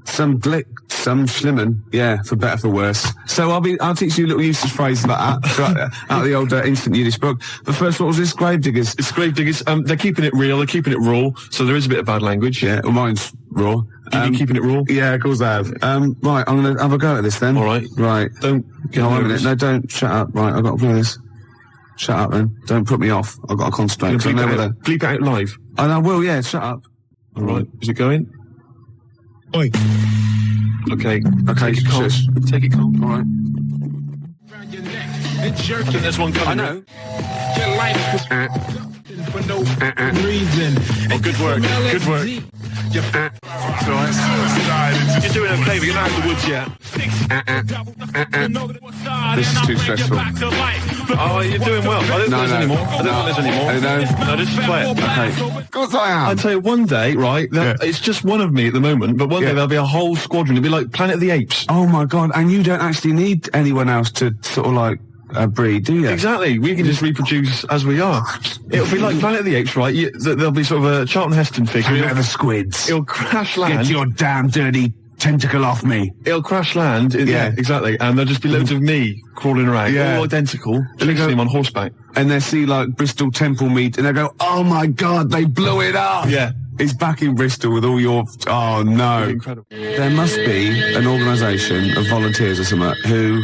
Some glick, some schlimmen, yeah, for better, for worse. So I'll teach you little usage phrases like that, right, out of the old Instant Yiddish book. But first, what was this? Gravediggers. It's Gravediggers. They're keeping it real. They're keeping it raw. So there is a bit of bad language. Yeah, well, mine's raw. You've been keeping it raw? Yeah, of course I have. Right, I'm gonna have a go at this then. All right. Right. Don't get No, wait a nervous. minute. No, don't. Shut up. Right, I've got to play this. Shut up then. Don't put me off. I've got to concentrate. You're 'cause I gonna know whether... bleep it out live. I will, yeah, shut up. All right. Is it going? Oi. Okay. Okay, Take it calm. shush. Take it calm. All right. There's one coming. I know. Oh, good work. Good work. You're doing okay, but you're not out of the woods yet. This is too stressful. Oh, you're doing well. I don't think there's any more. I don't think there's any more. No. No, just play it. Okay. Of course I am. I'd tell you one day, right, it's just one of me at the moment, but one day there'll be a whole squadron. It'll be like Planet of the Apes. Oh my God, and you don't actually need anyone else to sort of like breed, do you? Exactly. We can just reproduce as we are. It'll be like Planet of the Apes, right? There'll be sort of a Charlton Heston figure. Planet of the Squids. It'll crash land. Get your damn dirty tentacle off me. It'll crash land. Yeah, exactly. And there'll just be loads of me crawling around, all identical, chasing him on horseback. And they see like Bristol Temple meet, and they go, "Oh my God, they blew it up!" Yeah. He's back in Bristol with all your... Oh, no. Incredible. There must be an organisation of volunteers or something who,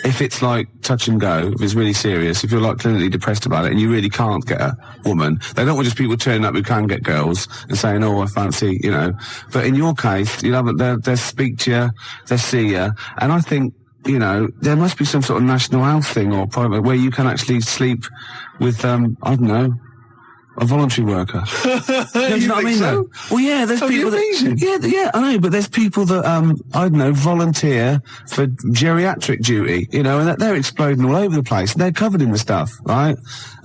if it's like touch and go, if it's really serious, if you're like clinically depressed about it and you really can't get a woman, they don't want just people turning up who can get girls and saying, oh, I fancy, you know. But in your case, you know, they'll speak to you, they'll see you, and I think, you know, there must be some sort of national health thing or private where you can actually sleep with, I don't know, a voluntary worker. You know what I mean? so? Well, yeah, there's people that... Yeah, I know, but there's people that, I don't know, volunteer for geriatric duty, you know, and they're exploding all over the place. They're covered in the stuff, right?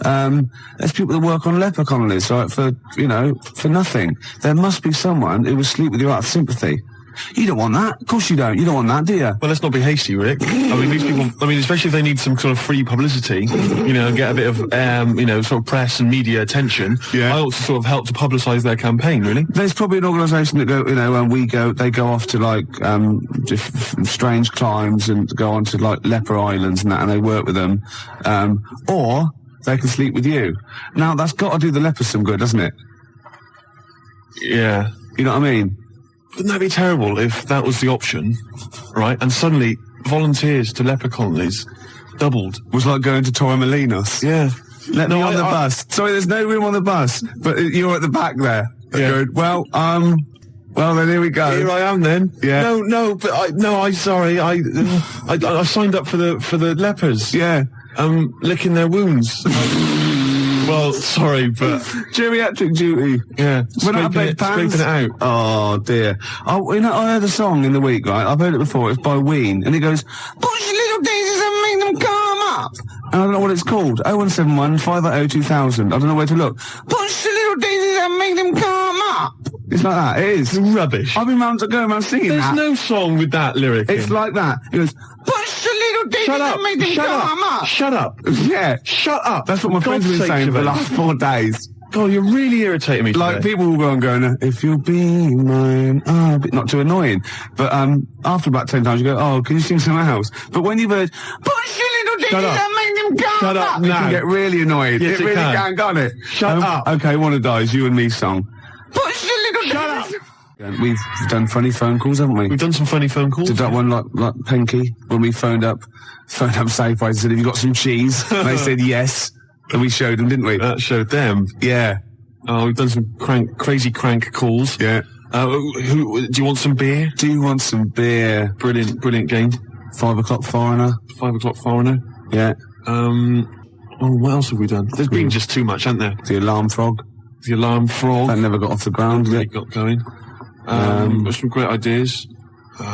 There's people that work on leper colonies, right, for, you know, for nothing. There must be someone who will sleep with you out of sympathy. You don't want that. Of course you don't. You don't want that, do you? Well, let's not be hasty, Rick. I mean, these people, especially if they need some sort of free publicity, you know, get a bit of, you know, sort of press and media attention. Yeah. I also sort of help to publicise their campaign, really. There's probably an organisation that go, you know, they go off to like, strange climes and go on to like leper islands and that, and they work with them. Or they can sleep with you. Now, that's got to do the lepers some good, doesn't it? Yeah. You know what I mean? Wouldn't that be terrible if that was the option, right? And suddenly volunteers to leper colonies doubled. Was like going to Torremolinos. Yeah. Let me on the bus. Sorry, there's no room on the bus, but you're at the back there. Yeah. Good. Well, then here we go. Here I am then. Yeah. I'm sorry. I signed up for the lepers. Yeah. Licking their wounds. Well, sorry, but geriatric duty. Yeah, scraping it out. Oh dear. Oh, you know, I heard a song in the week, right? I've heard it before. It's by Ween, and it goes, "Push little daisies and make them come up. I don't know what it's called. 0171 580 2000. I don't know where to look. Push the little daisies and make them come up. It's like that. It is. Rubbish. I've been going around singing There's that. no song with that lyric. It's like that. It goes, push the little daisies Shut up. and make them Shut come up. up. Shut up. Yeah. Shut up. That's what my friends have been saying for the last 4 days. God, you're really irritating me today. Like, people will go on going, if you'll be mine, not too annoying. But, after about 10 times you go, oh, can you sing something else? But when you've heard, push your little Shut daisies up. and make them come Shut up it now. can get really annoyed. Yes, it it really can. can't it? Shut up. Okay, one of those, you and me song. Push your little Shut up. daisies. We've done funny phone calls, haven't we? We've done some funny phone calls. Did that one like Pinky, when we phoned up Safeway and said, have you got some cheese? And they said yes. And we showed them, didn't we? That showed them. Yeah. Oh, we've done some crazy crank calls. Yeah. Do you want some beer? Do you want some beer? Brilliant game. 5 o'clock foreigner. 5 o'clock foreigner. Yeah. What else have we done? There's been just too much, hasn't there? The alarm frog. The alarm frog. That never got off the ground. Really Yet. got going. Some great ideas.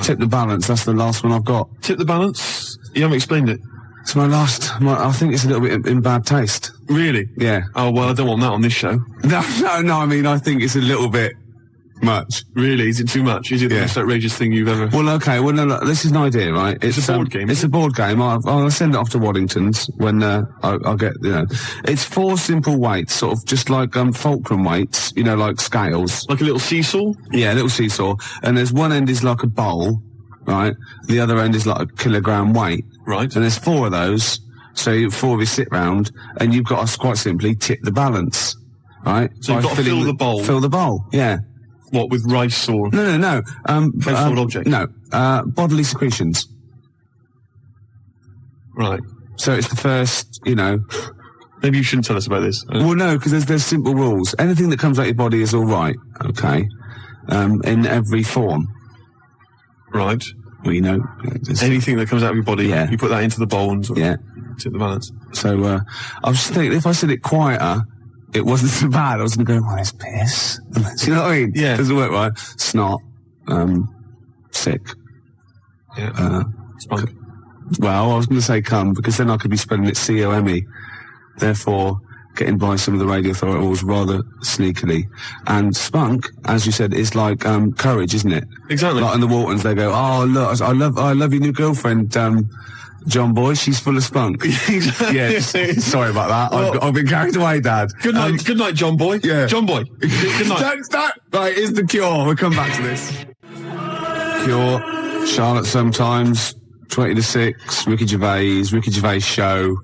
Tip the balance. That's the last one I've got. Tip the balance. You haven't explained it. It's my last. I think it's a little bit in bad taste. Really? Yeah. Oh well, I don't want that on this show. No. I mean, I think it's a little bit much. Really? Is it too much? Is it the most outrageous thing you've ever? Well, okay. Well, no. This is an idea, right? It's a board game. It's a board game. I'll send it off to Waddington's when I'll get. It's 4 simple weights, sort of just like fulcrum weights. Like scales. Like a little seesaw. Yeah, a little seesaw. And there's one end is like a bowl, right? The other end is like a kilogram weight. Right. And there's 4 of those. So 4 of you sit round, and you've got to quite simply tip the balance, right? So you've got to fill the bowl. Fill the bowl, yeah. What, with rice or? No. Household object? No. Bodily secretions. Right. So it's the first, Maybe you shouldn't tell us about this. Well, no, because there's simple rules. Anything that comes out of your body is all right, okay? In every form. Right. Well, anything that comes out of your body, yeah. You put that into the bowl and sort of tip the balance. So, I was thinking, if I said it quieter, it wasn't so bad. I was going to go, well, it's piss. Do you know what I mean? Yeah. Doesn't work right. Snot. Sick. Yeah. Spunk. Well, I was going to say cum, because then I could be spelling it C-O-M-E. Therefore, getting by some of the radio authorities rather sneakily. And spunk, as you said, is like courage, isn't it? Exactly. Like in the Waltons, they go, oh, look, I love your new girlfriend, John Boy, she's full of spunk. Yeah, sorry about that. Well, I've been carried away, Dad. Good night, John Boy. Yeah. John Boy. Good night. Right, here's the Cure. We'll come back to this. Cure, Charlotte Sometimes, 20 to 6, Ricky Gervais Show.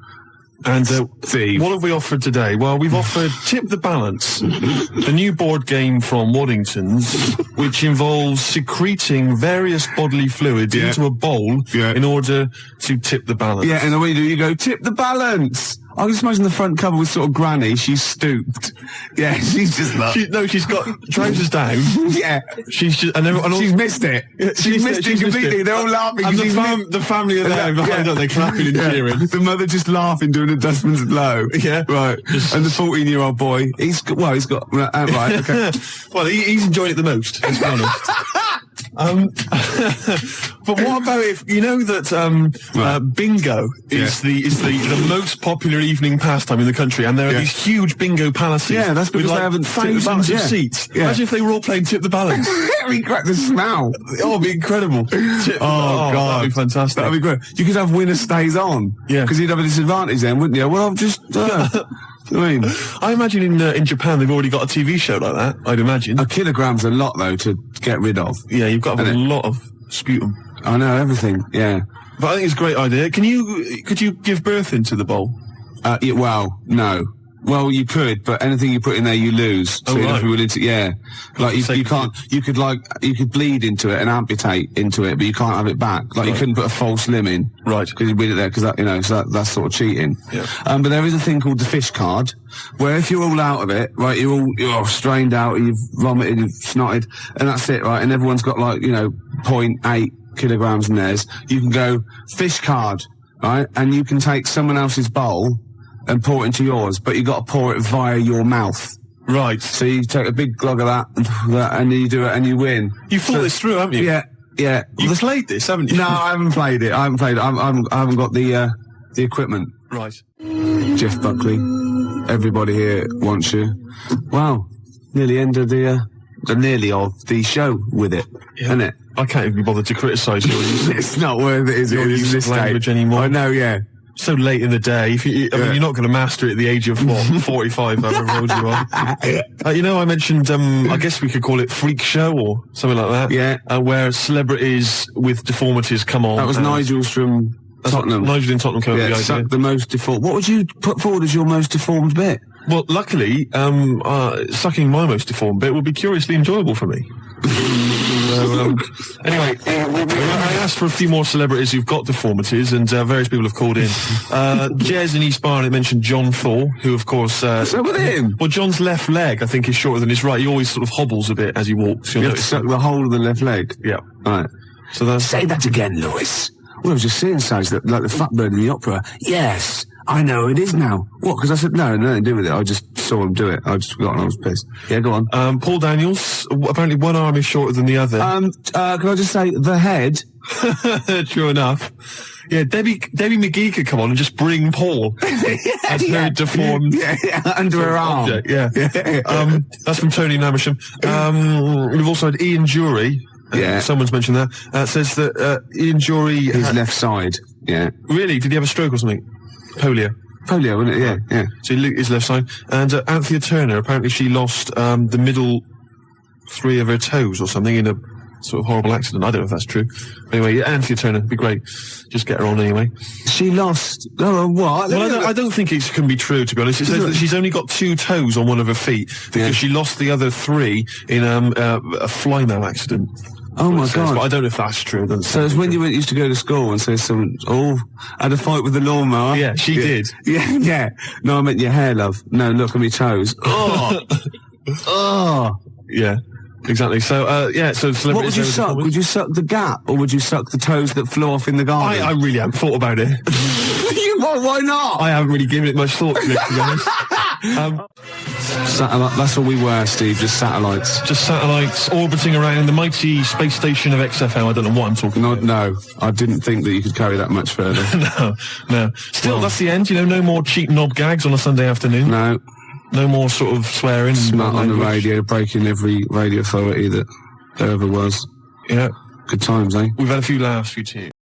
And Steve. What have we offered today? Well, we've offered Tip the Balance, a new board game from Waddington's, which involves secreting various bodily fluids into a bowl in order to tip the balance. Yeah, and the way you do, you go, tip the balance. I can just imagine the front cover with sort of Granny. She's stooped. Yeah, she's just like... She's got trousers down. Yeah. She's just... And she's missed it. She's missed it completely. They're all laughing. And the family are there behind her. They're clapping and cheering. The mother just laughing, doing a dustman's blow. Yeah. Right. And the 14-year-old boy, he's got... right, okay. Well, he's enjoying it the most, let's be honest. But what about if you know that bingo is the most popular evening pastime in the country, and there are these huge bingo palaces. Yeah, that's because with they haven't thousands of seats. Yeah. Imagine if they were all playing Tip the Balance. Very great. The smell. Oh, it'd be incredible. God, that'd be fantastic. That'd be great. You could have winner stays on. Yeah, because you'd have a disadvantage then, wouldn't you? Well, I've just. I imagine in Japan they've already got a TV show like that. I'd imagine a kilogram's a lot though to get rid of. Yeah, you've got to have a lot of sputum. I know everything. Yeah, but I think it's a great idea. Could you give birth into the bowl? Yeah, well, no. Well, you could, but anything you put in there, you lose. So you'd have to be willing to, like you can't. You could bleed into it and amputate into it, but you can't have it back. Like you couldn't put a false limb in, right? Because you bleed it there, because that, so that's sort of cheating. Yeah. But there is a thing called the fish card, where if you're all out of it, right, you're strained out, and you've vomited, you've snotted, and that's it, right? And everyone's got 0.8 kilograms in theirs. You can go fish card, right? And you can take someone else's bowl and pour it into yours, but you got to pour it via your mouth. Right. So you take a big glug of that, and then you do it, and you win. You thought this through, haven't you? Yeah. You've played this, haven't you? No, I haven't played it. I haven't got the the equipment. Right. Jeff Buckley. Everybody here wants you. Wow. Nearly end of the show with it, isn't it? I can't even be bothered to criticise your use It's not worth it, is it? your use of language anymore. I know, yeah. So late in the day. I mean, you're not going to master it at the age of, 45, however old you are. I mentioned, I guess we could call it Freak Show or something like that. Yeah. Where celebrities with deformities come on. That was Nigel's from Tottenham. Nigel in Tottenham came up with the idea. The most deformed. What would you put forward as your most deformed bit? Well, luckily, sucking my most deformed bit would be curiously enjoyable for me. Anyway, I asked for a few more celebrities who've got deformities, and various people have called in. Jez in East Barnet mentioned John Thor, who, of course... So with him? Well, John's left leg, I think, is shorter than his right. He always sort of hobbles a bit as he walks. You have to suck the whole of the left leg? Yeah. Right. So that's... Say that again, Lewis. Well, I was just saying, like the fat bird in the opera. Yes, I know it is now. What? Because I said, no, nothing to do with it. I just saw him do it. I just forgot and I was pissed. Yeah, go on. Paul Daniels, apparently one arm is shorter than the other. Can I just say, the head? True enough. Yeah, Debbie McGee could come on and just bring Paul as her deformed under her arm. Object. Yeah. That's from Tony Namersham. We've also had Ian Jury. Someone's mentioned that. Says that Ian Jury... His left side. Yeah. Really? Did he have a stroke or something? Polio, wasn't it? Yeah. So his left side. And Anthea Turner, apparently she lost the middle 3 of her toes or something in a sort of horrible accident. I don't know if that's true. Anyway, Anthea Turner, be great. Just get her on anyway. She lost... Oh, what? Well, I don't think it can be true, to be honest. It says that she's only got 2 toes on one of her feet because she lost the other 3 in a fly-mail accident. Oh my God! But I don't know if that's true. So it's when you used to go to school and say someone, had a fight with the lawnmower. Yeah, she did. Yeah. No, I meant your hair, love. No, look at me toes. Oh. Yeah, exactly. So, so what would you suck? Would you suck the gap or would you suck the toes that flew off in the garden? I really haven't thought about it. Why not? I haven't really given it much thought, to be honest. Satellite, that's all we were, Steve, just satellites. Just satellites orbiting around the mighty space station of XFM. I don't know what I'm talking about. No, I didn't think that you could carry that much further. No. Still, that's the end, no more cheap knob gags on a Sunday afternoon. No. No more sort of swearing. Smut on the radio, breaking every radio authority that there ever was. Yeah. Good times, eh? We've had a few laughs, few tears.